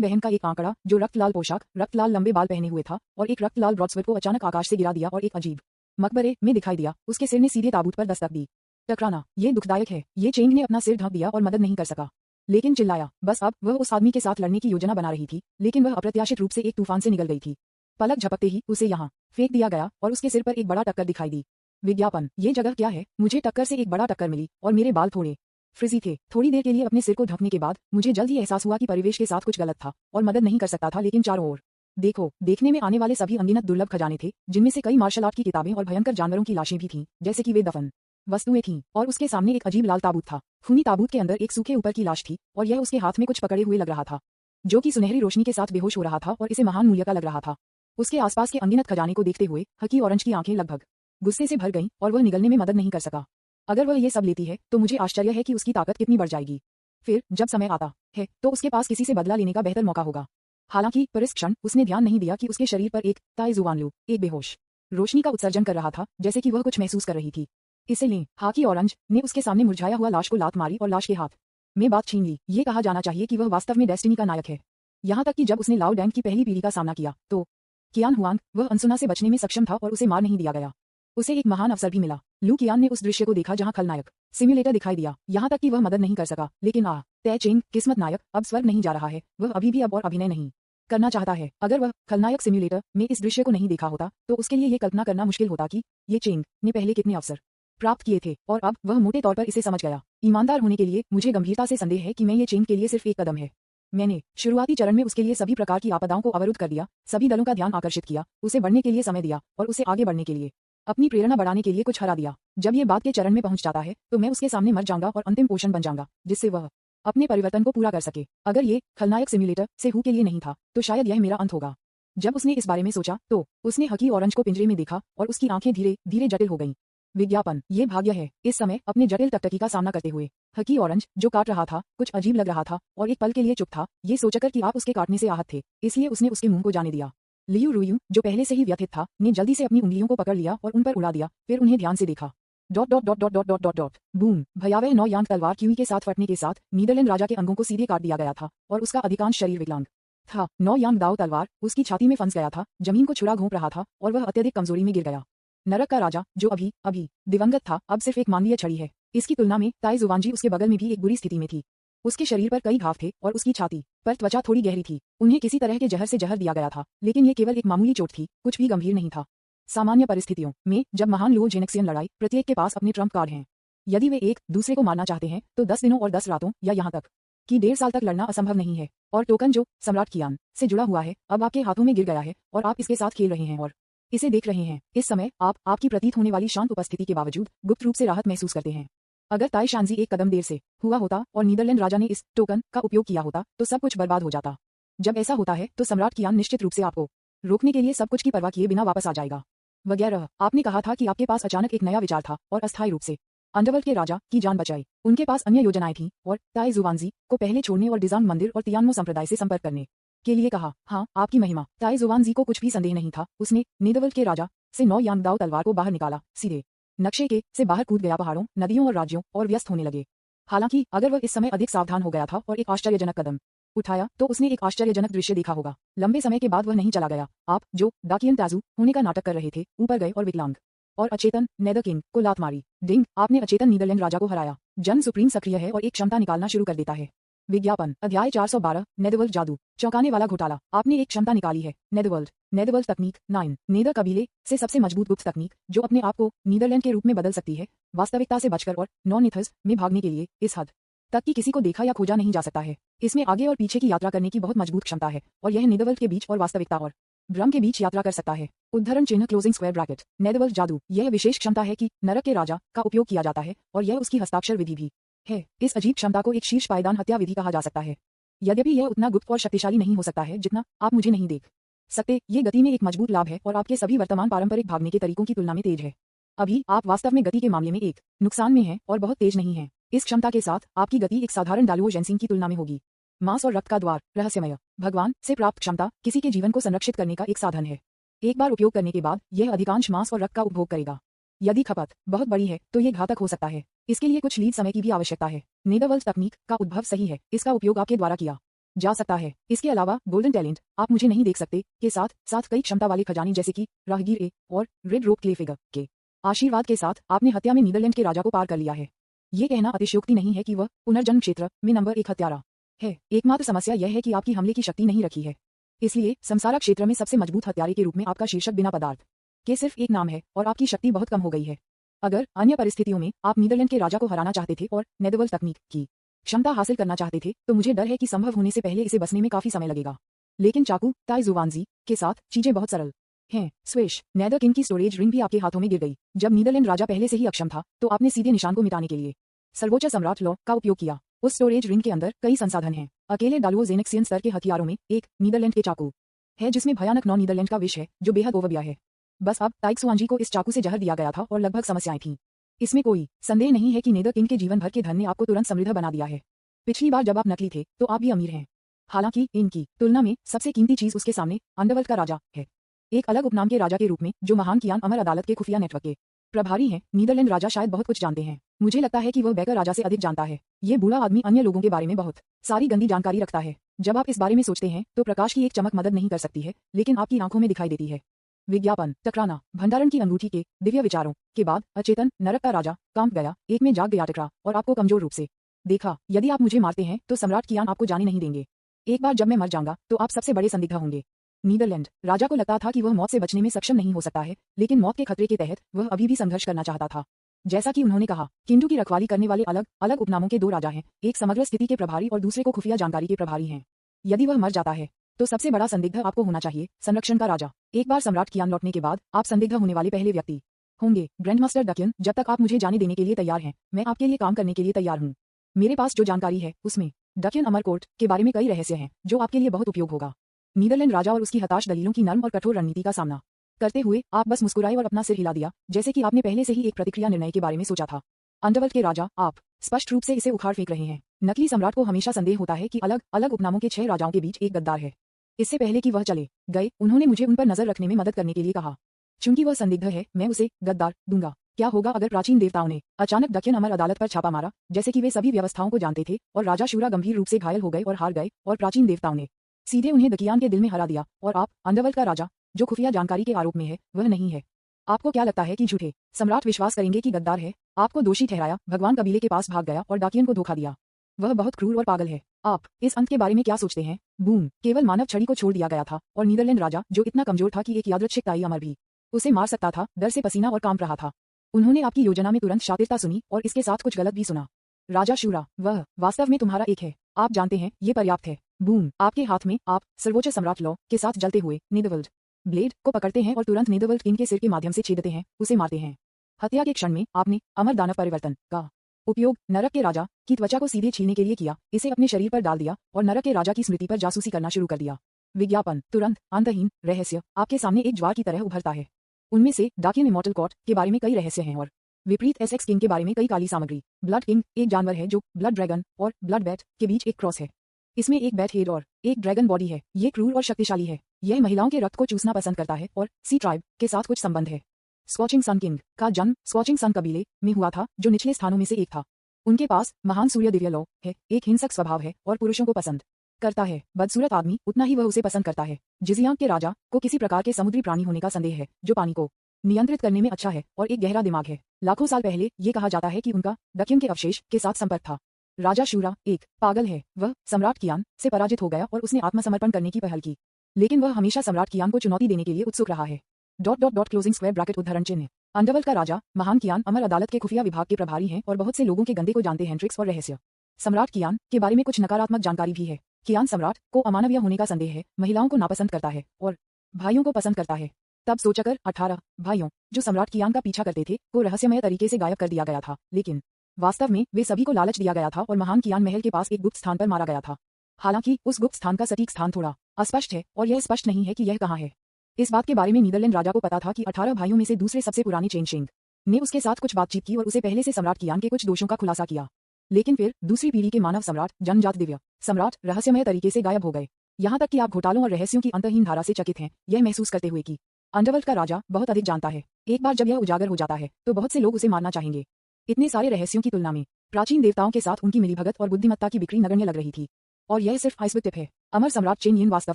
बहन का एक आंकड़ा जो रक्तलाल पोशाक, रक्तलाल लंबे बाल पहने हुए था और एक रक्तलाल ब्रॉडस्वर्ड को अचानक आकाश से गिरा दिया और एक अजीब मकबरे में दिखाई दिया। उसके सिर ने सीधे ताबूत पर दस्तक दी। टकराना। ये दुखदायक है। ये चेंग ने अपना सिर ढक दिया और मदद नहीं कर सका, लेकिन चिल्लाया। बस अब वह उस आदमी के साथ लड़ने की योजना बना रही थी, लेकिन वह अप्रत्याशित रूप से एक तूफान से निकल गई थी। पलक झपकते ही उसे यहाँ फेंक दिया गया और उसके सिर पर एक बड़ा टक्कर दिखाई दी। विज्ञापन। ये जगह क्या है? मुझे टक्कर से एक बड़ा टक्कर मिली और मेरे बाल थोड़े फ्रिजी थे। थोड़ी देर के लिए अपने सिर को ढकने के बाद मुझे जल्द ही एहसास हुआ कि परिवेश के साथ कुछ गलत था और मदद नहीं कर सकता था, लेकिन चारों ओर देखो। देखने में आने वाले सभी अनगिनत दुर्लभ खजाने थे, जिनमें से कई मार्शल आर्ट की किताबें और भयंकर जानवरों की लाशें भी थीं, जैसे कि वे दफन वस्तुएं थीं। और उसके सामने एक अजीब लाल ताबूत था। खूनी ताबूत के अंदर एक सूखे ऊपर की लाश थी और यह उसके हाथ में कुछ पकड़े हुए लग रहा था, जो कि सुनहरी रोशनी के साथ बेहोश हो रहा था और इसे महान मूल्य का लग रहा था। उसके आसपास के अनगिनत खजाने को देखते हुए हकी ऑरेंज की आंखें लगभग गुस्से से भर गईं और वह निगलने में मदद नहीं कर सका। अगर वह ये सब लेती है तो मुझे आश्चर्य है कि उसकी ताकत कितनी बढ़ जाएगी। फिर जब समय आता है तो उसके पास किसी से बदला लेने का बेहतर मौका होगा। हालांकि पर इस क्षण उसने ध्यान नहीं दिया कि उसके शरीर पर एक ताई जुवानलू, एक बेहोश रोशनी का उत्सर्जन कर रहा था, जैसे कि वह कुछ महसूस कर रही थी। इसे लें। हाकी ऑरेंज ने उसके सामने मुरझाया हुआ लाश को लात मारी और लाश के हाथ में बात छीन ली। ये कहा जाना चाहिए कि वह वास्तव में डेस्टिनी का नायक है। यहाँ तक कि जब उसने लाओ डेंग की पहली पीढ़ी का सामना किया तो कियान हुआंग वह अनसुना से बचने में सक्षम था और उसे मार नहीं दिया गया। उसे एक महान अवसर भी मिला। लू कियान ने उस दृश्य को देखा जहां खलनायक सिम्युलेटर दिखाई दिया। यहाँ तक कि वह मदद नहीं कर सका, लेकिन तय चेंग किस्मत नायक अब स्वर्ग नहीं जा रहा है। वह अभी भी अब और अभिनय नहीं करना चाहता है। अगर वह खलनायक सिम्युलेटर में इस दृश्य को नहीं देखा होता तो उसके लिए ये कल्पना करना मुश्किल होता कि ये चेंग ने पहले कितने अवसर प्राप्त किए थे और अब वह मोटे तौर पर इसे समझ गया। ईमानदार होने के लिए मुझे गंभीरता से संदेह है कि मैं ये चेंग के लिए सिर्फ एक कदम है। मैंने शुरुआती चरण में उसके लिए सभी प्रकार की आपदाओं को अवरुद्ध कर दिया, सभी दलों का ध्यान आकर्षित किया, उसे बढ़ने के लिए समय दिया और उसे आगे बढ़ने के लिए अपनी प्रेरणा बढ़ाने के लिए कुछ हरा दिया। जब ये बाद के चरण में पहुंच जाता है तो मैं उसके सामने मर जाऊंगा और अंतिम पोषण बन जाऊंगा, जिससे वह अपने परिवर्तन को पूरा कर सके। अगर ये खलनायक सिम्युलेटर से हु के लिए नहीं था तो शायद यह मेरा अंत होगा। जब उसने इस बारे में सोचा तो उसने हकी ऑरेंज को पिंजरे में देखा और उसकी आंखें धीरे धीरे जटिल हो गईं। विज्ञापन, ये भाग्य है। इस समय अपने जटिल टकटकी का सामना करते हुए हकी ऑरेंज जो काट रहा था कुछ अजीब लग रहा था और एक पल के लिए चुप था, ये सोचकर कि आप उसके काटने से आहत थे, इसलिए उसने उसके मुंह को जाने दिया। लियू रुयू जो पहले से ही व्यथित था ने जल्दी से अपनी उंगलियों को पकड़ लिया और उन पर उड़ा दिया, फिर उन्हें ध्यान से देखा। Dot dot dot dot dot dot dot dot boom, भयावह 9 यांक तलवार क्यूई के साथ फटने के साथ नीदरलैंड राजा के अंगों को सीधे काट दिया गया था और उसका अधिकांश शरीर विकलांग था। 9 यांक दाव तलवार उसकी छाती में फंस गया था, जमीन को छुरा घोंप रहा था और वह अत्यधिक कमजोरी में गिर गया। नरक का राजा जो अभी अभी दिवंगत था अब सिर्फ एक मानवीय छड़ी है। इसकी तुलना में ताई जुवानजी उसके बगल में भी एक बुरी स्थिति में थी। उसके शरीर पर कई घाव थे और उसकी छाती पर त्वचा थोड़ी गहरी थी। उन्हें किसी तरह के जहर से जहर दिया गया था, लेकिन ये केवल एक मामूली चोट थी, कुछ भी गंभीर नहीं था। सामान्य परिस्थितियों में जब महान लुओ जेनेक्सियन लड़ाई, प्रत्येक के पास अपने ट्रम्प कार्ड हैं। यदि वे एक दूसरे को मारना चाहते हैं तो 10 दिनों और 10 रातों या यहाँ तक कि 1.5 साल तक लड़ना असंभव नहीं है। और टोकन जो सम्राट कियान से जुड़ा हुआ है अब आपके हाथों में गिर गया है और आप इसके साथ खेल रहे हैं और इसे देख रहे हैं। इस समय आप आपकी प्रतीत होने वाली शांत उपस्थिति के बावजूद गुप्त रूप से राहत महसूस करते हैं। अगर ताई शांजी एक कदम देर से हुआ होता और नीदरलैंड राजा ने इस टोकन का उपयोग किया होता तो सब कुछ बर्बाद हो जाता। जब ऐसा होता है तो सम्राट कियान निश्चित रूप से आपको रोकने के लिए सब कुछ की परवाह किए बिना वापस आ जाएगा। वगैरह आपने कहा था कि आपके पास अचानक एक नया विचार था और अस्थायी रूप से अंडरवर्ल्ड के राजा की जान बचाई। उनके पास अन्य योजनाएं थीं और ताई जुवानजी को पहले छोड़ने और डिजांग मंदिर और तियानमो संप्रदाय से संपर्क करने के लिए कहा। हाँ, आपकी महिमा। ताई जुवानजी को कुछ भी संदेह नहीं था। उसने नीदरवर्ल्ड के राजा से 9 यांग दाव तलवार को बाहर निकाला, सीधे नक्शे के से बाहर कूद गया, पहाड़ों, नदियों और राज्यों और व्यस्त होने लगे। हालांकि अगर वह इस समय अधिक सावधान हो गया था और एक आश्चर्यजनक कदम उठाया तो उसने एक आश्चर्यजनक दृश्य देखा होगा। लंबे समय के बाद वह नहीं चला गया। आप जो डाकियन ताजू होने का नाटक कर रहे थे ऊपर गए और विकलांग और अचेतन नेदर किंग को लात मारी। डिंग, आपने अचेतन नीदरलैंड राजा को हराया। जन सुप्रीम सक्रिय है और एक क्षमता निकालना शुरू कर देता है। विज्ञापन, अध्याय 412, नेदरवर्ल्ड जादू, चौंकाने वाला घोटाला। आपने एक क्षमता निकाली है, नेदरवर्ल्ड तकनीक 9, नेदर कबीले से सबसे मजबूत गुप्त तकनीक जो अपने आप को नीदरलैंड के रूप में बदल सकती है, वास्तविकता से बचकर और नॉन-इथर्स में भागने के लिए इस हद तक कि किसी को देखा या खोजा नहीं जा सकता है। इसमें आगे और पीछे की यात्रा करने की बहुत मजबूत क्षमता है और यह नेदरवर्ल्ड के बीच और वास्तविकता और भ्रम के बीच यात्रा कर सकता है। उद्धरण चिन्ह क्लोजिंग स्क्वायर ब्रैकेट। नेदरवर्ल्ड जादू, यह विशेष क्षमता है कि नरक के राजा का उपयोग किया जाता है और यह उसकी हस्ताक्षर विधि भी है। इस अजीब क्षमता को एक शीर्ष पायदान हत्या विधि कहा जा सकता है। यद्यपि यह उतना गुप्त और शक्तिशाली नहीं हो सकता है जितना आप मुझे नहीं देख सकते। ये गति में एक मजबूत लाभ है और आपके सभी वर्तमान पारंपरिक भागने के तरीकों की तुलना में तेज है। अभी आप वास्तव में गति के मामले में एक नुकसान में हैं और बहुत तेज नहीं है। इस क्षमता के साथ आपकी गति एक साधारण डालुओ जेनसिंग की तुलना में होगी। मांस और रक्त का द्वार, रहस्यमय, भगवान से प्राप्त क्षमता किसी के जीवन को संरक्षित करने का एक साधन है। एक बार उपयोग करने के बाद यह अधिकांश मांस और रक्त का उपभोग करेगा। यदि खपत बहुत बड़ी है तो ये घातक हो सकता है। इसके लिए कुछ लीड समय की भी आवश्यकता है। नेदरवर्ल्ड तकनीक का उद्भव सही है, इसका उपयोग आपके द्वारा किया जा सकता है। इसके अलावा गोल्डन टैलेंट, आप मुझे नहीं देख सकते के साथ साथ कई क्षमता वाले खजानी जैसे कि राहगीर ए और रेड रोप क्ले फिगर के आशीर्वाद के साथ आपने हत्या में नीदरलैंड के राजा को पार कर लिया है। ये कहना अतिशयोक्ति नहीं है कि वह पुनर्जन्म क्षेत्र में नंबर 1 हत्यारा है। एकमात्र समस्या यह है कि आपकी हमले की शक्ति नहीं रखी है। इसलिए संसारा क्षेत्र में सबसे मजबूत हत्यारे के रूप में आपका शीर्षक बिना पदार्थ के सिर्फ एक नाम है और आपकी शक्ति बहुत कम हो गई है। अगर अन्य परिस्थितियों में आप नीदरलैंड के राजा को हराना चाहते थे और नेदरवर्ल्ड तकनीक की क्षमता हासिल करना चाहते थे तो मुझे डर है कि संभव होने से पहले इसे बसने में काफी समय लगेगा। लेकिन चाकू ताई जुवानजी के साथ चीजें बहुत सरल हैं। स्विश, नेदर किंग की स्टोरेज रिंग भी आपके हाथों में गिर गई। जब नीदरलैंड राजा पहले से ही अक्षम था तो आपने सीधे निशान को मिटाने के लिए सर्वोच्च सम्राट लॉ का उपयोग किया। उस स्टोरेज रिंग के अंदर कई संसाधन हैं। अकेले डालुओ जेनेक्सियन स्तर के हथियारों में एक नीदरलैंड के चाकू है जिसमें भयानक 9 नीदरलैंड का विष है जो बेहद ओवरबिया है। बस अब ताइक्सुआंजी को इस चाकू से जहर दिया गया था और लगभग समस्याएं थीं। इसमें कोई संदेह नहीं है कि नेदर किंग के जीवन भर के धन ने आपको तुरंत समृद्ध बना दिया है। पिछली बार जब आप नकली थे तो आप भी अमीर हैं। हालांकि इनकी तुलना में सबसे कीमती चीज उसके सामने अंडरवर्ल्ड का राजा है, एक अलग उपनाम के राजा के रूप में जो महान कियान अमर अदालत के खुफिया नेटवर्क के प्रभारी हैं। नीदरलैंड राजा शायद बहुत कुछ जानते हैं। मुझे लगता है कि वह बैकर राजा से अधिक जानता है। ये बूढ़ा आदमी अन्य लोगों के बारे में बहुत सारी गंदी जानकारी रखता है। जब आप इस बारे में सोचते हैं तो प्रकाश की एक चमक मदद नहीं कर सकती है, लेकिन आपकी आंखों में दिखाई देती है। विज्ञापन, टकराना, भंडारण की अंगूठी के दिव्य विचारों के बाद अचेतन नरक का राजा कांप गया, एक में जाग गया, टकरा और आपको कमजोर रूप से देखा। यदि आप मुझे मारते हैं तो सम्राट कियान आपको जाने नहीं देंगे। एक बार जब मैं मर जाऊंगा तो आप सबसे बड़े संदिग्ध होंगे। नीदरलैंड राजा को लगता था कि वह मौत से बचने में सक्षम नहीं हो सकता है, लेकिन मौत के खतरे के तहत वह अभी भी संघर्ष करना चाहता था। जैसा कि उन्होंने कहा, किंटू की रखवाली करने वाले अलग अलग उपनामों के 2 राजा हैं, एक समग्र स्थिति के प्रभारी और दूसरे को खुफिया जानकारी के प्रभारी हैं। यदि वह मर जाता है तो सबसे बड़ा संदिग्ध आपको होना चाहिए, संरक्षण का राजा। एक बार सम्राट कियान लौटने के बाद आप संदिग्ध होने वाले पहले व्यक्ति होंगे। ग्रैंडमास्टर डकियन, जब तक आप मुझे जाने देने के लिए तैयार हैं, मैं आपके लिए काम करने के लिए तैयार हूँ। मेरे पास जो जानकारी है उसमें डकियन अमरकोर्ट के बारे में कई रहस्य हैं जो आपके लिए बहुत उपयोग होगा। नीदरलैंड राजा और उसकी हताश दलीलों की नर्म और कठोर रणनीति का सामना करते हुए आप बस मुस्कुराए और अपना सिर हिला दिया, जैसे कि आपने पहले से ही एक प्रतिक्रिया निर्णय के बारे में सोचा था। अंडरवर्ल्ड के राजा, आप स्पष्ट रूप से इसे उखाड़ फेंक रहे हैं। नकली सम्राट को हमेशा संदेह होता है कि अलग अलग उपनामों के 6 राजाओं के बीच एक गद्दार है। इससे पहले कि वह चले गए, उन्होंने मुझे उन पर नजर रखने में मदद करने के लिए कहा। चूंकि वह संदिग्ध है, मैं उसे गद्दार दूंगा। क्या होगा अगर प्राचीन देवताओं ने अचानक दक्षिण अमर अदालत पर छापा मारा, जैसे कि वे सभी व्यवस्थाओं को जानते थे, और राजा शूरा गंभीर रूप से घायल हो गए और हार गए, और प्राचीन देवताओं ने सीधे उन्हें दकियान के दिल में हरा दिया, और आप, अंडरवर्ल्ड का राजा, जो खुफिया जानकारी के आरोप में है, वह नहीं है। आपको क्या लगता है कि झूठे सम्राट विश्वास करेंगे कि गद्दार है? आपको दोषी ठहराया, भगवान कबीले के पास भाग गया और डाकियन को धोखा दिया। वह बहुत क्रूर और पागल है। आप इस अंत के बारे में क्या सोचते हैं? बूम, केवल मानव छड़ी को छोड़ दिया गया था, और नीदरलैंड राजा, जो इतना कमजोर था कि एक यादृच्छिक ताई अमर भी उसे मार सकता था, डर से पसीना और कांप रहा था। उन्होंने आपकी योजना में तुरंत शातिरता सुनी और इसके साथ कुछ गलत भी सुना। राजा शूरा, वह वास्तव में तुम्हारा एक है। आप जानते हैं, ये पर्याप्त है। बूम, आपके हाथ में आप सर्वोच्च सम्राट लॉ के साथ जलते हुए नीदरवर्ल्ड ब्लेड को पकड़ते हैं और तुरंत नीदरवर्ल्ड किंग के सिर के माध्यम से छेदते हैं, उसे मारते हैं। हत्या के क्षण में आपने अमर दानव परिवर्तन का उपयोग नरक के राजा की त्वचा को सीधे छीनने के लिए किया, इसे अपने शरीर पर डाल दिया और नरक के राजा की स्मृति पर जासूसी करना शुरू कर दिया। विज्ञापन, तुरंत, अंतहीन रहस्य आपके सामने एक ज्वार की तरह उभरता है। उनमें से डाकियन इमॉर्टल कॉर्ट के बारे में कई रहस्य हैं और विपरीत एसेक्स किंग के बारे में कई काली सामग्री। ब्लड किंग एक जानवर है जो ब्लड ड्रैगन और ब्लड बैट के बीच एक क्रॉस है। इसमें एक बैट हेड और एक ड्रैगन बॉडी है। ये क्रूर और शक्तिशाली है। यह महिलाओं के रक्त को चूसना पसंद करता है और सी ट्राइब के साथ कुछ संबंध है। स्कॉचिंग सन किंग का जन्म स्कॉचिंग सन कबीले में हुआ था, जो निचले स्थानों में से एक था। उनके पास महान सूर्य दिव्य लौ है, एक हिंसक स्वभाव है और पुरुषों को पसंद करता है। बदसूरत आदमी, उतना ही वह उसे पसंद करता है। जिजियांग के राजा को किसी प्रकार के समुद्री प्राणी होने का संदेह है, जो पानी को नियंत्रित करने में अच्छा है और एक गहरा दिमाग है। लाखों साल पहले ये कहा जाता है कि उनका दक्षिण के अवशेष के साथ संपर्क था। राजा शूरा एक पागल है। वह सम्राट कियान से पराजित हो गया और उसने आत्मसमर्पण करने की पहल की, लेकिन वह हमेशा सम्राट कियान को चुनौती देने के लिए उत्सुक रहा है। क्लोजिंग स्क्वायर ब्रैकेट उद्धरण चिन्ह। अंडरवर्ल्ड का राजा, महान कियान अमर अदालत के खुफिया विभाग के प्रभारी हैं और बहुत से लोगों के गंदे को जानते हैं ट्रिक्स और रहस्य। सम्राट कियान के बारे में कुछ नकारात्मक जानकारी भी है। कियान सम्राट को अमानवीय होने का संदेह है, महिलाओं को नापसंद करता है और भाइयों को पसंद करता है। तब सोचकर 18 भाइयों, जो सम्राट कियान का पीछा करते थे, को रहस्यमय तरीके से गायब कर दिया गया था, लेकिन वास्तव में वे सभी को लालच दिया गया था और महान कियान महल के पास एक गुप्त स्थान पर मारा गया था। हालांकि उस गुप्त स्थान का सटीक स्थान थोड़ा अस्पष्ट है और यह स्पष्ट नहीं है कि यह कहाँ है। इस बात के बारे में नीदरलैंड राजा को पता था कि 18 भाइयों में से दूसरे सबसे पुराने चेनशिंग ने उसके साथ कुछ बातचीत की और उसे पहले से सम्राट कियान के कुछ दोषों का खुलासा किया। लेकिन फिर दूसरी पीढ़ी के मानव सम्राट, जन्मजात दिव्य सम्राट, रहस्यमय तरीके से गायब हो गए। यहाँ तक कि आप घोटालों और रहस्यों की अंतहीन धारा से चकित हैं, यह महसूस करते हुए कि अंडरवर्ल्ड का राजा बहुत अधिक जानता है। एक बार जब यह उजागर हो जाता है, तो बहुत से लोग उसे मारना चाहेंगे। इतने सारे रहस्यों की तुलना में प्राचीन देवताओं के साथ उनकी मिलीभगत और बुद्धिमत्ता की बिक्री नगण्य लग रही थी। और यह सिर्फ आइसबर्ग टिप है। अमर सम्राट चेन यिन वास्तव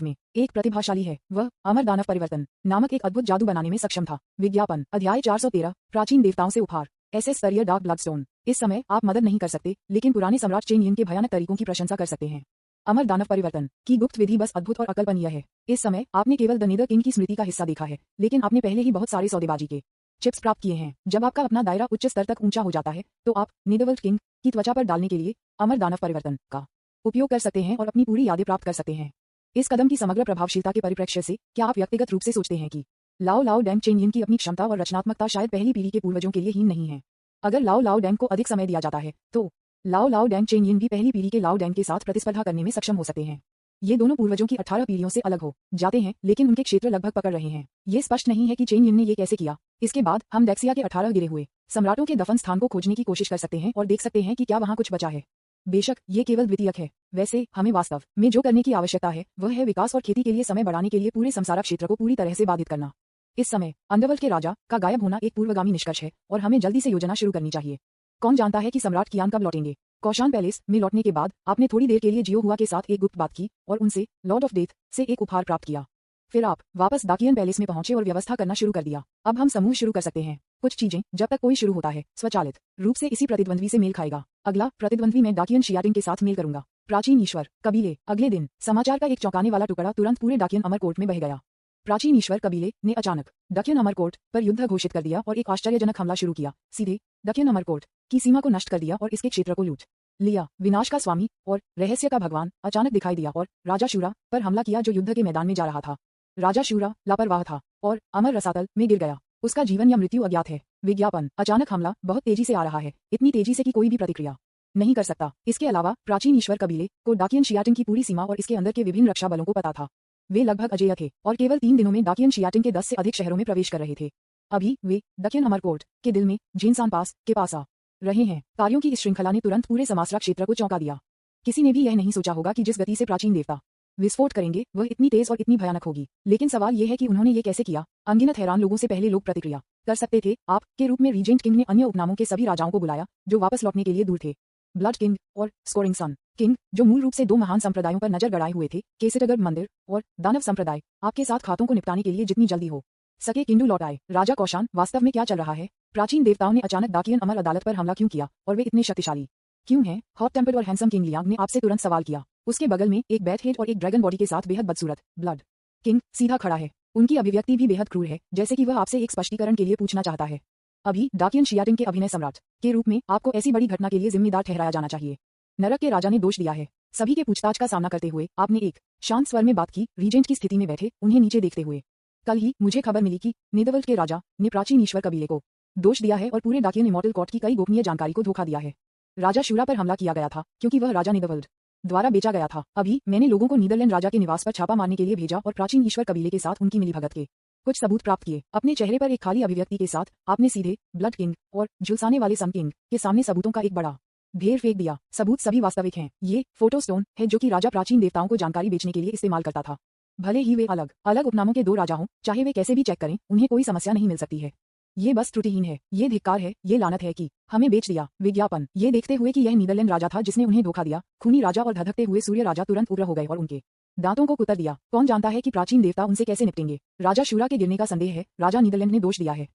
में एक प्रतिभाशाली है। वह अमर दानव परिवर्तन नामक एक अद्भुत जादू बनाने में सक्षम था। विज्ञापन, अध्याय 413, प्राचीन देवताओं से उपहार, एसएस स्तरीय डार्क ब्लडस्टोन। इस समय आप मदद नहीं कर सकते, लेकिन पुराने सम्राट चेन यिन के भयानक तरीकों की प्रशंसा कर सकते हैं। अमर दानव परिवर्तन की गुप्त विधि बस अद्भुत और अकल्पनीय है। इस समय आपने केवल द नीदर किंग की स्मृति का हिस्सा देखा है, लेकिन आपने पहले ही बहुत सारे सौदेबाजी के चिप्स प्राप्त किए हैं। जब आपका अपना दायरा उच्च स्तर तक ऊंचा हो जाता है, तो आप नीदरवर्ल्ड किंग की त्वचा पर डालने के लिए अमर दानव परिवर्तन का उपयोग कर सकते हैं और अपनी पूरी यादें प्राप्त कर सकते हैं। इस कदम की समग्र प्रभावशीलता के परिप्रेक्ष्य से क्या आप व्यक्तिगत रूप से सोचते हैं कि लाओ लाओ डैंग चेन यिन की अपनी क्षमता और रचनात्मकता शायद पहली पीढ़ी के पूर्वजों के लिए हीन नहीं है? अगर लाओ लाओ डैंग को अधिक समय दिया जाता है, तो लाओ लाओ डैंग चेन यिन भी पहली पीढ़ी के लाओ डैंग के साथ प्रतिस्पर्धा करने में सक्षम हो सकते हैं। ये दोनों पूर्वजों की 18 पीढ़ियों से अलग हो जाते हैं, लेकिन उनके क्षेत्र लगभग पकड़ रहे हैं। ये स्पष्ट नहीं है कि चेन यिन ने ये कैसे किया। इसके बाद हम डेक्सिया के 18 गिरे हुए सम्राटों के दफन स्थान को खोजने की कोशिश कर सकते हैं और देख सकते हैं कि क्या वहाँ कुछ बचा है। बेशक ये केवल द्वितीयक है। वैसे हमें वास्तव में जो करने की आवश्यकता है, वह है विकास और खेती के लिए समय बढ़ाने के लिए पूरे संसारक क्षेत्र को पूरी तरह से बाधित करना। इस समय अंडरवर्ल्ड के राजा का गायब होना एक पूर्वगामी निष्कर्ष है और हमें जल्दी से योजना शुरू करनी चाहिए। कौन जानता है कि सम्राट कियान कब लौटेंगे? कौशान पैलेस में लौटने के बाद आपने थोड़ी देर के लिए जियो हुआ के साथ एक गुप्त बात की और उनसे लॉर्ड ऑफ डेथ से एक उपहार प्राप्त किया। फिर आप वापस डाकियन पैलेस में पहुंचे और व्यवस्था करना शुरू कर दिया। अब हम समूह शुरू कर सकते हैं। कुछ चीजें, जब तक कोई शुरू होता है, स्वचालित रूप से इसी प्रतिद्वंद्वी से मेल खाएगा। अगला प्रतिद्वंद्वी मैं डाकियन शियाटिंग के साथ मेल करूंगा। प्राचीन ईश्वर कबीले। अगले दिन समाचार का एक चौंकाने वाला टुकड़ा तुरंत पूरे डाकियन अमर कोर्ट में बह गया। प्राचीन ईश्वर कबीले ने अचानक डाकियन अमर कोर्ट पर युद्ध घोषित कर दिया और एक आश्चर्यजनक हमला शुरू किया। सीधे डाकियन अमर कोर्ट की सीमा को नष्ट कर दिया और इसके क्षेत्र को लूट लिया। विनाश का स्वामी और रहस्य का भगवान अचानक दिखाई दिया और राजा शूरा पर हमला किया, जो युद्ध के मैदान में जा रहा था। राजा शूरा लापरवाह था और अमर रसातल में गिर गया। उसका जीवन या मृत्यु अज्ञात है। विज्ञापन, अचानक हमला बहुत तेजी से आ रहा है, इतनी तेजी से कि कोई भी प्रतिक्रिया नहीं कर सकता। इसके अलावा प्राचीन ईश्वर कबीले को डाकियन शियाटिंग की पूरी सीमा और इसके अंदर के विभिन्न रक्षा बलों को पता था। वे लगभग अजेय थे और केवल 3 दिनों में डाकियन शियाटिन के 10 से अधिक शहरों में प्रवेश कर रहे थे। अभी वे दक्षिण अमरकोट के दिल में जिनसान पास के पास आ रहे हैं। कार्यों की इस श्रृंखला ने तुरंत पूरे समासरा क्षेत्र को चौंका दिया। किसी ने भी यह नहीं सोचा होगा कि जिस गति से प्राचीन देवता विस्फोट करेंगे वह इतनी तेज और इतनी भयानक होगी। लेकिन सवाल यह है कि उन्होंने ये कैसे किया। अनगिनत हैरान लोगों से पहले लोग प्रतिक्रिया कर सकते थे। आप के रूप में रीजेंट किंग ने अन्य उपनामों के सभी राजाओं को बुलाया जो वापस लौटने के लिए दूर थे। ब्लड किंग और स्कोरिंग सन किंग, जो मूल रूप से 2 महान संप्रदायों पर नजर गड़ाए हुए थे, केसिटगढ़ मंदिर और दानव संप्रदाय, आपके साथ खातों को निपटाने के लिए जितनी जल्दी हो सके किंडू लौट आए। राजा कौशान, वास्तव में क्या चल रहा है? प्राचीन देवताओं ने अचानक डाकियन अमर अदालत पर हमला क्यों किया और वे इतने शक्तिशाली क्यों हैं? हॉट टेम्पर्ड और हैंडसम किंग लियांग ने आपसे तुरंत सवाल किया। उसके बगल में एक बैट हेड और एक ड्रैगन बॉडी के साथ बेहद बदसूरत ब्लड किंग सीधा खड़ा है। उनकी अभिव्यक्ति भी बेहद क्रूर है, जैसे कि वह आपसे एक स्पष्टीकरण के लिए पूछना चाहता है। अभी डाकियन शियाटिन के अभिनय सम्राट के रूप में आपको ऐसी बड़ी घटना के लिए जिम्मेदार ठहराया जाना चाहिए। नरक के राजा ने दोष दिया है। सभी के पूछताछ का सामना करते हुए आपने एक शांत स्वर में बात की, रीजेंट की स्थिति में बैठे उन्हें नीचे देखते हुए। कल ही मुझे खबर मिली कि नेदरवर्ल्ड के राजा ने प्राचीन ईश्वर कबीले को दोष दिया है और पूरे डाकियन इमॉर्टल कोर्ट की कई गोपनीय जानकारी को धोखा दिया है। राजा शूरा पर हमला किया गया था क्योंकि वह राजा नेदरवर्ल्ड द्वारा बेचा गया था। अभी मैंने लोगों को नीदरलैंड राजा के निवास पर छापा मारने के लिए भेजा और प्राचीन ईश्वर कबीले के साथ उनकी मिलीभगत के कुछ सबूत प्राप्त किए। अपने चेहरे पर एक खाली अभिव्यक्ति के साथ आपने सीधे ब्लड किंग और झुलसाने वाले सन किंग के सामने सबूतों का एक बड़ा ढेर फेंक दिया। सबूत सभी वास्तविक हैं। ये फोटो स्टोन है जो कि राजा प्राचीन देवताओं को जानकारी बेचने के लिए इस्तेमाल करता था। भले ही वे अलग अलग उपनामों के 2 राजा हों, चाहे वे कैसे भी चेक करें, उन्हें कोई समस्या नहीं मिल सकती है। ये बस त्रुटिहीन है, ये धिक्कार है, ये लानत है कि हमें बेच दिया। विज्ञापन ये देखते हुए कि यह नीदरलैंड राजा था जिसने उन्हें धोखा दिया। खूनी राजा और धधकते हुए सूर्य राजा तुरंत उग्र हो गए और उनके दांतों को कुतर दिया। कौन जानता है कि प्राचीन देवता उनसे कैसे निपटेंगे। राजा शूरा के गिरने का संदेह है। राजा नीदरलैंड ने दोष दिया है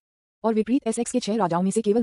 और विपरीत एसेक्स के 6 राजाओं में से केवल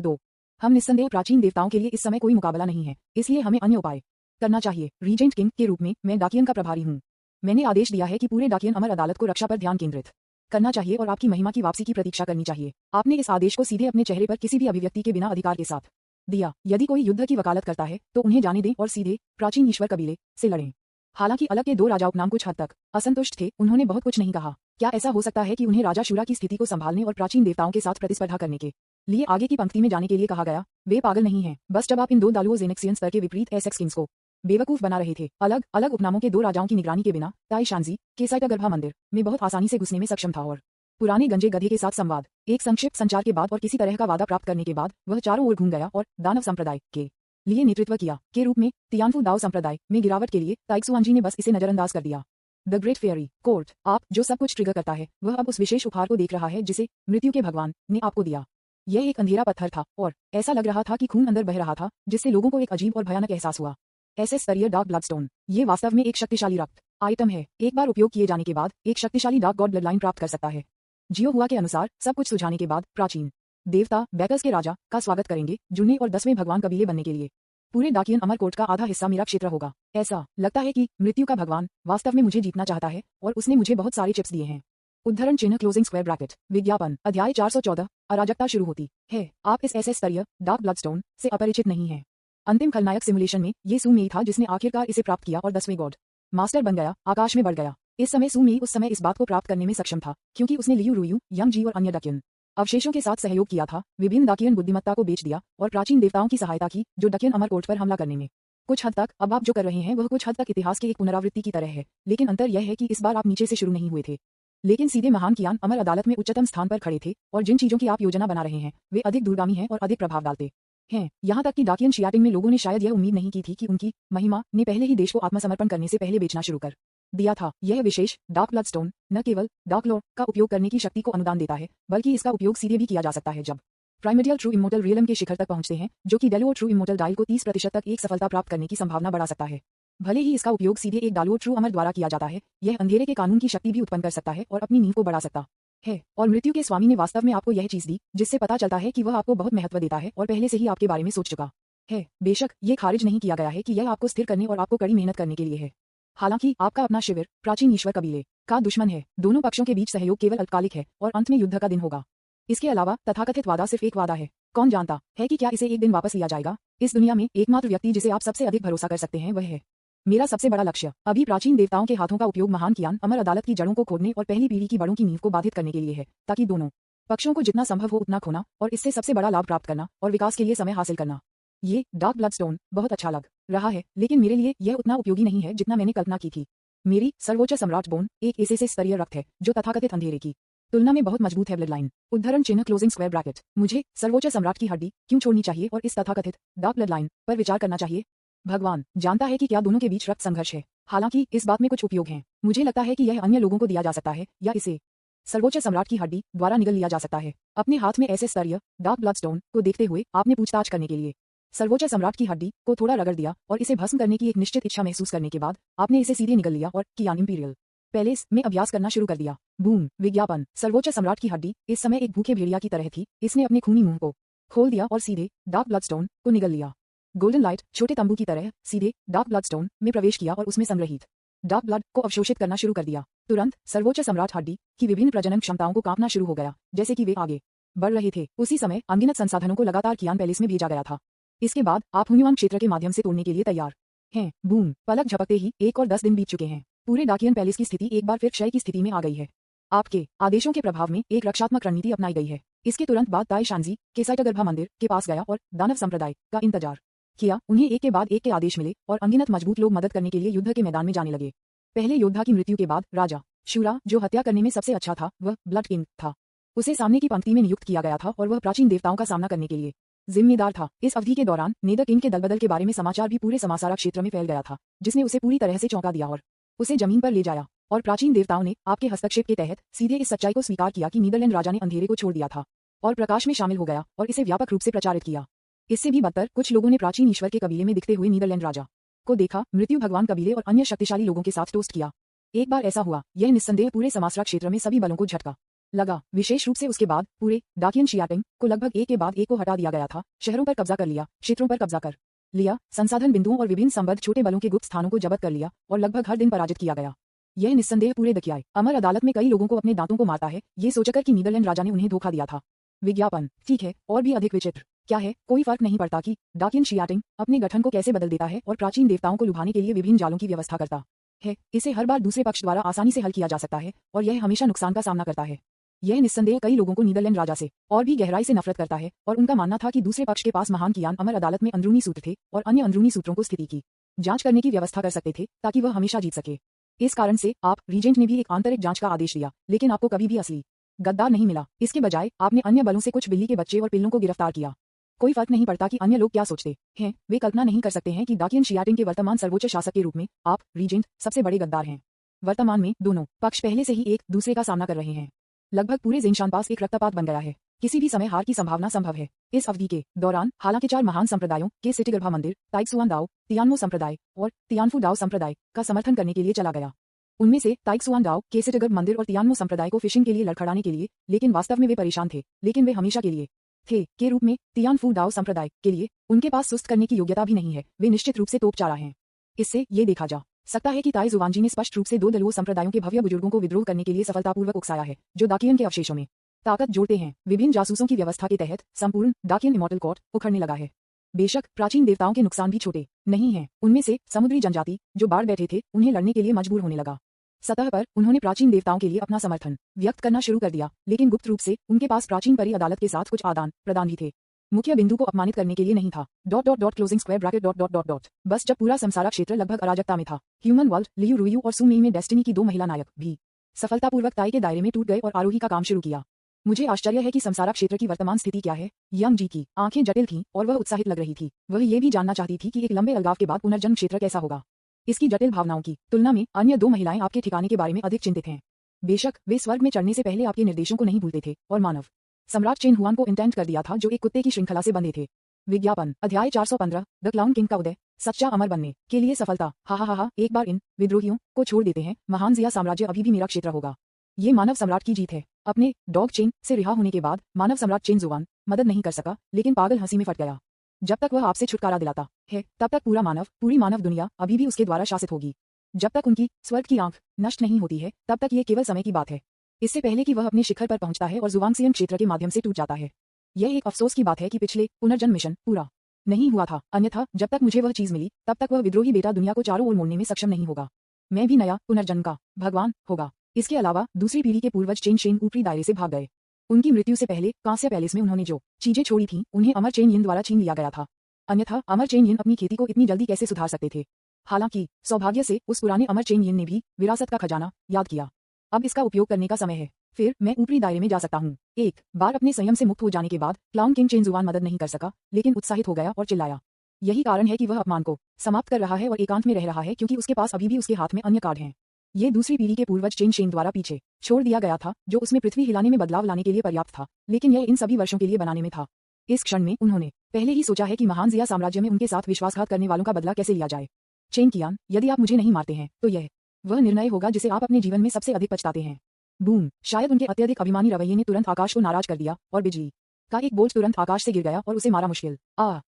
2 हम निस्संदेह प्राचीन देवताओं के लिए इस समय कोई मुकाबला नहीं है, इसलिए हमें अन्य उपाय करना चाहिए। रीजेंट किंग के रूप में मैं डाकियन का प्रभारी हूँ। मैंने आदेश दिया है कि पूरे डाकियन अमर अदालत को रक्षा पर ध्यान केंद्रित करना चाहिए और आपकी महिमा की वापसी की प्रतीक्षा करनी चाहिए। आपने इस आदेश को सीधे अपने चेहरे पर किसी भी अभिव्यक्ति के बिना अधिकार के साथ दिया। यदि कोई युद्ध की वकालत करता है तो उन्हें जाने दें और सीधे प्राचीन ईश्वर कबीले से लड़ें। हालांकि अलग के 2 राजा उपनाम कुछ हद तक असंतुष्ट थे, उन्होंने बहुत कुछ नहीं कहा। क्या ऐसा हो सकता है कि उन्हें राजा शूरा की स्थिति को संभालने और प्राचीन देवताओं के साथ प्रतिस्पर्धा करने के लिए आगे की पंक्ति में जाने के लिए कहा गया? वे पागल नहीं हैं। बस जब आप इन 2 दालुओ जेनेक्सियन स्तर के विपरीत एसेक्स किंग्स को बेवकूफ बना रहे थे, अलग अलग उपनामों के 2 राजाओं की निगरानी के बिना ताई शांजी केसाइटागर्भा मंदिर में बहुत आसानी से घुसने में सक्षम था और पुराने गंजे गधे के साथ संवाद, एक संक्षिप्त संचार के बाद और किसी तरह का वादा प्राप्त करने के बाद वह चारों ओर घूम गया और दानव संप्रदाय के लिए नेतृत्व किया। के रूप में तियानफू दाओ संप्रदाय में गिरावट के लिए ताइक्सुआंजी ने बस इसे नजरअंदाज कर दिया। द ग्रेट फेयरी कोर्ट, आप जो सब कुछ ट्रिगर करता है वह अब उस विशेष उपहार को देख रहा है जिसे मृत्यु के भगवान ने आपको दिया। यह एक अंधेरा पत्थर था और ऐसा लग रहा था कि खून अंदर बह रहा था, जिससे लोगों को एक अजीब और भयानक एहसास हुआ। एसएस स्तरीय डार्क ब्लडस्टोन, ये वास्तव में एक शक्तिशाली रक्त आइटम है। एक बार उपयोग किए जाने के बाद एक शक्तिशाली डार्क गॉड ब्लडलाइन प्राप्त कर सकता है। जियो हुआ के अनुसार सब कुछ सुझाने के बाद प्राचीन देवता बैकर्स के राजा का स्वागत करेंगे जुड़ने और 10वें भगवान कबीले बनने के लिए। पूरे डाकियन अमरकोट का आधा हिस्सा मेरा क्षेत्र होगा। ऐसा लगता है कि मृत्यु का भगवान वास्तव में मुझे जीतना चाहता है और उसने मुझे बहुत सारे चिप्स दिए हैं। उद्धरण चिन्ह क्लोजिंग स्क्वायर ब्रैकेट। विज्ञापन अध्याय 414 अराजकता शुरू होती है। आप इस एसएस स्तरीय डार्क ब्लडस्टोन से अपरिचित नहीं हैं। अंतिम खलनायक सिमुलेशन में ये सू मेई था जिसने आखिरकार इसे प्राप्त किया और 10वें गॉड मास्टर बन गया, आकाश में बढ़ गया। इस समय सू मेई उस समय इस बात को प्राप्त करने में सक्षम था क्योंकि उसने लियू रुयू, यंग जी और अन्य डाकियन अवशेषों के साथ सहयोग किया था, विभिन्न डाकियन बुद्धिमत्ता को बेच दिया और प्राचीन देवताओं की सहायता की जो डाकियन अमरकोट पर हमला करने में कुछ हद तक अब आप जो कर रहे हैं वह कुछ हद तक इतिहास की एक पुनरावृत्ति की तरह है। लेकिन अंतर यह है कि इस बार आप नीचे से शुरू नहीं हुए थे, लेकिन सीधे महान कियान अमर अदालत में उच्चतम स्थान पर खड़े थे और जिन चीजों की आप योजना बना रहे हैं वे अधिक दूरगामी हैं और अधिक प्रभाव डालते हैं। यहाँ तक कि डाकियन शियाटिंग में लोगों ने शायद यह उम्मीद नहीं की थी कि उनकी महिमा ने पहले ही देश को आत्मसमर्पण करने से पहले बेचना शुरू कर दिया था। यह विशेष डार्क ब्लडस्टोन न केवल डार्क लॉर्ड का उपयोग करने की शक्ति को अनुदान देता है, बल्कि इसका उपयोग सीधे भी किया जा सकता है जब प्राइमर्डियल ट्रू इमोर्टल रियलम के शिखर तक पहुंचते हैं, जो कि डेलुओ ट्रू इमोर्टल डायल को 30% तक एक सफलता प्राप्त करने की संभावना बढ़ा सकता है। भले ही इसका उपयोग सीधे एक डालुओ ट्रू अमर द्वारा किया जाता है, यह अंधेरे के कानून की शक्ति भी उत्पन्न कर सकता है और अपनी नींव को बढ़ा सकता है। और मृत्यु के स्वामी ने वास्तव में आपको यह चीज दी जिससे पता चलता है कि वह आपको बहुत महत्व देता है और पहले से ही आपके बारे में सोच चुका है। बेशक ये खारिज नहीं किया गया है कि यह आपको स्थिर करने और आपको कड़ी मेहनत करने के लिए है। हालांकि आपका अपना शिविर प्राचीन ईश्वर कबीले का दुश्मन है। दोनों पक्षों के बीच सहयोग केवल अल्पकालिक है और अंत में युद्ध का दिन होगा। इसके अलावा तथाकथित वादा सिर्फ एक वादा है। कौन जानता है कि क्या इसे एक दिन वापस लिया जाएगा। इस दुनिया में एकमात्र व्यक्ति जिसे आप सबसे अधिक भरोसा कर सकते हैं वह है मेरा सबसे बड़ा लक्ष्य। अभी प्राचीन देवताओं के हाथों का उपयोग महान कियान अमर अदालत की जड़ों को खोदने और पहली पीढ़ी की बड़ों की नींव को बाधित करने के लिए है, ताकि दोनों पक्षों को जितना संभव हो उतना खोना और इससे सबसे बड़ा लाभ प्राप्त करना और विकास के लिए समय हासिल करना। ये डार्क ब्लडस्टोन बहुत अच्छा लग रहा है, लेकिन मेरे लिए यह उतना उपयोगी नहीं है जितना मैंने कल्पना की थी। मेरी सर्वोच्च सम्राट बोन एक ऐसे स्तरीय रक्त है जो तथाकथित अंधेरे की तुलना में बहुत मजबूत है। ब्लड लाइन उद्धरण चिन्ह क्लोजिंग स्क्वायर ब्रैकेट। मुझे सर्वोच्च सम्राट की हड्डी क्यों छोड़नी चाहिए और इस तथाकथित डार्क ब्लड लाइन पर विचार करना चाहिए? भगवान जानता है कि क्या दोनों के बीच रक्त संघर्ष है। हालांकि इस बात में कुछ उपयोग हैं। मुझे लगता है कि यह अन्य लोगों को दिया जा सकता है या इसे सर्वोच्च सम्राट की हड्डी द्वारा निगल लिया जा सकता है। अपने हाथ में ऐसे स्तरीय डार्क ब्लड स्टोन को देखते हुए आपने पूछताछ करने के लिए सर्वोच्च सम्राट की हड्डी को थोड़ा रगड़ दिया और इसे भस्म करने की एक निश्चित इच्छा महसूस करने के बाद आपने इसे सीधे निगल लिया और कियान इंपीरियल पैलेस में अभ्यास करना शुरू कर दिया। बूम विज्ञापन। सर्वोच्च सम्राट की हड्डी इस समय एक भूखे भेड़िया की तरह थी। इसने अपने खूनी मुंह को खोल दिया और सीधे डार्क ब्लड स्टोन को निगल लिया। गोल्डन लाइट छोटे तंबू की तरह सीधे डार्क ब्लड स्टोन में प्रवेश किया और उसमें संग्रहित डार्क ब्लड को अवशोषित करना शुरू कर दिया। तुरंत सर्वोच्च सम्राट हड्डी की विभिन्न प्रजनन क्षमताओं को कांपना शुरू हो गया जैसे कि वे आगे बढ़ रहे थे। उसी समय अनगिनत संसाधनों को लगातार कियान पैलेस में भेजा गया था। इसके बाद आप हुन्युआन क्षेत्र के माध्यम से तोड़ने के लिए तैयार हैं। बूम पलक झपकते ही 1 और 10 दिन बीत चुके हैं। पूरे डाकियन पैलेस की स्थिति एक बार फिर क्षय की स्थिति में आ गई है। आपके आदेशों के प्रभाव में एक रक्षात्मक रणनीति अपनाई गई है। इसके तुरंत बाद ताई शांजी के साइटगर्भा मंदिर के पास गया और दानव संप्रदाय का इंतजार किया। उन्हें एक के बाद एक के आदेश मिले और अनगिनत मजबूत लोग मदद करने के लिए युद्ध के मैदान में जाने लगे। पहले योद्धा की मृत्यु के बाद राजा शूरा जो हत्या करने में सबसे अच्छा था वह ब्लड किंग था। उसे सामने की पंक्ति में नियुक्त किया गया था और वह प्राचीन देवताओं का सामना करने के लिए जिम्मेदार था। इस अवधि के दौरान नेदर किंग के दलबदल के बारे में समाचार भी पूरे समासारा क्षेत्र में फैल गया था जिसने उसे पूरी तरह से चौंका दिया और उसे जमीन पर ले जाया। और प्राचीन देवताओं ने आपके हस्तक्षेप के तहत सीधे इस सच्चाई को स्वीकार किया कि नीदरलैंड राजा ने अंधेरे को छोड़ दिया था और प्रकाश में शामिल हो गया और इसे व्यापक रूप से प्रचारित किया। इससे भी बदतर कुछ लोगों ने प्राचीन ईश्वर के कबीले में दिखते हुए नीदरलैंड राजा को देखा, मृत्यु भगवान कबीले और अन्य शक्तिशाली लोगों के साथ टोस्ट किया। एक बार ऐसा हुआ, यह निस्संदेह पूरे समासरा क्षेत्र में सभी बलों को झटका लगा। विशेष रूप से उसके बाद पूरे डाकियन शियाटिंग को लगभग एक के बाद एक को हटा दिया गया था। शहरों पर कब्जा कर लिया, क्षेत्रों पर कब्जा कर लिया, संसाधन बिंदुओं और विभिन्न संबद्ध छोटे बलों के गुप्त स्थानों को जब्त कर लिया और लगभग हर दिन पराजित किया गया। यह निस्संदेह पूरे दकियाए अमर अदालत में कई लोगों को अपने दांतों को मारता है, ये सोचकर कि नीदरलैंड राजा ने उन्हें धोखा दिया था। विज्ञापन ठीक है, और भी अधिक विचित्र क्या है, कोई फर्क नहीं पड़ता कि डाकियन शियाटिंग अपने गठन को कैसे बदल देता है और प्राचीन देवताओं को लुभाने के लिए विभिन्न जालों की व्यवस्था करता है। इसे हर बार दूसरे पक्ष द्वारा आसानी से हल किया जा सकता है और यह हमेशा नुकसान का सामना करता है। यह निस्संदेह कई लोगों को नीदरलैंड राजा से और भी गहराई से नफरत करता है और उनका मानना था कि दूसरे पक्ष के पास महान कियान अमर अदालत में अंदरूनी सूत्र थे और अन्य अंदरूनी सूत्रों को स्थिति की जांच करने की व्यवस्था कर सकते थे ताकि वह हमेशा जीत सके। इस कारण से आप रीजेंट ने भी एक आंतरिक जांच का आदेश दिया, लेकिन आपको कभी भी असली गद्दार नहीं मिला। इसके बजाय आपने अन्य बलों से कुछ बिल्ली के बच्चे और पिल्लों को गिरफ्तार किया। कोई फर्क नहीं पड़ता कि अन्य लोग क्या सोचते हैं, वे कल्पना नहीं कर सकते हैं कि डाकियन शियाटिंग के वर्तमान सर्वोच्च शासक के रूप में आप रीजेंट सबसे बड़े गद्दार हैं। वर्तमान में दोनों पक्ष पहले से ही एक दूसरे का सामना कर रहे हैं। लगभग पूरे जिनशान पास एक रक्तपात बन गया है। किसी भी समय हार की संभावना संभव है। इस अवधि के दौरान हालांकि 4 महान संप्रदायों के सिटीगर्भा मंदिर ताइक्सुआन दाओ, तियानमो संप्रदाय और तियानफू दाओ संप्रदाय का समर्थन करने के लिए चला गया। उनमें से ताइक्सुआन दाओ के सिटीगर्भ मंदिर और तियानमो संप्रदाय को फिशिंग के लिए लड़खड़ाने के लिए, लेकिन वास्तव में वे परेशान थे, लेकिन वे हमेशा के लिए थे के रूप में तियानफू दाओ संप्रदाय के लिए उनके पास सुस्त करने की योग्यता भी नहीं है। वे निश्चित रूप से तोपचारा हैं। इससे ये देखा जा सकता है कि ताई जुवानजी ने स्पष्ट रूप से 2 दलुओ संप्रदायों के भव्य बुजुर्गों को विद्रोह करने के लिए सफलतापूर्वक उकसाया है, जो डाकियन के अवशेषों में ताकत जोड़ते हैं। विभिन्न जासूसों की व्यवस्था के तहत संपूर्ण डाकियन इमॉर्टल कोर्ट उखड़ने लगा है। बेशक प्राचीन देवताओं के नुकसान भी छोटे नहीं हैं। उनमें से समुद्री जनजाति जो बाढ़ बैठे थे उन्हें लड़ने के लिए मजबूर होने लगा। सतह पर उन्होंने प्राचीन देवताओं के लिए अपना समर्थन व्यक्त करना शुरू कर दिया, लेकिन गुप्त रूप से उनके पास प्राचीन परी अदालत के साथ कुछ आदान प्रदान भी थे। मुख्य बिंदु को अपमानित करने के लिए नहीं था। क्लोजिंग स्क्वायर ब्रैकेट बस जब पूरा संसारा क्षेत्र लगभग अराजकता में था, ह्यूमन वर्ल्ड, लियू रुयू और सुमेई में डेस्टिनी की 2 महिला नायक भी सफलतापूर्वक ताई के दायरे में टूट गए और आरोही का काम शुरू किया। मुझे आश्चर्य है कि संसारा क्षेत्र की वर्तमान स्थिति क्या है। यंग जी की आंखें जटिल थीं और वह उत्साहित लग रही थी। वह ये भी जानना चाहती थी कि एक लंबे अलगाव के बाद पुनर्जन्म क्षेत्र कैसा होगा। इसकी जटिल भावनाओं की तुलना में अन्य 2 महिलाएं आपके ठिकाने के बारे में अधिक चिंतित हैं। बेशक वे स्वर्ग में चढ़ने से पहले आपके निर्देशों को नहीं भूलते थे और मानव सम्राट चेन हुआन को इंटेंट कर दिया था, जो एक कुत्ते की श्रृंखला से बंधे थे। विज्ञापन अध्याय 415 द क्लाउन किंग का उदय, सच्चा अमर बनने के लिए सफलता। हा, एक बार इन विद्रोहियों को छोड़ देते हैं, महान जिया साम्राज्य अभी भी मेरा क्षेत्र होगा। ये मानव सम्राट की जीत है। अपने डॉग चेन से रिहा होने के बाद मानव सम्राट चेन जुआन मदद नहीं कर सका, लेकिन पागल हंसी में फट गया। जब तक वह आपसे छुटकारा दिलाता है तब तक पूरी मानव दुनिया अभी भी उसके द्वारा शासित होगी। जब तक उनकी स्वर्ग की आंख नष्ट नहीं होती है तब तक ये केवल समय की बात है, इससे पहले कि वह अपने शिखर पर पहुंचता है और जुवांगसियन क्षेत्र के माध्यम से टूट जाता है। यह एक अफसोस की बात है कि पिछले पुनर्जन्म मिशन पूरा नहीं हुआ था, अन्यथा जब तक मुझे वह चीज मिली तब तक वह विद्रोही बेटा दुनिया को चारों ओर मोड़ने में सक्षम नहीं होगा। मैं भी नया पुनर्जन्म का भगवान होगा। इसके अलावा दूसरी पीढ़ी के पूर्वज चेन शेन ऊपरी दायरे से भाग गए। उनकी मृत्यु से पहले कांस्य पैलेस में उन्होंने जो चीजें छोड़ी थीं उन्हें अमर चेन यिन द्वारा छीन लिया गया था, अन्यथा अमर चेन यिन अपनी खेती को इतनी जल्दी कैसे सुधार सकते थे। हालांकि सौभाग्य से उस पुराने अमर चेन यिन ने भी विरासत का खजाना याद किया। अब इसका उपयोग करने का समय है। फिर मैं ऊपरी दायरे में जा सकता हूँ। एक बार अपने संयम से मुक्त हो जाने के बाद क्लाउन किंग चेन जुआन मदद नहीं कर सका, लेकिन उत्साहित हो गया और चिल्लाया। यही कारण है कि वह अपमान को समाप्त कर रहा है और एकांत में रह रहा है, क्योंकि उसके पास अभी भी उसके हाथ में अन्य कार्ड हैं। ये दूसरी पीढ़ी के पूर्वज चेन शेंग द्वारा पीछे छोड़ दिया गया था, जो उसमें पृथ्वी हिलाने में बदलाव लाने के लिए पर्याप्त था, लेकिन यह इन सभी वर्षों के लिए बनाने में था। इस क्षण में उन्होंने पहले ही सोचा है कि महान जिया साम्राज्य में उनके साथ विश्वासघात करने वालों का बदला कैसे लिया जाए। चेन कियान, यदि आप मुझे नहीं मारते हैं तो यह वह निर्णय होगा जिसे आप अपने जीवन में सबसे अधिक पछताते हैं। बूम! शायद उनके अत्यधिक अभिमानी रवैये ने तुरंत आकाश को नाराज कर दिया और बिजली का एक बोझ तुरंत आकाश से गिर गया और उसे मारा मुश्किल।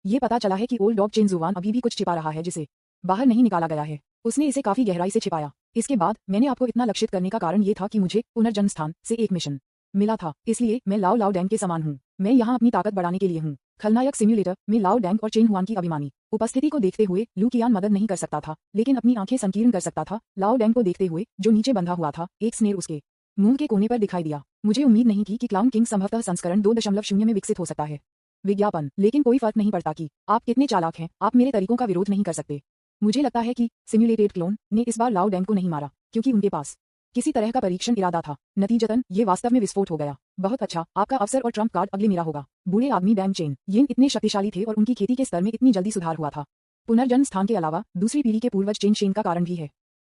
ये पता चला है कि ओल्ड डॉग चेन जुआन अभी भी कुछ छिपा रहा है जिसे बाहर नहीं निकाला गया है। उसने इसे काफी गहराई से छिपाया। इसके बाद मैंने आपको इतना लक्षित करने का कारण ये था कि मुझे पुनर्जन्म स्थान से एक मिशन मिला था, इसलिए मैं लाओ लाओ डैंग के समान हूँ। मैं यहाँ अपनी ताकत बढ़ाने के लिए हूँ। खलनायक सिम्युलेटर में लाओ डैंग और चेन हुआन की अभिमानी उपस्थिति को देखते हुए लू कियान मदद नहीं कर सकता था, लेकिन अपनी आंखें संकीर्ण कर सकता था। लाओ डैंग को देखते हुए, जो नीचे बंधा हुआ था, एक स्नेर उसके मुंह के कोने पर दिखाई दिया। मुझे उम्मीद नहीं थी कि क्लाउन किंग संभवतः संस्करण 2.0 में विकसित हो सकता है। विज्ञापन, लेकिन कोई फर्क नहीं पड़ता कि आप कितने चालाक हैं, आप मेरे तरीकों का विरोध नहीं कर सकते। मुझे लगता है कि सिम्युलेटेड क्लोन ने इस बार लाओ डैंग को नहीं मारा, क्योंकि उनके पास किसी तरह का परीक्षण इरादा था। नतीजतन ये वास्तव में विस्फोट हो गया। बहुत अच्छा, आपका अवसर और ट्रम्प कार्ड अगले मेरा होगा। बूढ़े आदमी डैंग चेन यिन इतने शक्तिशाली थे और उनकी खेती के स्तर में इतनी जल्दी सुधार हुआ था। पुनर्जन्म स्थान के अलावा दूसरी पीढ़ी के पूर्वज चेन शेंग का कारण भी है।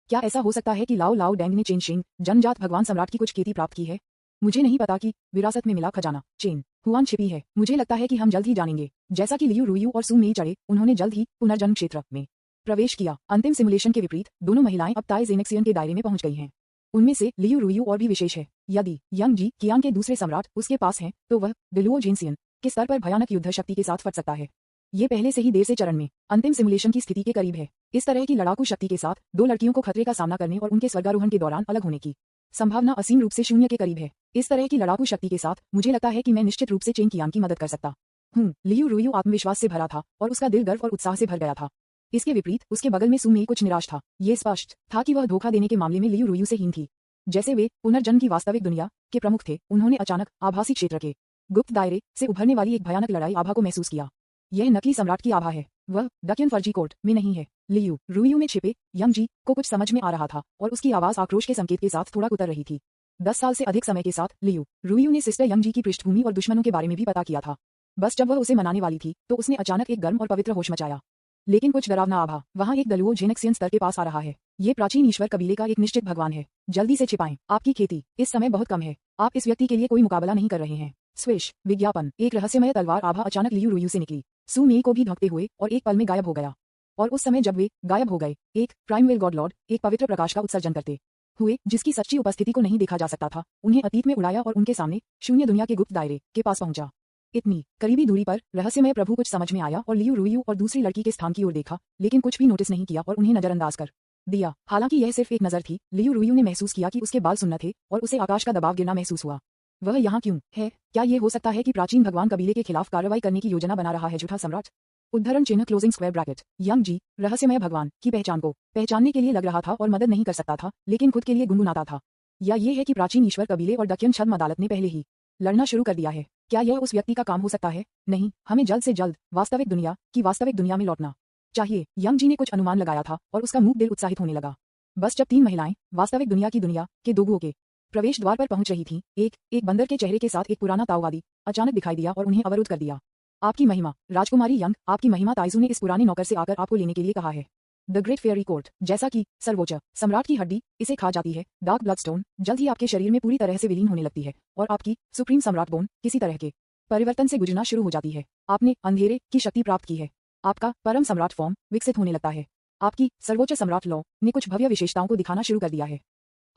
क्या ऐसा हो सकता है कि लाओ लाओ डैंग ने चेन शेंग जनजात भगवान सम्राट की कुछ खेती प्राप्त की है? मुझे नहीं पता कि विरासत में मिला खजाना चेन हुआन छिपी है। मुझे लगता है कि हम जल्द ही जानेंगे। जैसा कि लियू रुयू और सू मेई चढ़े, उन्होंने जल्द ही पुनर्जन्म क्षेत्र में प्रवेश किया। अंतिम सिमुलेशन के विपरीत दोनों महिलाएं अब ताई जेनेक्सियन के दायरे में पहुंच गई हैं। उनमें से लियू रुयू और भी विशेष है। यदि यंग जी कियांग के दूसरे सम्राट उसके पास हैं, तो वह डिलुओ जेनसियन के स्तर पर भयानक युद्ध शक्ति के साथ फट सकता है। ये पहले से ही देर से चरण में अंतिम सिमुलेशन की स्थिति के करीब है। इस तरह की लड़ाकू शक्ति के साथ दो लड़कियों को खतरे का सामना करने और उनके स्वर्गारोहण के दौरान अलग होने की संभावना असीम रूप से शून्य के करीब है। इस तरह की लड़ाकू शक्ति के साथ मुझे लगता है कि मैं निश्चित रूप से चेन कियान की मदद कर सकता हूँ। लियू रुयू आत्मविश्वास से भरा था और उसका दिल गर्व और उत्साह से भर गया था। इसके विपरीत उसके बगल में सू मेई कुछ निराश था। ये स्पष्ट था कि वह धोखा देने के मामले में लियू रुयू से हीन थी। जैसे वे पुनर्जन्म की वास्तविक दुनिया के प्रमुख थे, उन्होंने अचानक आभासी क्षेत्र के गुप्त दायरे से उभरने वाली एक भयानक लड़ाई आभा को महसूस किया। यह नकली सम्राट की आभा है, वह डकियन फर्जी कोर्ट में नहीं है। लियू रुयू में छिपे यंग जी को कुछ समझ में आ रहा था और उसकी आवाज आक्रोश के संकेत के साथ थोड़ा उतर रही थी। 10 साल से अधिक समय के साथ लियू रुयू ने सिस्टर यंग जी की पृष्ठभूमि और दुश्मनों के बारे में भी पता किया था। बस जब वह उसे मनाने वाली थी तो उसने अचानक एक गर्म और पवित्र होश मचाया। लेकिन कुछ डरावना आभा वहां एक दलुओ जेनेक्सियन स्तर के पास आ रहा है। ये प्राचीन ईश्वर कबीले का एक निश्चित भगवान है। जल्दी से छिपाएं, आपकी खेती इस समय बहुत कम है। आप इस व्यक्ति के लिए कोई मुकाबला नहीं कर रहे हैं। स्विश विज्ञापन, एक रहस्यमय तलवार आभा अचानक लियू रुयू से निकली, सू मेई को भी ढकते हुए और एक पल में गायब हो गया। और उस समय जब वे गायब हो गए, एक प्राइमवेल गॉड लॉर्ड एक पवित्र प्रकाश का उत्सर्जन करते हुए, जिसकी सच्ची उपस्थिति को नहीं देखा जा सकता था, उन्हें अतीत में उड़ाया और उनके सामने शून्य दुनिया के गुप्त दायरे के पास पहुंचा। इतनी करीबी दूरी पर रहस्यमय प्रभु कुछ समझ में आया और लियू रुयू और दूसरी लड़की के स्थान की ओर देखा, लेकिन कुछ भी नोटिस नहीं किया और उन्हें नजरअंदाज कर दिया। हालांकि यह सिर्फ एक नजर थी। लियू रुयू ने महसूस किया कि उसके बाल सुन्न थे और उसे आकाश का दबाव गिरना महसूस हुआ। वह यहाँ क्यों है? क्या ये हो सकता है कि प्राचीन भगवान कबीले के खिलाफ कार्रवाई करने की योजना बना रहा है झूठा सम्राट? उद्धरण चिन्ह क्लोजिंग स्क्वायर ब्रैकेट। यंग जी रहस्यमय भगवान की पहचान को पहचानने के लिए लग रहा था और मदद नहीं कर सकता था, लेकिन खुद के लिए गुनगुनाता था। या ये है कि प्राचीन ईश्वर कबीले और डकियन छद्म अदालत ने पहले ही लड़ना शुरू कर दिया है? क्या यह उस व्यक्ति का काम हो सकता है? नहीं, हमें जल्द से जल्द वास्तविक दुनिया में लौटना चाहिए। यंग जी ने कुछ अनुमान लगाया था और उसका मुंह दिल उत्साहित होने लगा। बस जब 3 महिलाएं वास्तविक दुनिया के दोगुओं के प्रवेश द्वार पर पहुंच रही थीं, एक बंदर के चेहरे के साथ एक पुराना ताओवादी अचानक दिखाई दिया और उन्हें अवरुद्ध कर दिया। आपकी महिमा राजकुमारी यंग, आपकी महिमा ताइजू ने इस पुराने नौकर से आकर आपको लेने के लिए कहा है। द ग्रेट फेयरी कोर्ट, जैसा कि सर्वोच्च सम्राट की हड्डी इसे खा जाती है, डार्क ब्लडस्टोन जल्द ही आपके शरीर में पूरी तरह से विलीन होने लगती है और आपकी सुप्रीम सम्राट बोन किसी तरह के परिवर्तन से गुजरना शुरू हो जाती है। आपने अंधेरे की शक्ति प्राप्त की है। आपका परम सम्राट फॉर्म विकसित होने लगता है। आपकी सर्वोच्च सम्राट लॉ ने कुछ भव्य विशेषताओं को दिखाना शुरू कर दिया है।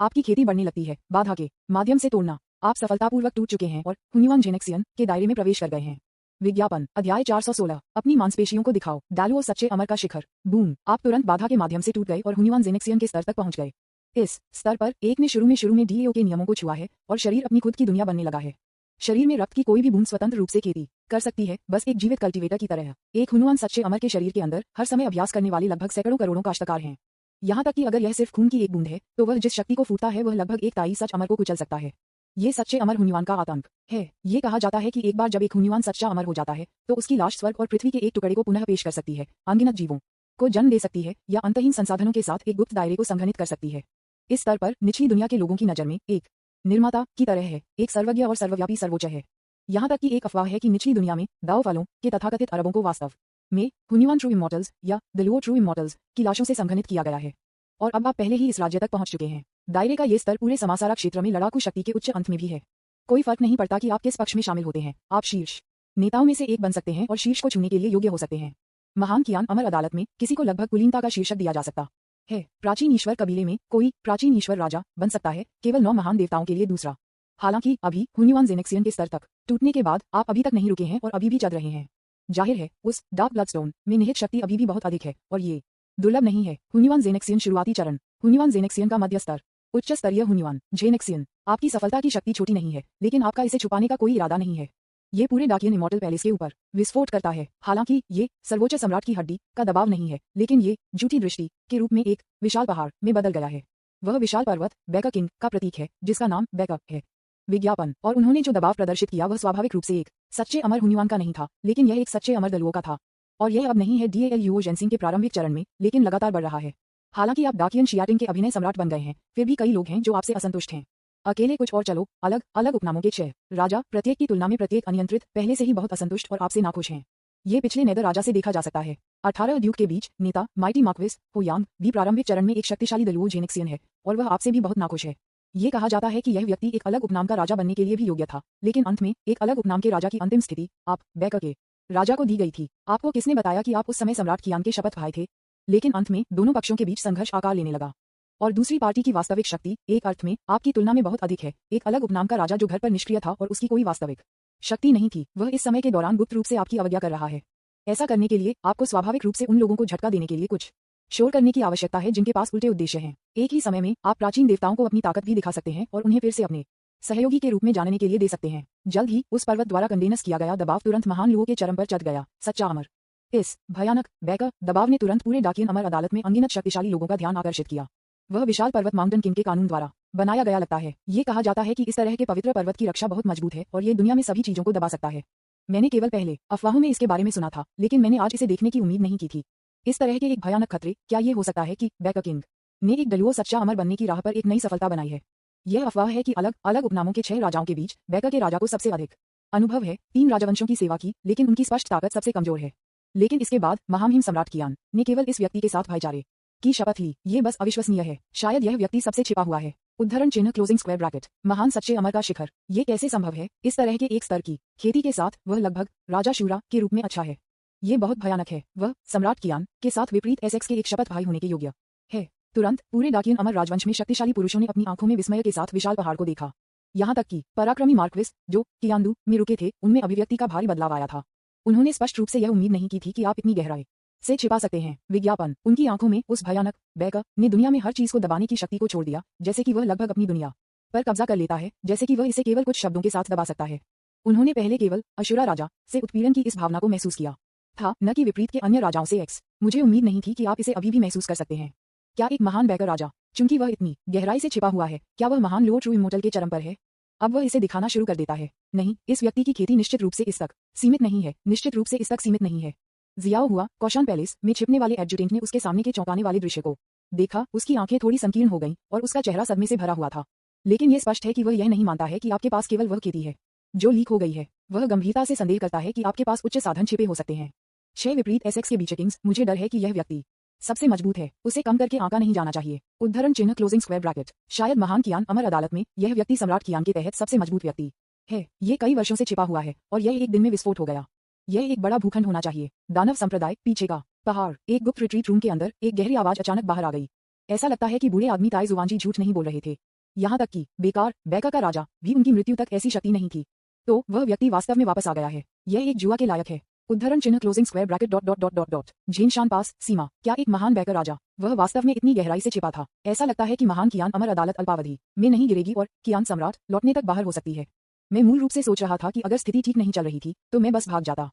आपकी खेती बढ़ने लगती है। बाधा के माध्यम से तोड़ना आप सफलतापूर्वक टूट चुके हैं और हुनिवान जेनेक्सियन के दायरे में प्रवेश कर गए हैं। विज्ञापन, अध्याय 416, अपनी मांसपेशियों को दिखाओ, डालुओ सच्चे अमर का शिखर। बूम! आप तुरंत बाधा के माध्यम से टूट गए और हुनिवान जेनेक्सियन के स्तर तक पहुंच गए। इस स्तर पर एक ने शुरू में डीएओ के नियमों को छुआ है और शरीर अपनी खुद की दुनिया बनने लगा है। शरीर में रक्त की कोई भी बूंद स्वतंत्र रूप से खेती कर सकती है, बस एक जीवित कल्टीवेटर की तरह। एक हुनुआन सच्चे अमर के शरीर के अंदर हर समय अभ्यास करने वाले लगभग सैकड़ों करोड़ों काश्तकार हैं। यहाँ तक कि अगर यह सिर्फ खून की एक बूंद है, तो वह जिस शक्ति को फूटता है वह लगभग एक ताई सच अमर को कुचल सकता है। ये सच्चे अमर हुनिवान का आतंक है। ये कहा जाता है कि एक बार जब एक हुनिवान सच्चा अमर हो जाता है, तो उसकी लाश स्वर्ग और पृथ्वी के एक टुकड़े को पुनः पेश कर सकती है, अनगिनत जीवों को जन्म दे सकती है या अंतहीन संसाधनों के साथ एक गुप्त दायरे को संघनित कर सकती है। इस स्तर पर निचली दुनिया के लोगों की नज़र में एक निर्माता की तरह है, एक सर्वज्ञ और सर्वव्यापी सर्वोच्च है। यहाँ तक कि एक अफवाह है कि निचली दुनिया में दाव वालों के तथाकथित अरबों को वास्तव में हुन्युआन ट्रू इमॉर्टल्स या द लुओ ट्रू इमॉर्टल्स की लाशों से संघनित किया गया है। और अब आप पहले ही इस राज्य तक पहुंच चुके हैं। दायरे का ये स्तर पूरे समासारा क्षेत्र में लड़ाकू शक्ति के उच्च अंत में भी है। कोई फर्क नहीं पड़ता कि आप किस पक्ष में शामिल होते हैं, आप शीर्ष नेताओं में से एक बन सकते हैं और शीर्ष को छूने के लिए योग्य हो सकते हैं। महान कियान अमर अदालत में किसी को लगभग कुलीनता का शीर्षक दिया जा सकता है। प्राचीन ईश्वर कबीले में कोई प्राचीन ईश्वर राजा बन सकता है, केवल 9 महान देवताओं के लिए दूसरा। हालांकि अभी हुन्युआन जेनेक्सियन के स्तर तक टूटने के बाद आप अभी तक नहीं रुके हैं और अभी भी चल रहे हैं। जाहिर है उस डार्क ब्लडस्टोन में निहित शक्ति अभी भी बहुत अधिक है और ये दुर्लभ नहीं है। हुन्युआन जेनेक्सियन शुरुआती चरण, हुन्युआन जेनेक्सियन का मध्य स्तर, उच्च स्तरीय हुन्युआन जेनेक्सियन। आपकी सफलता की शक्ति छोटी नहीं है, लेकिन आपका इसे छुपाने का कोई इरादा नहीं है। ये पूरे डाकियन इमॉर्टल पैलेस के ऊपर विस्फोट करता है। हालांकि ये सर्वोच्च सम्राट की हड्डी का दबाव नहीं है, लेकिन ये झूठी दृष्टि के रूप में एक विशाल पहाड़ में बदल गया है। वह विशाल पर्वत बैकर किंग का प्रतीक है, जिसका नाम बैकअप है। विज्ञापन और उन्होंने जो दबाव प्रदर्शित किया वह स्वाभाविक रूप से एक सच्चे अमर हुन्युआन का नहीं था, लेकिन यह एक सच्चे अमर दलुओं का था। और यह अब नहीं है डीएलयूओ जेनसिंग के प्रारंभिक चरण में, लेकिन लगातार बढ़ रहा है। हालांकि आप डाकियन शियाटिंग के अभिनय सम्राट बन गए हैं, फिर भी कई लोग हैं जो आपसे असंतुष्ट हैं। अकेले कुछ और चलो, अलग अलग उपनामों के 6 राजा, प्रत्येक की तुलना में प्रत्येक अनियंत्रित, पहले से ही बहुत असंतुष्ट और आपसे नाखुश हैं। ये पिछले नेदर राजा से देखा जा सकता है। 18 ड्यूक के बीच नेता माइटी मार्क्विस हो यांग भी प्रारंभिक चरण में एक शक्तिशाली दलुओ जेनेक्सियन है और वह आपसे भी बहुत नाखुश है। ये कहा जाता है कि यह व्यक्ति एक अलग उपनाम का राजा बनने के लिए भी योग्य था, लेकिन अंत में एक अलग उपनाम के राजा की अंतिम स्थिति आप बैकर के राजा को दी गई थी। आपको किसने बताया कि आप उस समय सम्राट कियान के शपथ खाए थे? लेकिन अंत में दोनों पक्षों के बीच संघर्ष आकार लेने लगा और दूसरी पार्टी की वास्तविक शक्ति एक अर्थ में आपकी तुलना में बहुत अधिक है। एक अलग उपनाम का राजा जो घर पर निष्क्रिय था और उसकी कोई वास्तविक शक्ति नहीं थी, वह इस समय के दौरान गुप्त रूप से आपकी अवज्ञा कर रहा है। ऐसा करने के लिए आपको स्वाभाविक रूप से उन लोगों को झटका देने के लिए कुछ शोर करने की आवश्यकता है जिनके पास उल्टे उद्देश्य हैं। एक ही समय में आप प्राचीन देवताओं को अपनी ताकत भी दिखा सकते हैं और उन्हें फिर से अपने सहयोगी के रूप में जानने के लिए दे सकते हैं। जल्द ही उस पर्वत द्वारा कंडेनस किया गया दबाव तुरंत महान लोगों के चरम पर चढ़ गया। सच्चा अमर इस भयानक बैकर दबाव ने तुरंत पूरे डाकियन अमर अदालत में अनगिनत शक्तिशाली लोगों का ध्यान आकर्षित किया। वह विशाल पर्वत माउंटेन किंग के कानून द्वारा बनाया गया लगता है। ये कहा जाता है कि इस तरह के पवित्र पर्वत की रक्षा बहुत मजबूत है और ये दुनिया में सभी चीजों को दबा सकता है। मैंने केवल पहले अफवाहों में इसके बारे में सुना था, लेकिन मैंने आज इसे देखने की उम्मीद नहीं की थी। इस तरह के एक भयानक खतरे, क्या ये हो सकता है कि बैकर किंग ने एक दलुओ सच्चा अमर बनने की राह पर एक नई सफलता बनाई है? यह अफवाह है कि अलग अलग उपनामों के 6 राजाओं के बीच बैकर के राजा को सबसे अधिक अनुभव है, 3 राजवंशों की सेवा की, लेकिन उनकी स्पष्ट ताकत सबसे कमजोर है। लेकिन इसके बाद महामहिम सम्राट कियान ने केवल इस व्यक्ति के साथ भाईचारे की शपथ ली। ये बस अविश्वसनीय है। शायद यह व्यक्ति सबसे छिपा हुआ है। उद्धरण चिन्ह क्लोजिंग स्क्वायर ब्रैकेट। महान सच्चे अमर का शिखर। ये कैसे संभव है? इस तरह के एक स्तर की खेती के साथ वह लगभग राजा शूरा के रूप में अच्छा है। ये बहुत भयानक है। वह सम्राट कियान के साथ विपरीत एसेक्स के एक शपथ भाई होने के योग्य है। तुरंत पूरे डाकियन अमर राजवंश में शक्तिशाली पुरुषों ने अपनी आंखों में विस्मय के साथ विशाल पहाड़ को देखा। यहाँ तक कि पराक्रमी मार्क्विस जो कियान्दू में रुके थे, उनमें अभिव्यक्ति का भारी बदलाव आया था। उन्होंने स्पष्ट रूप से यह उम्मीद नहीं की थी कि आप इतनी गहराई से छिपा सकते हैं। विज्ञापन। उनकी आंखों में उस भयानक बैकर ने दुनिया में हर चीज को दबाने की शक्ति को छोड़ दिया, जैसे कि वह लगभग अपनी दुनिया पर कब्जा कर लेता है, जैसे कि वह इसे केवल कुछ शब्दों के साथ दबा सकता है। उन्होंने पहले केवल अशुरा राजा से उत्पीड़न की इस भावना को महसूस किया था, न कि विपरीत के अन्य राजाओं से एक्स। मुझे उम्मीद नहीं थी कि आप इसे अभी भी महसूस कर सकते हैं। क्या एक महान बैकर राजा, चूंकि वह इतनी गहराई से छिपा हुआ है, क्या वह महान लुओ ट्रू इमॉर्टल के चरम पर है? अब वह इसे दिखाना शुरू कर देता है। नहीं, इस व्यक्ति की खेती निश्चित रूप से इस तक सीमित नहीं है, निश्चित रूप से इस तक सीमित नहीं है। जियाओ हुआ कौशान पैलेस में छिपने वाले एडजुटेंट ने उसके सामने के चौंकाने वाले दृश्य को देखा। उसकी आंखें थोड़ी संकीर्ण हो गईं और उसका चेहरा सदमे से भरा हुआ था। लेकिन यह स्पष्ट है कि वह यह नहीं मानता है कि आपके पास केवल वह खेती है जो लीक हो गई है। वह गंभीरता से संदेह करता है कि आपके पास उच्च साधन छिपे हो सकते हैं। 6 विपरीत एसेक्स के बीच किंग्स। मुझे डर है कि यह व्यक्ति सबसे मजबूत है, उसे कम करके आंका नहीं जाना चाहिए। उद्धरण चिन्ह क्लोजिंग स्क्वायर ब्रैकेट। शायद महान कियान अमर अदालत में यह व्यक्ति सम्राट कियान के तहत सबसे मजबूत व्यक्ति है। ये कई वर्षों से छिपा हुआ है और यह एक दिन में विस्फोट हो गया। यह एक बड़ा भूखंड होना चाहिए। दानव संप्रदाय। पीछे का पहाड़। एक गुप्त रिट्रीट रूम के अंदर एक गहरी आवाज अचानक बाहर आ गई। ऐसा लगता है कि बूढ़े आदमी ताई जुवानजी झूठ नहीं बोल रहे थे। यहाँ तक कि बेकार बैकर का राजा भी उनकी मृत्यु तक ऐसी शक्ति नहीं थी। तो वह व्यक्ति वास्तव में वापस आ गया है। यह एक जुआ के लायक है। उद्धरण चिन्ह closing square bracket dot dot dot dot dot. झीनशान पास सीमा। क्या एक महान बैकर राजा वह वास्तव में इतनी गहराई से छिपा था? ऐसा लगता है कि महान कियान अमर अदालत अल्पावधि में नहीं गिरेगी और कियान सम्राट लौटने तक बाहर हो सकती है। मैं मूल रूप से सोच रहा था कि अगर स्थिति ठीक नहीं चल रही थी तो मैं बस भाग जाता,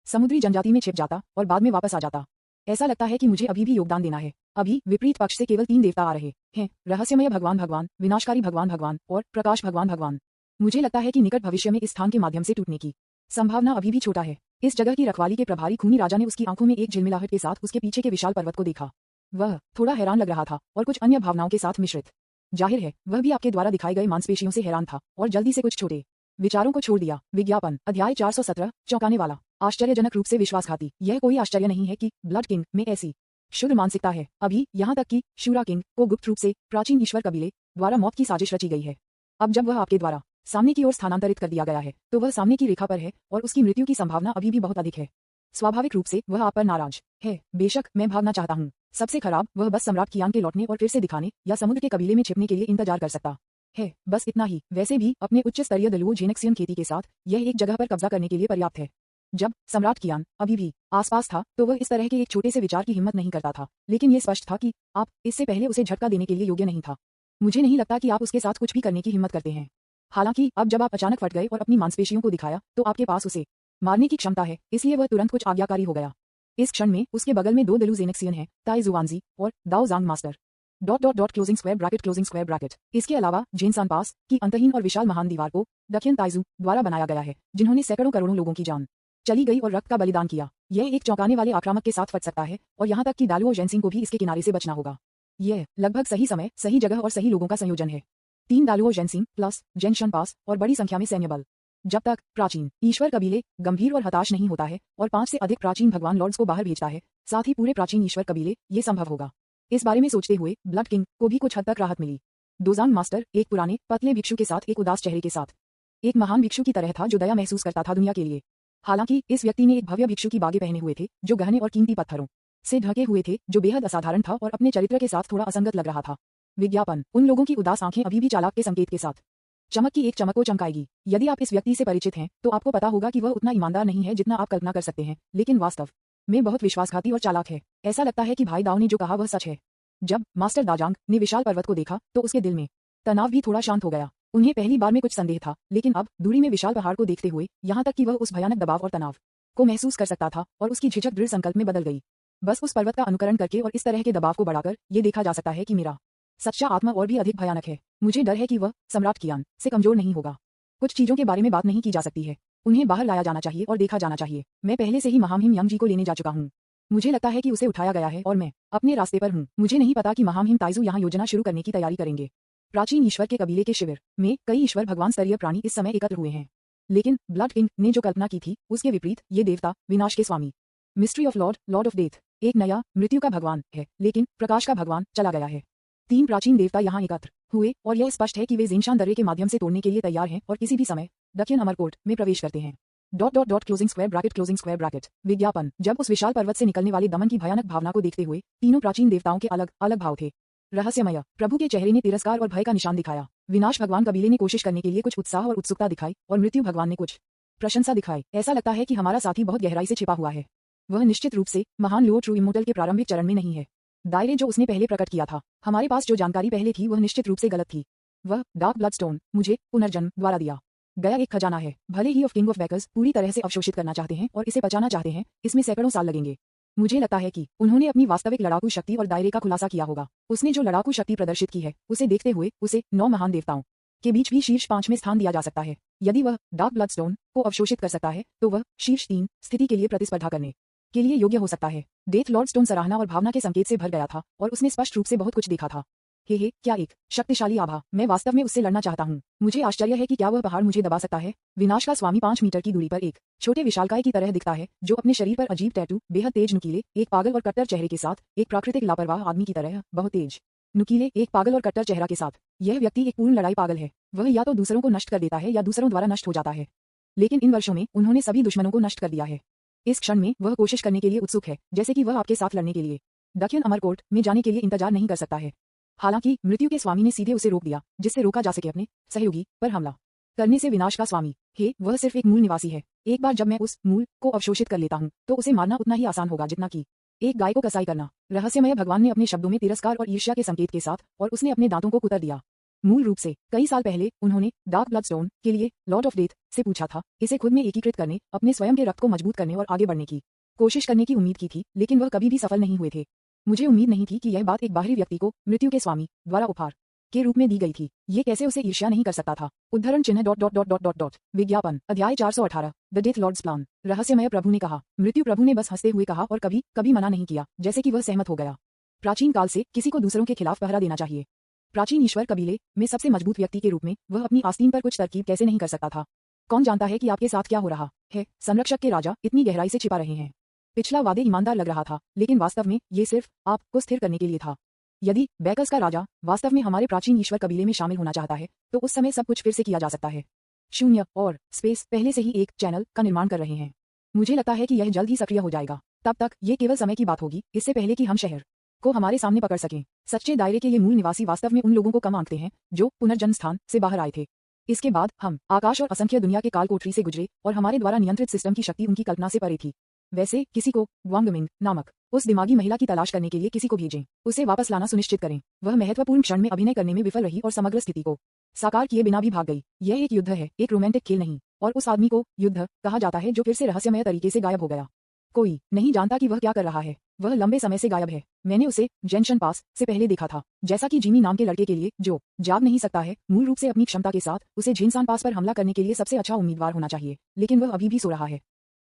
समुद्री जनजाति में छिप जाता और बाद में वापस आ जाता। ऐसा लगता है कि मुझे अभी भी योगदान देना है। अभी विपरीत पक्ष से केवल 3 देवता आ रहे हैं। रहस्यमय भगवान भगवान, विनाशकारी भगवान भगवान और प्रकाश भगवान भगवान। मुझे लगता है कि निकट भविष्य में इस स्थान के माध्यम से टूटने की संभावना अभी भी छोटा है। इस जगह की रखवाली के प्रभारी खूनी राजा ने उसकी आंखों में एक झिलमिलाहट के साथ उसके पीछे के विशाल पर्वत को देखा। वह थोड़ा हैरान लग रहा था और कुछ अन्य भावनाओं के साथ मिश्रित। जाहिर है वह भी आपके द्वारा दिखाई गए मांसपेशियों से हैरान था और जल्दी से कुछ छोटे विचारों को छोड़ दिया। विज्ञापन अध्याय 417 चौंकाने वाला, आश्चर्यजनक रूप से विश्वासघाती। यह कोई आश्चर्य नहीं है कि ब्लड किंग में ऐसी शुद्ध मानसिकता है। अभी यहाँ तक कि शूरा किंग को गुप्त रूप से प्राचीन ईश्वर कबीले द्वारा मौत की साजिश रची गई है। अब जब वह आपके द्वारा सामने की ओर स्थानांतरित कर दिया गया है तो वह सामने की रेखा पर है और उसकी मृत्यु की संभावना अभी भी बहुत अधिक है। स्वाभाविक रूप से वह आप पर नाराज है। बेशक मैं भागना चाहता हूँ। सबसे खराब वह बस सम्राट कियान के लौटने और फिर से दिखाने या समुद्र के कबीले में छिपने के लिए इंतजार कर सकता है। बस इतना ही। वैसे भी अपने उच्च स्तरीय दलुओ जेनेक्सियन खेती के साथ यह एक जगह पर कब्जा करने के लिए पर्याप्त है। जब सम्राट कियान अभी भी आसपास था तो वह इस तरह के एक छोटे से विचार की हिम्मत नहीं करता था, लेकिन यह स्पष्ट था कि आप इससे पहले उसे झटका देने के लिए योग्य नहीं था। मुझे नहीं लगता कि आप उसके साथ कुछ भी करने की हिम्मत करते हैं। हालांकि अब जब आप अचानक फट गए और अपनी मांसपेशियों को दिखाया तो आपके पास उसे मारने की क्षमता है, इसलिए वह तुरंत कुछ आज्ञाकारी हो गया। इस क्षण में उसके बगल में 2 दलू जेनेक्सियन हैं, ताई जुवानजी और दाओ जांग मास्टर। Closing square bracket. इसके अलावा जेनसान पास की अंतहीन और विशाल महान दीवार को दक्षिण ताइजू द्वारा बनाया गया है, जिन्होंने सैकड़ों करोड़ों लोगों की जान चली गई और रक्त का बलिदान किया। यह एक चौंकाने वाले आक्रामक के साथ फट सकता है और यहाँ तक कि दालुओ जैनसिंग को भी इसके किनारे से बचना होगा। यह लगभग सही समय, सही जगह और सही लोगों का संयोजन है। 3 दालुओ जैनसिंग प्लस जेनशन पास और बड़ी संख्या में सैन्य बल। जब तक प्राचीन ईश्वर कबीले गंभीर और हताश नहीं होता है और 5 से अधिक प्राचीन भगवान लॉर्ड्स को बाहर भेजता है, साथ ही पूरे प्राचीन ईश्वर कबीले, ये संभव होगा। इस बारे में सोचते हुए ब्लड किंग को भी कुछ हद तक राहत मिली। दोजांग मास्टर एक पुराने पतले भिक्षु के साथ एक उदास चेहरे के साथ एक महान भिक्षु की तरह था जो दया महसूस करता था दुनिया के लिए। हालांकि इस व्यक्ति ने एक भव्य भिक्षु की बागे पहने हुए थे जो गहने और कीमती पत्थरों से ढके हुए थे, जो बेहद असाधारण था और अपने चरित्र के साथ थोड़ा असंगत लग रहा था। विज्ञापन उन लोगों की उदास आंखें अभी भी चालाक के संकेत के साथ चमक की एक चमक को चमकाएगी। यदि आप इस व्यक्ति से परिचित हैं तो आपको पता होगा कि वह उतना ईमानदार नहीं है जितना आप कल्पना कर सकते हैं, लेकिन वास्तव में बहुत विश्वासघाती और चालाक है। ऐसा लगता है कि भाई दाओ ने जो कहा वह सच है। जब मास्टर दाजांग ने विशाल पर्वत को देखा तो उसके दिल में तनाव भी थोड़ा शांत हो गया। उन्हें पहली बार में कुछ संदेह था, लेकिन अब दूरी में विशाल पहाड़ को देखते हुए यहाँ तक कि वह उस भयानक दबाव और तनाव को महसूस कर सकता था और उसकी झिझक दृढ़ संकल्प में बदल गई। बस उस पर्वत का अनुकरण करके और इस तरह के दबाव को बढ़ाकर ये देखा जा सकता है कि मेरा सच्चा आत्मा और भी अधिक भयानक है। मुझे डर है कि वह सम्राट कियान से कमजोर नहीं होगा। कुछ चीजों के बारे में बात नहीं की जा सकती है, उन्हें बाहर लाया जाना चाहिए और देखा जाना चाहिए। मैं पहले से ही महामहिम यंग जी को लेने जा चुका हूँ। मुझे लगता है कि उसे उठाया गया है और मैं अपने रास्ते पर हूँ। मुझे नहीं पता कि महामहिम ताइजू यहाँ योजना शुरू करने की तैयारी करेंगे। प्राचीन ईश्वर के कबीले के शिविर में कई ईश्वर भगवान स्तरीय प्राणी इस समय एकत्र हुए हैं, लेकिन ब्लड किंग ने जो कल्पना की थी उसके विपरीत ये देवता विनाश के स्वामी, mystery of lord of death, एक नया मृत्यु का भगवान है, लेकिन प्रकाश का भगवान चला गया है। 3 प्राचीन देवता यहाँ एकत्र हुए और यह स्पष्ट है कि वे ज़ेनशान दर्रे के माध्यम से तोड़ने के लिए तैयार हैं और किसी भी समय दक्षिण अमरकोट में प्रवेश करते हैं। Closing square bracket. विज्ञापन जब उस विशाल पर्वत से निकलने वाले दमन की भयानक भावना को देखते हुए तीनों प्राचीन देवताओं के अलग अलग भाव थे। रहस्यमय प्रभु के चेहरे ने तिरस्कार और भय का निशान दिखाया। विनाश भगवान कबीले ने कोशिश करने के लिए कुछ उत्साह और उत्सुकता दिखाई और मृत्यु भगवान ने कुछ प्रशंसा दिखाई। ऐसा लगता है कि हमारा साथी बहुत गहराई से छिपा हुआ है। वह निश्चित रूप से महान लोअर ट्रू इमोर्टल के प्रारंभिक चरण में नहीं है। दायरे जो उसने पहले प्रकट किया था, हमारे पास जो जानकारी पहले थी वह निश्चित रूप से गलत थी। वह डार्क ब्लडस्टोन मुझे पुनर्जन्म द्वारा दिया गया एक खजाना है। भले ही किंग ऑफ बैकर्स पूरी तरह से अवशोषित करना चाहते हैं और इसे बचाना चाहते हैं, इसमें सैकड़ों साल लगेंगे। मुझे लगता है कि उन्होंने अपनी वास्तविक लड़ाकू शक्ति और दायरे का खुलासा किया होगा। उसने जो लड़ाकू शक्ति प्रदर्शित की है उसे देखते हुए उसे 9 महान देवताओं के बीच भी शीर्ष 5 में स्थान दिया जा सकता है। यदि वह डार्क ब्लडस्टोन को अवशोषित कर सकता है तो वह शीर्ष 3 स्थिति के लिए प्रतिस्पर्धा करने के लिए योग्य हो सकता है। डेथ लॉर्ड स्टोन सराहना और भावना के संकेत से भर गया था और उसने स्पष्ट रूप से बहुत कुछ देखा था। हे क्या एक शक्तिशाली आभा। मैं वास्तव में उससे लड़ना चाहता हूँ। मुझे आश्चर्य है कि क्या वह पहाड़ मुझे दबा सकता है। विनाश का स्वामी 5 मीटर की दूरी पर एक छोटे विशालकाय की तरह दिखता है जो अपने शरीर पर अजीब टैटू, बेहद तेज नुकीले, एक पागल और कट्टर चेहरे के साथ, एक प्राकृतिक लापरवाह आदमी की तरह बहुत तेज नुकीले, एक पागल और कट्टर चेहरा के साथ। यह व्यक्ति एक पूर्ण लड़ाई पागल है। वह या तो दूसरों को नष्ट कर देता है या दूसरों द्वारा नष्ट हो जाता है, लेकिन इन वर्षों में उन्होंने सभी दुश्मनों को नष्ट कर दिया है। इस क्षण में वह कोशिश करने के लिए उत्सुक है, जैसे कि वह आपके साथ लड़ने के लिए दक्षिण अमरकोट में जाने के लिए इंतजार नहीं कर सकता है। हालांकि मृत्यु के स्वामी ने सीधे उसे रोक दिया जिससे रोका जा सके अपने सहयोगी पर हमला करने से। विनाश का स्वामी वह सिर्फ एक मूल निवासी है। एक बार जब मैं उस मूल को अवशोषित कर लेता हूँ तो उसे मारना उतना ही आसान होगा जितना कि एक गाय को कसाई करना। रहस्यमय भगवान ने अपने शब्दों में तिरस्कार और ईर्ष्या के संकेत के साथ और उसने अपने दांतों को कुतर दिया। मूल रूप से कई साल पहले उन्होंने डार्क ब्लडस्टोन के लिए लॉर्ड ऑफ डेथ से पूछा था, इसे खुद में एकीकृत करने, अपने स्वयं के रक्त को मजबूत करने और आगे बढ़ने की कोशिश करने की उम्मीद की थी, लेकिन वह कभी भी सफल नहीं हुए थे। मुझे उम्मीद नहीं थी कि यह बात एक बाहरी व्यक्ति को मृत्यु के स्वामी द्वारा उपहार के रूप में दी गई थी। ये कैसे उसे ईर्ष्या नहीं कर सकता था। उद्धरण चिन्ह dot dot dot dot dot dot. विज्ञापन अध्याय 418 द डेथ लॉर्ड्स प्लान। रहस्यमय प्रभु ने कहा। मृत्यु प्रभु ने बस हंसते हुए कहा और कभी कभी मना नहीं किया, जैसे कि वह सहमत हो गया। प्राचीन काल से किसी को दूसरों के खिलाफ पहरा देना चाहिए। प्राचीन ईश्वर कबीले में सबसे मजबूत व्यक्ति के रूप में वह अपनी आस्तीन पर कुछ तरकीब कैसे नहीं कर सकता था। कौन जानता है कि आपके साथ क्या हो रहा है। संरक्षक के राजा इतनी गहराई से छिपा रहे हैं। पिछला वादे ईमानदार लग रहा था, लेकिन वास्तव में ये सिर्फ आपको स्थिर करने के लिए था। यदि बैकर्स का राजा वास्तव में हमारे प्राचीन ईश्वर कबीले में शामिल होना चाहता है, तो उस समय सब कुछ फिर से किया जा सकता है। शून्य और स्पेस पहले से ही एक चैनल का निर्माण कर रहे हैं। मुझे लगता है कि यह जल्द ही सक्रिय हो जाएगा। तब तक ये केवल समय की बात होगी, इससे पहले कि हम शहर को हमारे सामने पकड़ सकें। सच्चे दायरे के ये मूल निवासी वास्तव में उन लोगों को कम आंकते हैं जो पुनर्जन्म स्थान से बाहर आए थे। इसके बाद हम आकाश और असंख्य दुनिया के काल कोठरी से गुजरे और हमारे द्वारा नियंत्रित सिस्टम की शक्ति उनकी कल्पना से परे थी। वैसे किसी को ग्वांगमिंग नामक उस दिमागी महिला की तलाश करने के लिए किसी को भेजें। उसे वापस लाना सुनिश्चित करें। वह महत्वपूर्ण क्षण में अभिनय करने में विफल रही और समग्र स्थिति को साकार किए बिना भी भाग गई। यह एक युद्ध है, एक रोमांटिक खेल नहीं। और उस आदमी को युद्ध कहा जाता है जो फिर से रहस्यमय तरीके से गायब हो गया। कोई नहीं जानता कि वह क्या कर रहा है। वह लंबे समय से गायब है। मैंने उसे जंक्शन पास से पहले देखा था। जैसा कि जिमी नाम के लड़के के लिए जो जाग नहीं सकता है, मूल रूप से अपनी क्षमता के साथ उसे झिनसान पास पर हमला करने के लिए सबसे अच्छा उम्मीदवार होना चाहिए, लेकिन वह अभी भी सो रहा है।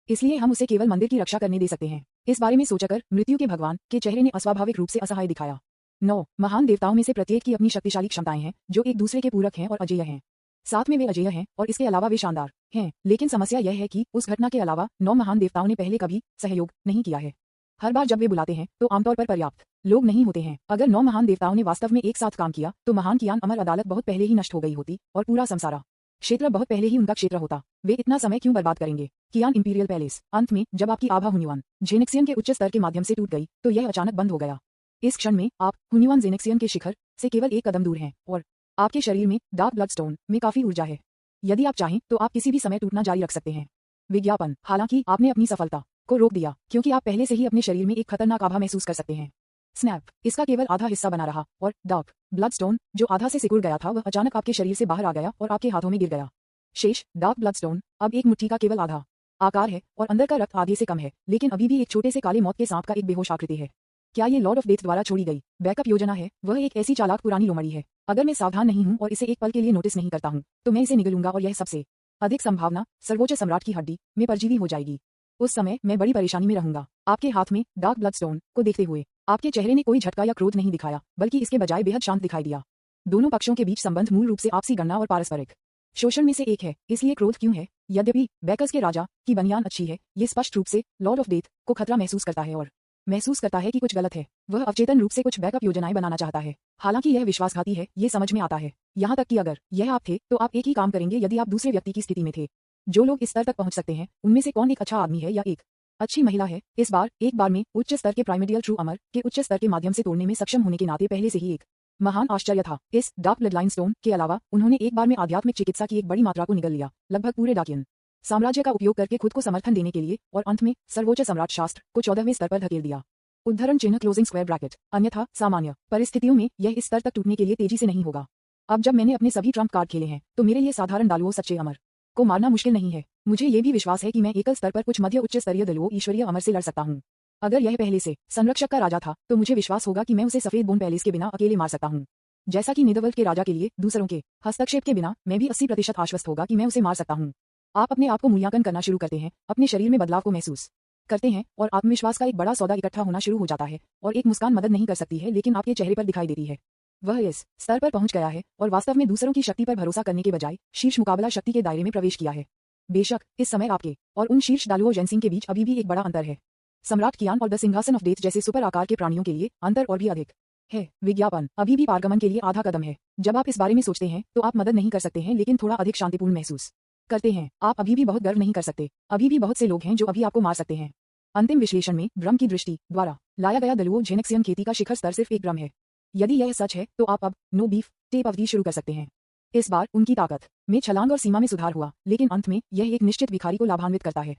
इसलिए हम उसे केवल मंदिर की रक्षा करने दे सकते हैं। इस बारे में सोचकर मृत्यु के भगवान के चेहरे ने अस्वाभाविक रूप से असहाय दिखाया। 9 महान देवताओं में से प्रत्येक की अपनी शक्तिशाली क्षमताएं हैं जो एक दूसरे के पूरक हैं और अजेय हैं। साथ में वे अजेय हैं और इसके अलावा वे शानदार हैं। लेकिन समस्या यह है कि उस घटना के अलावा 9 महान देवताओं ने पहले कभी सहयोग नहीं किया है। हर बार जब वे बुलाते हैं तो आमतौर पर पर्याप्त लोग नहीं होते हैं। अगर 9 महान देवताओं ने वास्तव में एक साथ काम किया तो महान कियान अमर अदालत बहुत पहले ही नष्ट हो गई होती और पूरा संसारा क्षेत्र बहुत पहले ही उनका क्षेत्र होता। वे इतना समय क्यों बर्बाद करेंगे। कियान इंपीरियल पैलेस। अंत में जब आपकी आभा हुन्युआन जेनेक्सियन के उच्च स्तर के माध्यम से टूट गई तो यह अचानक बंद हो गया। इस क्षण में आप हुन्युआन जेनेक्सियन के शिखर से केवल एक कदम दूर हैं और आपके शरीर में डार्क ब्लड स्टोन में काफी ऊर्जा है। यदि आप चाहें तो आप किसी भी समय टूटना जारी रख सकते हैं। विज्ञापन। हालांकि आपने अपनी सफलता को रोक दिया क्योंकि आप पहले से ही अपने शरीर में एक खतरनाक आभा महसूस कर सकते हैं। स्नैप। इसका केवल आधा हिस्सा बना रहा और डार्क ब्लड स्टोन जो आधा से सिकुड़ गया था वह अचानक आपके शरीर से बाहर आ गया और आपके हाथों में गिर गया। शेष डार्क ब्लड स्टोन अब एक मुट्ठी का केवल आधा आकार है और अंदर का रक्त आधे से कम है, लेकिन अभी भी एक छोटे से काले मौत के सांप का एक बेहोश आकृति है। क्या ये लॉर्ड ऑफ डेथ द्वारा छोड़ी गई बैकअप योजना है? वह एक ऐसी चालाक पुरानी लोमड़ी है। अगर मैं सावधान नहीं हूं और इसे एक पल के लिए नोटिस नहीं करता हूं तो मैं इसे निगलूंगा और यह सबसे अधिक संभावना सर्वोच्च सम्राट की हड्डी में परजीवी हो जाएगी। उस समय मैं बड़ी परेशानी में रहूंगा। आपके हाथ में डार्क ब्लड स्टोन को देखते हुए आपके चेहरे ने कोई झटका या क्रोध नहीं दिखाया, बल्कि इसके बजाय बेहद शांत दिखाई दिया। दोनों पक्षों के बीच संबंध मूल रूप से आपसी गणना और पारस्परिक शोषण में से एक है, इसलिए क्रोध क्यों है? यद्यपि बैकर्स के राजा की बनियान अच्छी है, ये स्पष्ट रूप से लॉर्ड ऑफ डेथ को खतरा महसूस करता है और महसूस करता है कि कुछ गलत है। वह अवचेतन रूप से कुछ बैकअप योजनाएं बनाना चाहता है। हालांकि यह विश्वासघाती है, ये समझ में आता है। यहाँ तक कि अगर यह आप थे तो आप एक ही काम करेंगे यदि आप दूसरे व्यक्ति की स्थिति में थे। जो लोग इस स्तर तक पहुंच सकते हैं उनमें से कौन एक अच्छा आदमी है या एक अच्छी महिला है? इस बार एक बार में उच्च स्तर के प्राइमेडियल ट्रू अमर के उच्च स्तर के माध्यम से तोड़ने में सक्षम होने के नाते पहले से ही एक महान आश्चर्य था। इस डार्क ब्लडलाइन स्टोन के अलावा उन्होंने एक बार में आध्यात्मिक चिकित्सा की एक बड़ी मात्रा को निगल लिया, लगभग पूरे डाकियन साम्राज्य का उपयोग करके खुद को समर्थन देने के लिए, और अंत में सर्वोच्च सम्राट शास्त्र को 14वें स्तर पर धकेल दिया। उद्धरण चिन्ह क्लोजिंग स्क्वायर ब्रैकेट। अन्यथा सामान्य परिस्थितियों में यह इस स्तर तक टूटने के लिए तेजी से नहीं होगा। अब जब मैंने अपने सभी ट्रम्प कार्ड खेले हैं तो मेरे लिए साधारण दालुओं सच्चे अमर को मारना मुश्किल नहीं है। मुझे ये भी विश्वास है कि मैं एकल स्तर पर कुछ मध्य उच्च स्तरीय दलुओं ईश्वरीय अमर से लड़ सकता हूँ। अगर यह पहले से संरक्षक का राजा था तो मुझे विश्वास होगा कि मैं उसे सफेद बोन पैलेस के बिना अकेले मार सकता हूँ। जैसा कि नेदरवर्ल्ड के राजा के लिए दूसरों के हस्तक्षेप के बिना मैं भी 80% आश्वस्त होगा कि मैं उसे मार सकता हूँ। आप अपने आप को मूल्यांकन करना शुरू करते हैं, अपने शरीर में बदलाव को महसूस करते हैं और आत्मविश्वास का एक बड़ा सौदा इकट्ठा होना शुरू हो जाता है। और एक मुस्कान मदद नहीं कर सकती है, लेकिन आपके चेहरे पर दिखाई देती है। वह इस स्तर पर पहुंच गया है और वास्तव में दूसरों की शक्ति पर भरोसा करने के बजाय शीर्ष मुकाबला शक्ति के दायरे में प्रवेश किया है। बेशक इस समय आपके और उन शीर्ष दालुओं जेनसिंग के बीच अभी भी एक बड़ा अंतर है। सम्राट कियान और द सिंहासन ऑफ डेथ जैसे सुपर आकार के प्राणियों के लिए अंतर और भी अधिक है। विज्ञापन अभी भी पारगमन के लिए आधा कदम है। जब आप इस बारे में सोचते हैं तो आप मदद नहीं कर सकते हैं, लेकिन थोड़ा अधिक शांतिपूर्ण महसूस करते हैं। आप अभी भी बहुत गर्व नहीं कर सकते। अभी भी बहुत से लोग हैं जो अभी आपको मार सकते हैं। अंतिम विश्लेषण में भ्रम की दृष्टि द्वारा लाया गया दलुओ जेनेक्सियन खेती का शिखर स्तर सिर्फ एक भ्रम है। यदि यह सच है तो आप अब नो बीफ टेप अवधि शुरू कर सकते हैं। इस बार उनकी ताकत में छलांग और सीमा में सुधार हुआ, लेकिन अंत में यह एक निश्चित भिखारी को लाभान्वित करता है।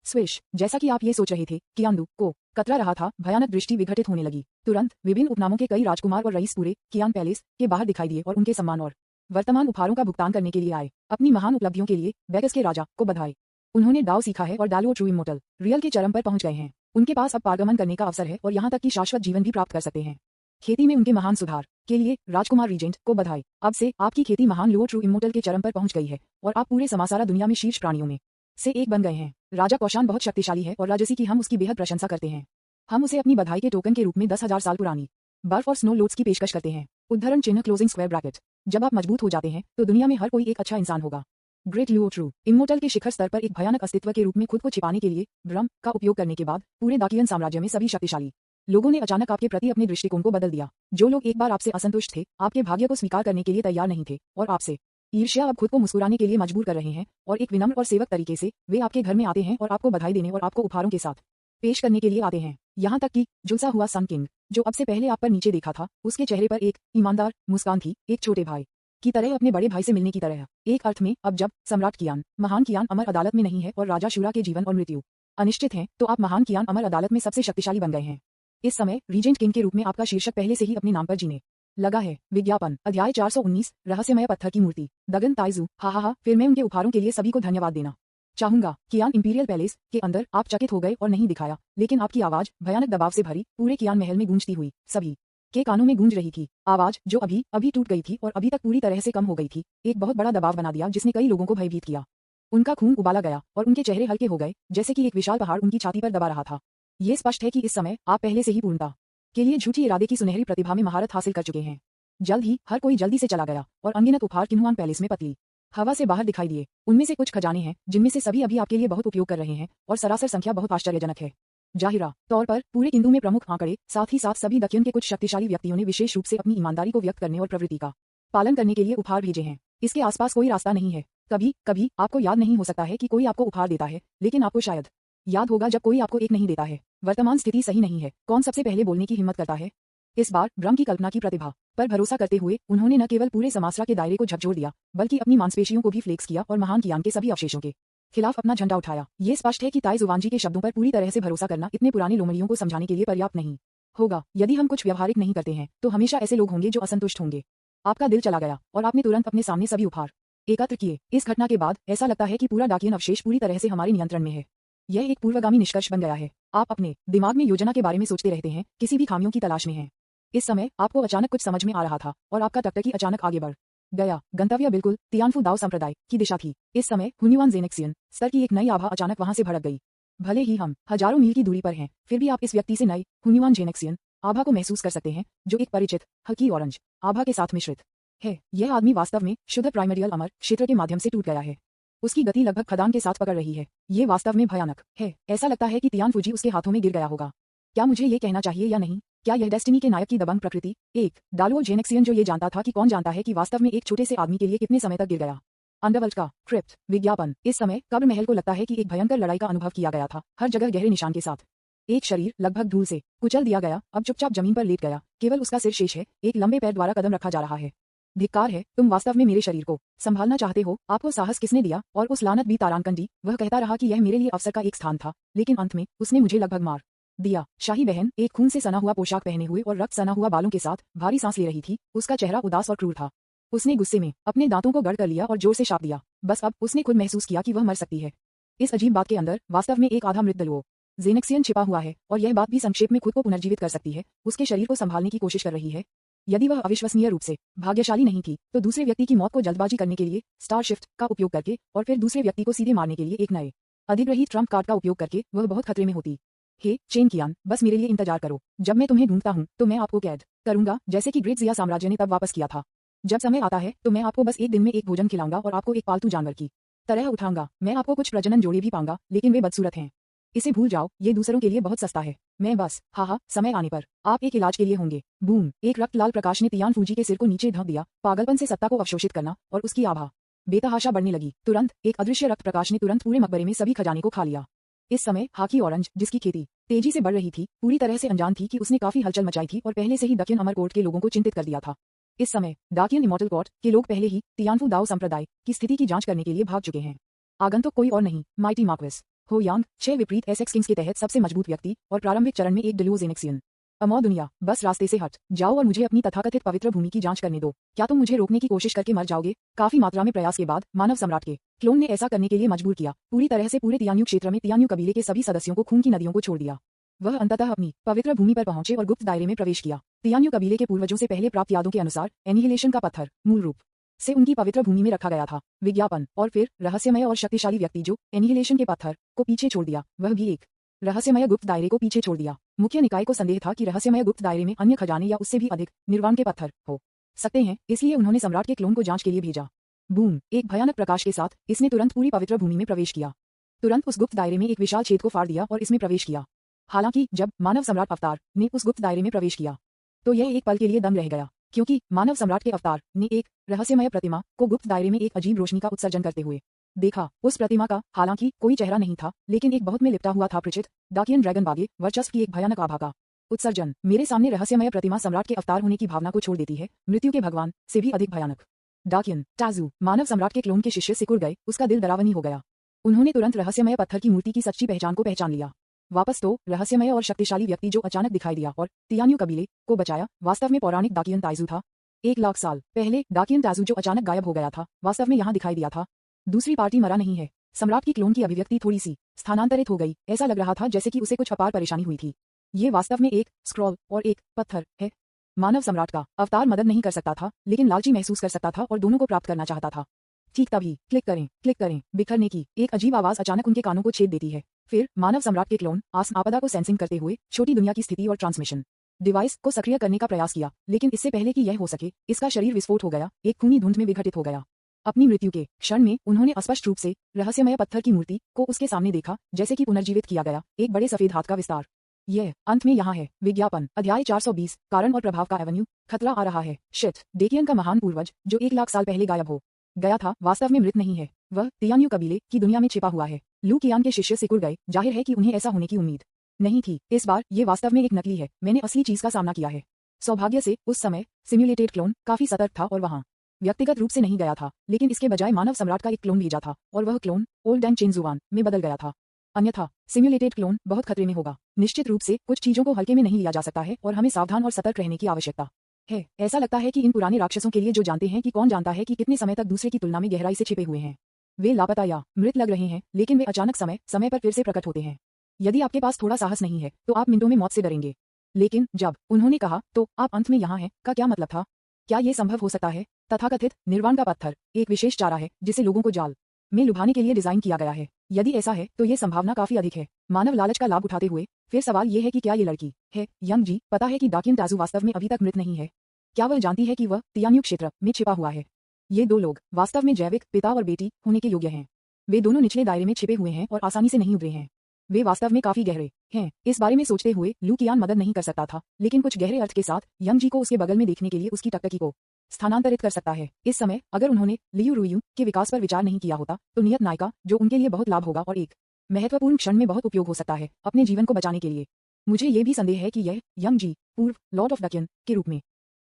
स्विश। जैसा कि आप ये सोच रहे थे, कियानदू को कतरा रहा था, भयानक दृष्टि विघटित होने लगी। तुरंत विभिन्न उपनामों के कई राजकुमार और रईस पूरे कियान पैलेस के बाहर दिखाई दिए और उनके सम्मान और वर्तमान उपहारों का भुगतान करने के लिए आए। अपनी महान उपलब्धियों के लिए बैकस के राजा को बधाई। उन्होंने डाव सीखा है और डालुओ ट्रू इमोर्टल रियल के चरम पर पहुंच गए हैं। उनके पास अब पारगमन करने का अवसर है और यहाँ तक कि शाश्वत जीवन भी प्राप्त कर सकते हैं। खेती में उनके महान सुधार के लिए राजकुमार रीजेंट को बधाई। अब से आपकी खेती महान लो ट्रू इमोर्टल के चरम पर पहुंच गई है और आप पूरे समासारा दुनिया में शीर्ष प्राणियों में से एक बन गए हैं। राजा कौशान बहुत शक्तिशाली है और राजसी की हम उसकी बेहद प्रशंसा करते हैं। हम उसे अपनी बधाई के टोकन के रूप में 10,000 साल पुरानी बर्फ और स्नो लोड्स की पेशकश करते हैं। उद्धरण चिन्ह क्लोजिंग स्क्वायर ब्रैकेट। जब आप मजबूत हो जाते हैं तो दुनिया में हर कोई एक अच्छा इंसान होगा। ग्रेट लुओ ट्रू इमोर्टल के शिखर स्तर पर एक भयानक अस्तित्व के रूप में खुद को छिपाने के लिए भ्रम का उपयोग करने के बाद पूरे दाकियन साम्राज्य में सभी शक्तिशाली लोगों ने अचानक आपके प्रति अपने दृष्टिकोण को बदल दिया। जो लोग एक बार आपसे असंतुष्ट थे, आपके भाग्य को स्वीकार करने के लिए तैयार नहीं थे और आपसे ईर्ष्या अब खुद को मुस्कुराने के लिए मजबूर कर रहे हैं और एक विनम्र और सेवक तरीके से वे आपके घर में आते हैं और आपको बधाई देने और आपको उपहारों के साथ पेश करने के लिए आते हैं। यहाँ तक कि झुलसा हुआ सन किंग जो अब से पहले आप पर नीचे देखा था, उसके चेहरे पर एक ईमानदार मुस्कान थी, एक छोटे भाई की तरह अपने बड़े भाई से मिलने की तरह। एक अर्थ में अब जब सम्राट कियान महान कियान अमर अदालत में नहीं है और राजा शूरा के जीवन और मृत्यु अनिश्चित हैं, तो आप महान कियान अमर अदालत में सबसे शक्तिशाली बन गए हैं। इस समय रीजेंट किंग के रूप में आपका शीर्षक पहले से ही अपने नाम पर जीने लगा है। विज्ञापन अध्याय 419 रहस्यमय पत्थर की मूर्ति। दगन ताइजू हा। फिर मैं उनके उपहारों के लिए सभी को धन्यवाद देना चाहूंगा। कियान इंपीरियल पैलेस के अंदर आप चकित हो गए और नहीं दिखाया, लेकिन आपकी आवाज भयानक दबाव से भरी पूरे कियान महल में गूंजती हुई सभी के कानों में गूंज रही थी। आवाज जो अभी अभी टूट गई थी और अभी तक पूरी तरह से कम हो गई थी, एक बहुत बड़ा दबाव बना दिया जिसने कई लोगों को भयभीत किया। उनका खून उबाला गया और उनके चेहरे हल्के हो गए, जैसे कि एक विशाल पहाड़ उनकी छाती पर दबा रहा था। ये स्पष्ट है कि इस समय आप पहले से ही पूर्णता के लिए झूठी इरादे की सुनहरी प्रतिभा में महारत हासिल कर चुके हैं। जल्द ही हर कोई जल्दी से चला गया और अनगिनत उपहार किन्हुआन पैलेस में पतली हवा से बाहर दिखाई दिए। उनमें से कुछ खजाने हैं जिनमें से सभी अभी आपके लिए बहुत उपयोग कर रहे हैं और सरासर संख्या बहुत आश्चर्यजनक है। जाहिरा तौर पर पूरे किंदू में प्रमुख आंकड़े, साथ ही साथ सभी दक्यन के कुछ शक्तिशाली व्यक्तियों ने विशेष रूप से अपनी ईमानदारी को व्यक्त करने और प्रवृत्ति का पालन करने के लिए उपहार भेजे हैं। इसके आसपास कोई रास्ता नहीं है। कभी कभी आपको याद नहीं हो सकता है कि कोई आपको उपहार देता है, लेकिन आपको शायद याद होगा जब कोई आपको एक नहीं देता है। वर्तमान स्थिति सही नहीं है। कौन सबसे पहले बोलने की हिम्मत करता है? इस बार ब्रह्म की कल्पना की प्रतिभा पर भरोसा करते हुए उन्होंने न केवल पूरे समासरा के दायरे को झकझोर दिया, बल्कि अपनी मांसपेशियों को भी फ्लेक्स किया और महान कियान के सभी अवशेषों के खिलाफ अपना झंडा उठाया। ये स्पष्ट है कि ताई जुवानजी के शब्दों पर पूरी तरह से भरोसा करना इतने पुराने लोमड़ियों को समझाने के लिए पर्याप्त नहीं होगा। यदि हम कुछ व्यवहारिक नहीं करते हैं तो हमेशा ऐसे लोग होंगे जो असंतुष्ट होंगे। आपका दिल चला गया और आपने तुरंत अपने सामने सभी उपहार एकत्र किए। इस घटना के बाद ऐसा लगता है कि पूरा डाकियन अवशेष पूरी तरह से हमारे नियंत्रण में है। यह एक पूर्वगामी निष्कर्ष बन गया है। आप अपने दिमाग में योजना के बारे में सोचते रहते हैं, किसी भी खामियों की तलाश में हैं। इस समय आपको अचानक कुछ समझ में आ रहा था और आपका टकटकी अचानक आगे बढ़ गया। गंतव्य बिल्कुल तियानफू दाओ संप्रदाय की दिशा थी। इस समय हुन्युआन जेनेक्सियन स्तर की एक नई आभा अचानक वहां से भड़क गई। भले ही हम हजारों मील की दूरी पर हैं, फिर भी आप इस व्यक्ति से नई हुन्युआन जेनेक्सियन आभा को महसूस कर सकते हैं, जो एक परिचित हल्की ऑरेंज आभा के साथ मिश्रित है। यह आदमी वास्तव में शुद्ध प्राइमरियल अमर क्षेत्र के माध्यम से टूट गया है। उसकी गति लगभग खदान के साथ पकड़ रही है। ये वास्तव में भयानक है। ऐसा लगता है कि तियानफूजी उसके हाथों में गिर गया होगा। क्या मुझे ये कहना चाहिए या नहीं? क्या यह डेस्टिनी के नायक की दबंग प्रकृति? एक डालुओ जेनेक्सियन जो ये जानता था कि कौन जानता है कि वास्तव में एक छोटे से आदमी के लिए कितने समय तक गिर गया। अंडरवर्ल्ड का क्रिप्ट विज्ञापन। इस समय कब्र महल को लगता है कि एक भयंकर लड़ाई का अनुभव किया गया था, हर जगह गहरे निशान के साथ। एक शरीर लगभग धूल से कुचल दिया गया, अब चुपचाप जमीन पर लेट गया। केवल उसका सिर शेष है, एक लंबे पैर द्वारा कदम रखा जा रहा है। धिक्कार है, तुम वास्तव में मेरे शरीर को संभालना चाहते हो? आपको साहस किसने दिया? और उस लानत भी तारानकंडी, वह कहता रहा कि यह मेरे लिए अवसर का एक स्थान था, लेकिन अंत में उसने मुझे लगभग मार दिया। शाही बहन एक खून से सना हुआ पोशाक पहने हुए और रक्त सना हुआ बालों के साथ भारी सांस ले रही थी। उसका चेहरा उदास और क्रूर था। उसने गुस्से में अपने दांतों को गड़ कर लिया और जोर से शाप दिया। बस अब उसने खुद महसूस किया कि वह मर सकती है। इस अजीब बात के अंदर वास्तव में एक आधा मृत दलुओ जेनेक्सियन छिपा हुआ है और यह बात भी संक्षेप में खुद को पुनर्जीवित कर सकती है। उसके शरीर को संभालने की कोशिश कर रही है। यदि वह अविश्वसनीय रूप से भाग्यशाली नहीं थी तो दूसरे व्यक्ति की मौत को जल्दबाजी करने के लिए स्टार शिफ्ट का उपयोग करके और फिर दूसरे व्यक्ति को सीधे मारने के लिए एक नए अधिग्रहित ट्रम्प कार्ड का उपयोग करके वह बहुत खतरे में होती। हे चेन कियान, बस मेरे लिए इंतजार करो। जब मैं तुम्हें ढूंढता हूँ तो मैं आपको कैद करूंगा, जैसे कि ग्रेट जिया साम्राज्य ने तब वापस किया था। जब समय आता है तो मैं आपको बस एक दिन में एक भोजन खिलाऊंगा और आपको एक पालतू जानवर की तरह उठाऊंगा। मैं आपको कुछ प्रजनन जोड़े भी पाऊंगा, लेकिन वे बदसूरत हैं। इसे भूल जाओ, ये दूसरों के लिए बहुत सस्ता है। मैं बस हा समय आने पर आप एक इलाज के लिए होंगे। बूम, एक रक्त लाल प्रकाश ने तियानफूजी के सिर को नीचे ढक दिया। पागलपन से सत्ता को अवशोषित करना और उसकी आभा बेतहाशा बढ़ने लगी। तुरंत एक अदृश्य रक्त प्रकाश ने तुरंत पूरे मकबरे में सभी खजाने को खा लिया। इस समय हाकी ऑरेंज, जिसकी खेती तेजी से बढ़ रही थी, पूरी तरह से अनजान थी कि उसने काफी हलचल मचाई थी और पहले से ही दक्यन अमर कोर्ट के लोगों को चिंतित कर दिया था। इस समय डाकियन इमॉर्टल कोर्ट के लोग पहले ही तियानफू दाओ संप्रदाय की स्थिति की जांच करने के लिए भाग चुके हैं। आगंतुक कोई और नहीं, माइटी मार्क्विस हो यांग, 6 विपरीत एसेक्स किंग्स के तहत सबसे मजबूत व्यक्ति और प्रारंभिक चरण में एक डलुओ जेनेक्सियन। अमो दुनिया, बस रास्ते से हट जाओ और मुझे अपनी तथाकथित पवित्र भूमि की जांच करने दो। क्या तुम मुझे रोकने की कोशिश करके मर जाओगे? काफी मात्रा में प्रयास के बाद मानव सम्राट के क्लोन ने ऐसा करने के लिए मजबूर किया। पूरी तरह से पूरे तियान्यू क्षेत्र में तियान्यू कबीले के सभी सदस्यों को खून की नदियों को छोड़ दिया। वह अंततः अपनी पवित्र भूमि पर पहुंचे और गुप्त दायरे में प्रवेश किया। तियान्यू कबीले के पूर्वजों से पहले प्राप्त यादों के अनुसार एनिहिलेशन का पत्थर मूल रूप से उनकी पवित्र भूमि में रखा गया था। विज्ञापन और फिर रहस्यमय और शक्तिशाली व्यक्ति जो एनिहिलेशन के पत्थर को पीछे छोड़ दिया, वह भी एक रहस्यमय गुप्त दायरे को पीछे छोड़ दिया। मुख्य निकाय को संदेह था कि रहस्यमय गुप्त दायरे में अन्य खजाने या उससे भी अधिक निर्वाण के पत्थर हो सकते हैं, इसलिए उन्होंने सम्राट के क्लोन को जांच के लिए भेजा। बूम! एक भयानक प्रकाश के साथ इसने तुरंत पूरी पवित्र भूमि में प्रवेश किया। तुरंत उस गुप्त दायरे में एक विशाल छेद को फाड़ दिया और इसमें प्रवेश किया। हालांकि जब मानव सम्राट अवतार ने उस गुप्त दायरे में प्रवेश किया तो यह एक पल के लिए दम रह गया, क्योंकि मानव सम्राट के अवतार ने एक रहस्यमय प्रतिमा को गुप्त दायरे में एक अजीब रोशनी का उत्सर्जन करते हुए देखा। उस प्रतिमा का हालांकि कोई चेहरा नहीं था, लेकिन एक बहुत में लिपटा हुआ था प्रचित डाकियन ड्रैगन बागे वर्चस्व की एक भयानक आभा का उत्सर्जन। मेरे सामने रहस्यमय प्रतिमा सम्राट के अवतार होने की भावना को छोड़ देती है, मृत्यु के भगवान से भी अधिक भयानक। डाकियन टाजू मानव सम्राट के क्लोन के शिष्य सिकुड़ गए, उसका दिल डरावनी हो गया। उन्होंने तुरंत रहस्यमय पत्थर की मूर्ति की सच्ची पहचान को पहचान लिया। वापस तो रहस्यमय और शक्तिशाली व्यक्ति जो अचानक दिखाई दिया और तियान्यू कबीले को बचाया, वास्तव में पौराणिक डाकियन ताइजू था। 1,00,000 साल पहले डाकियन ताजू जो अचानक गायब हो गया था, वास्तव में यहाँ दिखाई दिया था। दूसरी पार्टी मरा नहीं है। सम्राट की क्लोन की अभिव्यक्ति थोड़ी सी स्थानांतरित हो गई, ऐसा लग रहा था जैसे कि उसे कुछ अपार परेशानी हुई थी। ये वास्तव में एक स्क्रॉल और एक पत्थर है। मानव सम्राट का अवतार मदद नहीं कर सकता था, लेकिन लालची महसूस कर सकता था और दोनों को प्राप्त करना चाहता था। ठीक तभी क्लिक करें बिखरने की एक अजीब आवाज अचानक उनके कानों को छेद देती है। फिर मानव सम्राट के क्लोन आपदा को सेंसिंग करते हुए छोटी दुनिया की स्थिति और ट्रांसमिशन डिवाइस को सक्रिय करने का प्रयास किया, लेकिन इससे पहले कि यह हो सके, इसका शरीर विस्फोट हो गया, एक खूनी धुंध में विघटित हो गया। अपनी मृत्यु के क्षण में उन्होंने स्पष्ट रूप से रहस्यमय पत्थर की मूर्ति को उसके सामने देखा, जैसे कि पुनर्जीवित किया गया एक बड़े सफेद हाथ का विस्तार। यह अंत में यहाँ है। विज्ञापन अध्याय 420 कारण और प्रभाव का एवेन्यू। खतरा आ रहा है। शिट! डेकियन का महान पूर्वज जो 1,00,000 साल पहले गायब हो गया था, वास्तव में मृत नहीं है। वह तियान्यू कबीले की दुनिया में छिपा हुआ है। लू कियान के शिष्य सिकुड़ गए। जाहिर है कि उन्हें ऐसा होने की उम्मीद नहीं थी। इस बार ये वास्तव में एक नकली है। मैंने असली चीज का सामना किया है। सौभाग्य से उस समय सिम्युलेटेड क्लोन काफी सतर्क था और वहां व्यक्तिगत रूप से नहीं गया था, लेकिन इसके बजाय मानव सम्राट का एक क्लोन भेजा था और वह क्लोन ओल्ड एंड चेंजुआन में बदल गया था। अन्यथा सिम्युलेटेड क्लोन बहुत खतरे में होगा। निश्चित रूप से कुछ चीजों को हल्के में नहीं लिया जा सकता है और हमें सावधान और सतर्क रहने की आवश्यकता है। ऐसा लगता है कि इन पुराने राक्षसों के लिए जो जानते हैं कि कौन जानता है कि कितने समय तक दूसरे की तुलना में गहराई से छिपे हुए हैं, वे लापता या मृत लग रहे हैं, लेकिन वे अचानक समय पर फिर से प्रकट होते हैं। यदि आपके पास थोड़ा साहस नहीं है तो आप मिनटों में मौत से डरेंगे। लेकिन जब उन्होंने कहा तो आप अंत में यहाँ हैं का क्या मतलब था? क्या ये संभव हो सकता है? तथाकथित निर्वाण का पत्थर एक विशेष चारा है जिसे लोगों को जाल में लुभाने के लिए डिजाइन किया गया है। यदि ऐसा है तो ये संभावना काफी अधिक है। मानव लालच का लाभ उठाते हुए फिर सवाल ये है कि क्या ये लड़की है? यंग जी, पता है कि डाकियन ताजू वास्तव में अभी तक मृत नहीं है। क्या वह जानती है कि वह तियान्यू क्षेत्र में छिपा हुआ है? ये दो लोग वास्तव में जैविक पिता और बेटी होने के योग्य हैं। वे दोनों निचले दायरे में छिपे हुए हैं और आसानी से नहीं उभरे हैं। वे वास्तव में काफी गहरे हैं। इस बारे में सोचते हुए लू कियान मदद नहीं कर सकता था, लेकिन कुछ गहरे अर्थ के साथ यंग जी को उसके बगल में देखने के लिए उसकी टकटकी को स्थानांतरित कर सकता है। इस समय अगर उन्होंने लियू रुयू के विकास पर विचार नहीं किया होता तो नियत नायिका जो उनके लिए बहुत लाभ होगा और एक महत्वपूर्ण क्षण में बहुत उपयोग हो सकता है अपने जीवन को बचाने के लिए। मुझे ये भी संदेह है कि यह यंग जी पूर्व लॉर्ड ऑफ डकियन के रूप में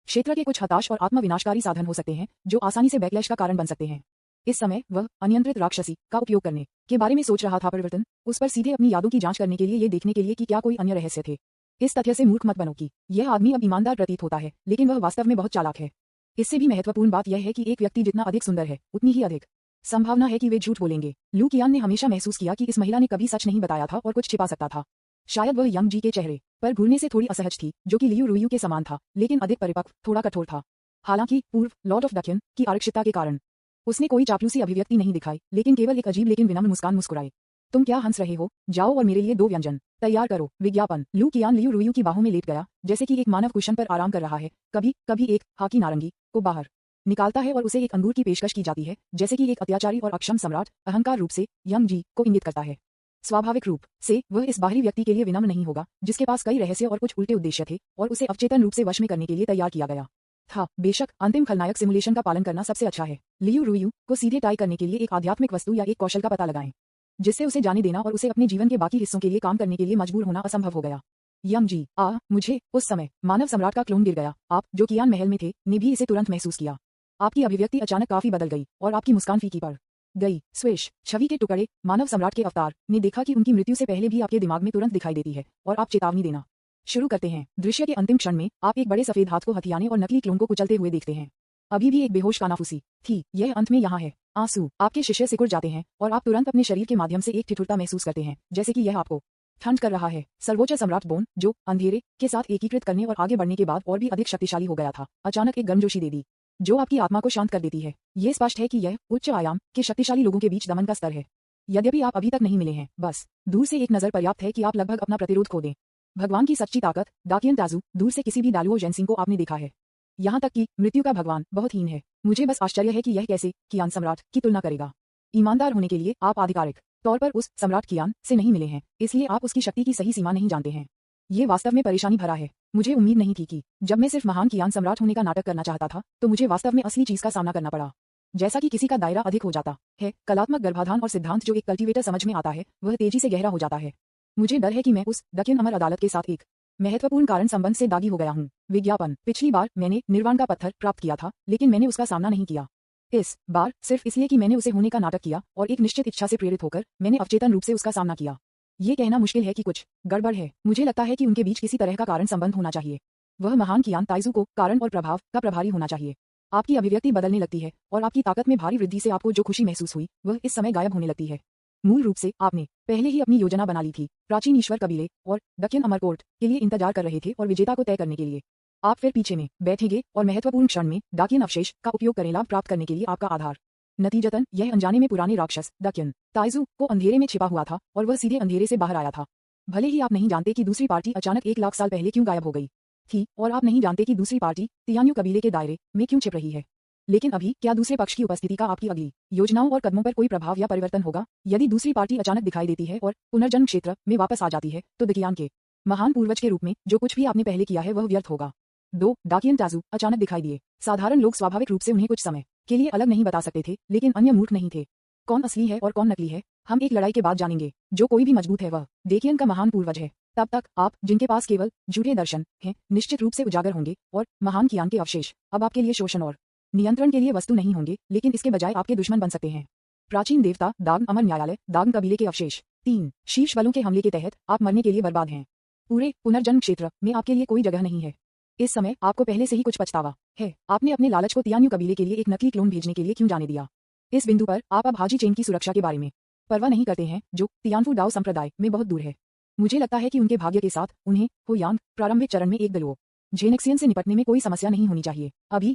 क्षेत्र के कुछ हताश और आत्मविनाशकारी साधन हो सकते हैं जो आसानी से बैकलैश का कारण बन सकते हैं। इस समय वह अनियंत्रित राक्षसी का उपयोग करने के बारे में सोच रहा था। परिवर्तन उस पर सीधे अपनी यादों की जांच करने के लिए ये देखने के लिए कि क्या कोई अन्य रहस्य थे। इस तथ्य से मूर्ख मत बनो कि यह आदमी अब ईमानदार प्रतीत होता है, लेकिन वह वास्तव में बहुत चालाक है। इससे भी महत्वपूर्ण बात यह है कि एक व्यक्ति जितना अधिक सुंदर है उतनी ही अधिक संभावना है कि वे झूठ बोलेंगे। लू कियान ने हमेशा महसूस किया कि इस महिला ने कभी सच नहीं बताया था और कुछ छिपा सकता था। शायद वह यंग जी के चेहरे पर घूरने से थोड़ी असहज थी, जो कि लियू रुयू के समान था, लेकिन अधिक परिपक्व, थोड़ा कठोर था। हालांकि पूर्व लॉर्ड ऑफ डकियन की आरक्षितता के कारण उसने कोई चापलूसी अभिव्यक्ति नहीं दिखाई, लेकिन केवल एक अजीब लेकिन विनम्र मुस्कान मुस्कुराई। तुम क्या हंस रहे हो? जाओ और मेरे लिए 2 व्यंजन तैयार करो। विज्ञापन लू कियान लियू रुयू की बाहों में लेट गया, जैसे कि एक मानव कुशन पर आराम कर रहा है। कभी कभी एक हाकी नारंगी को बाहर निकालता है और उसे एक अंगूर की पेशकश की जाती है, जैसे कि एक अत्याचारी और अक्षम सम्राट अहंकार रूप से यंग जी को इंगित करता है। स्वाभाविक रूप से वह इस बाहरी व्यक्ति के लिए विनम्र नहीं होगा जिसके पास कई रहस्य और कुछ उल्टे उद्देश्य थे और उसे अवचेतन रूप से वश में करने के लिए तैयार किया गया था। बेशक अंतिम खलनायक सिमुलेशन का पालन करना सबसे अच्छा है। लियू रुयू को सीधे टाई करने के लिए एक आध्यात्मिक वस्तु या एक कौशल का पता लगाएं जिससे उसे जाने देना और उसे अपने जीवन के बाकी हिस्सों के लिए काम करने के लिए मजबूर होना असंभव हो गया। यंग जी मुझे उस समय मानव सम्राट का क्लोन गिर गया। आप जो कियान महल में थे ने भी इसे तुरंत महसूस किया। आपकी अभिव्यक्ति अचानक काफी बदल गई और आपकी मुस्कान फीकी पड़ गई। स्विश छवि के टुकड़े मानव सम्राट के अवतार ने देखा कि उनकी मृत्यु से पहले भी आपके दिमाग में तुरंत दिखाई देती है और आप चेतावनी देना शुरू करते हैं। दृश्य के अंतिम क्षण में आप एक बड़े सफेद हाथ को हथियाने और नकली क्लोन को कुचलते हुए देखते हैं। अभी भी एक बेहोश कानाफूसी थी। यह अंत में यहाँ है। आंसू आपके शिष्य सिकुड़ जाते हैं और आप तुरंत अपने शरीर के माध्यम से एक ठिठुरता महसूस करते हैं, जैसे कि यह आपको ठंड कर रहा है। सर्वोच्च सम्राट बोन, जो अंधेरे के साथ एकीकृत करने और आगे बढ़ने के बाद और भी अधिक शक्तिशाली हो गया था, अचानक एक गर्मजोशी दे दी, जो आपकी आत्मा को शांत कर देती है। ये स्पष्ट है कि यह उच्च आयाम के शक्तिशाली लोगों के बीच दमन का स्तर है। यद्यपि आप अभी तक नहीं मिले हैं, बस दूर से एक नजर पर्याप्त है कि आप लगभग अपना प्रतिरोध खो दें। भगवान की सच्ची ताकत, दाकियन ताजू, दूर से किसी भी डालुओ जेनसिंग को आपने देखा है। यहाँ तक कि मृत्यु का भगवान बहुत हीन है। मुझे बस आश्चर्य है कि यह कैसे कियान सम्राट की तुलना करेगा। ईमानदार होने के लिए आप आधिकारिक तौर पर उस सम्राट कियान से नहीं मिले हैं, इसलिए आप उसकी शक्ति की सही सीमा नहीं जानते हैं। ये वास्तव में परेशानी भरा है। मुझे उम्मीद नहीं थी कि जब मैं सिर्फ महान कियान सम्राट होने का नाटक करना चाहता था, तो मुझे वास्तव में असली चीज का सामना करना पड़ा। जैसा कि किसी का दायरा अधिक हो जाता है, कलात्मक गर्भाधान और सिद्धांत जो एक कल्टीवेटर समझ में आता है, वह तेजी से गहरा हो जाता है। मुझे डर है कि मैं उस दकियन अमर अदालत के साथ एक महत्वपूर्ण कारण संबंध से दागी हो गया हूँ। विज्ञापन। पिछली बार मैंने निर्वाण का पत्थर प्राप्त किया था, लेकिन मैंने उसका सामना नहीं किया। इस बार सिर्फ इसलिए कि मैंने उसे होने का नाटक किया और एक निश्चित इच्छा से प्रेरित होकर मैंने अवचेतन रूप से उसका सामना किया। ये कहना मुश्किल है कि कुछ गड़बड़ है। मुझे लगता है कि उनके बीच किसी तरह का कारण संबंध होना चाहिए। वह महान कियान ताइजू को कारण और प्रभाव का प्रभारी होना चाहिए। आपकी अभिव्यक्ति बदलने लगती है और आपकी ताकत में भारी वृद्धि से आपको जो खुशी महसूस हुई, वह इस समय गायब होने लगती है। मूल रूप से आपने पहले ही अपनी योजना बना ली थी। प्राचीन ईश्वर कबीले और दकियन अमरकोर्ट के लिए इंतजार कर रहे थे और विजेता को तय करने के लिए आप फिर पीछे में बैठेंगे और महत्वपूर्ण क्षण में दाकियन अवशेष का उपयोग करें लाभ प्राप्त करने के लिए आपका आधार। नतीजतन यह अनजाने में पुराने राक्षस दकियन ताइजू को अंधेरे में छिपा हुआ था और वह सीधे अंधेरे से बाहर आया था। भले ही आप नहीं जानते कि दूसरी पार्टी अचानक 1 लाख साल पहले क्यों गायब हो गई थी, और आप नहीं जानते कि दूसरी पार्टी तियान्यू कबीले के दायरे में क्यों छिप रही है, लेकिन अभी क्या दूसरे पक्ष की उपस्थिति का आपकी अगली योजनाओं और कदमों पर कोई प्रभाव या परिवर्तन होगा? यदि दूसरी पार्टी अचानक दिखाई देती है और पुनर्जन्म क्षेत्र में वापस आ जाती है, तो दकियान के महान पूर्वज के रूप में जो कुछ भी आपने पहले किया है वह व्यर्थ होगा। 2 दाकियन ताजू अचानक दिखाई दिए। साधारण लोग स्वाभाविक रूप से उन्हें कुछ समय के लिए अलग नहीं बता सकते थे, लेकिन अन्य मूर्ख नहीं थे। कौन असली है और कौन नकली है, हम एक लड़ाई के बाद जानेंगे। जो कोई भी मजबूत है वह दाकियन का महान पूर्वज है। तब तक आप जिनके पास केवल झूठे दर्शन हैं, निश्चित रूप से उजागर होंगे और महान कियान के अवशेष अब आपके लिए शोषण और नियंत्रण के लिए वस्तु नहीं होंगे, लेकिन इसके बजाय आपके दुश्मन बन सकते हैं। प्राचीन देवता दाग अमर न्यायालय दाग कबीले के अवशेष। 3 शीर्ष बलों के हमले के तहत आप मरने के लिए बर्बाद हैं। पूरे पुनर्जन्म क्षेत्र में आपके लिए कोई जगह नहीं है। इस समय आपको पहले से ही कुछ पछतावा है। आपने अपने लालच को तियान्यू कबीले के लिए एक नकली क्लोन भेजने के लिए क्यों जाने दिया? इस बिंदु पर आप अब हाजी चेन की सुरक्षा के बारे में परवाह नहीं करते हैं, जो तियानफू डाओ संप्रदाय में बहुत दूर है। मुझे लगता है कि उनके भाग्य के साथ उन्हें होयांग प्रारंभिक चरण में एक दलो जेनेक्सियन से निपटने में कोई समस्या नहीं होनी चाहिए।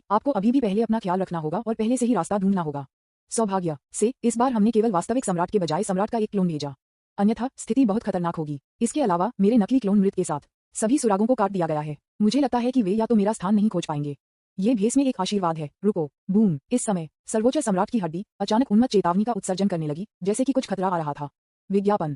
आपको अभी भी पहले अपना ख्याल रखना होगा और पहले से ही रास्ता ढूंढना होगा। सौभाग्य से इस बार हमने केवल वास्तविक सम्राट के बजाय सम्राट का एक क्लोन भेजा, अन्यथा स्थिति बहुत खतरनाक होगी। इसके अलावा मेरे नकली क्लोन मृत के साथ सभी सुरागों को काट दिया गया है। मुझे लगता है कि वे या तो मेरा स्थान नहीं खोज पाएंगे। ये भेस में एक आशीर्वाद है। रुको। बूम। इस समय सर्वोच्च सम्राट की हड्डी अचानक उन्मत्त चेतावनी का उत्सर्जन करने लगी, जैसे कि कुछ खतरा आ रहा था। विज्ञापन।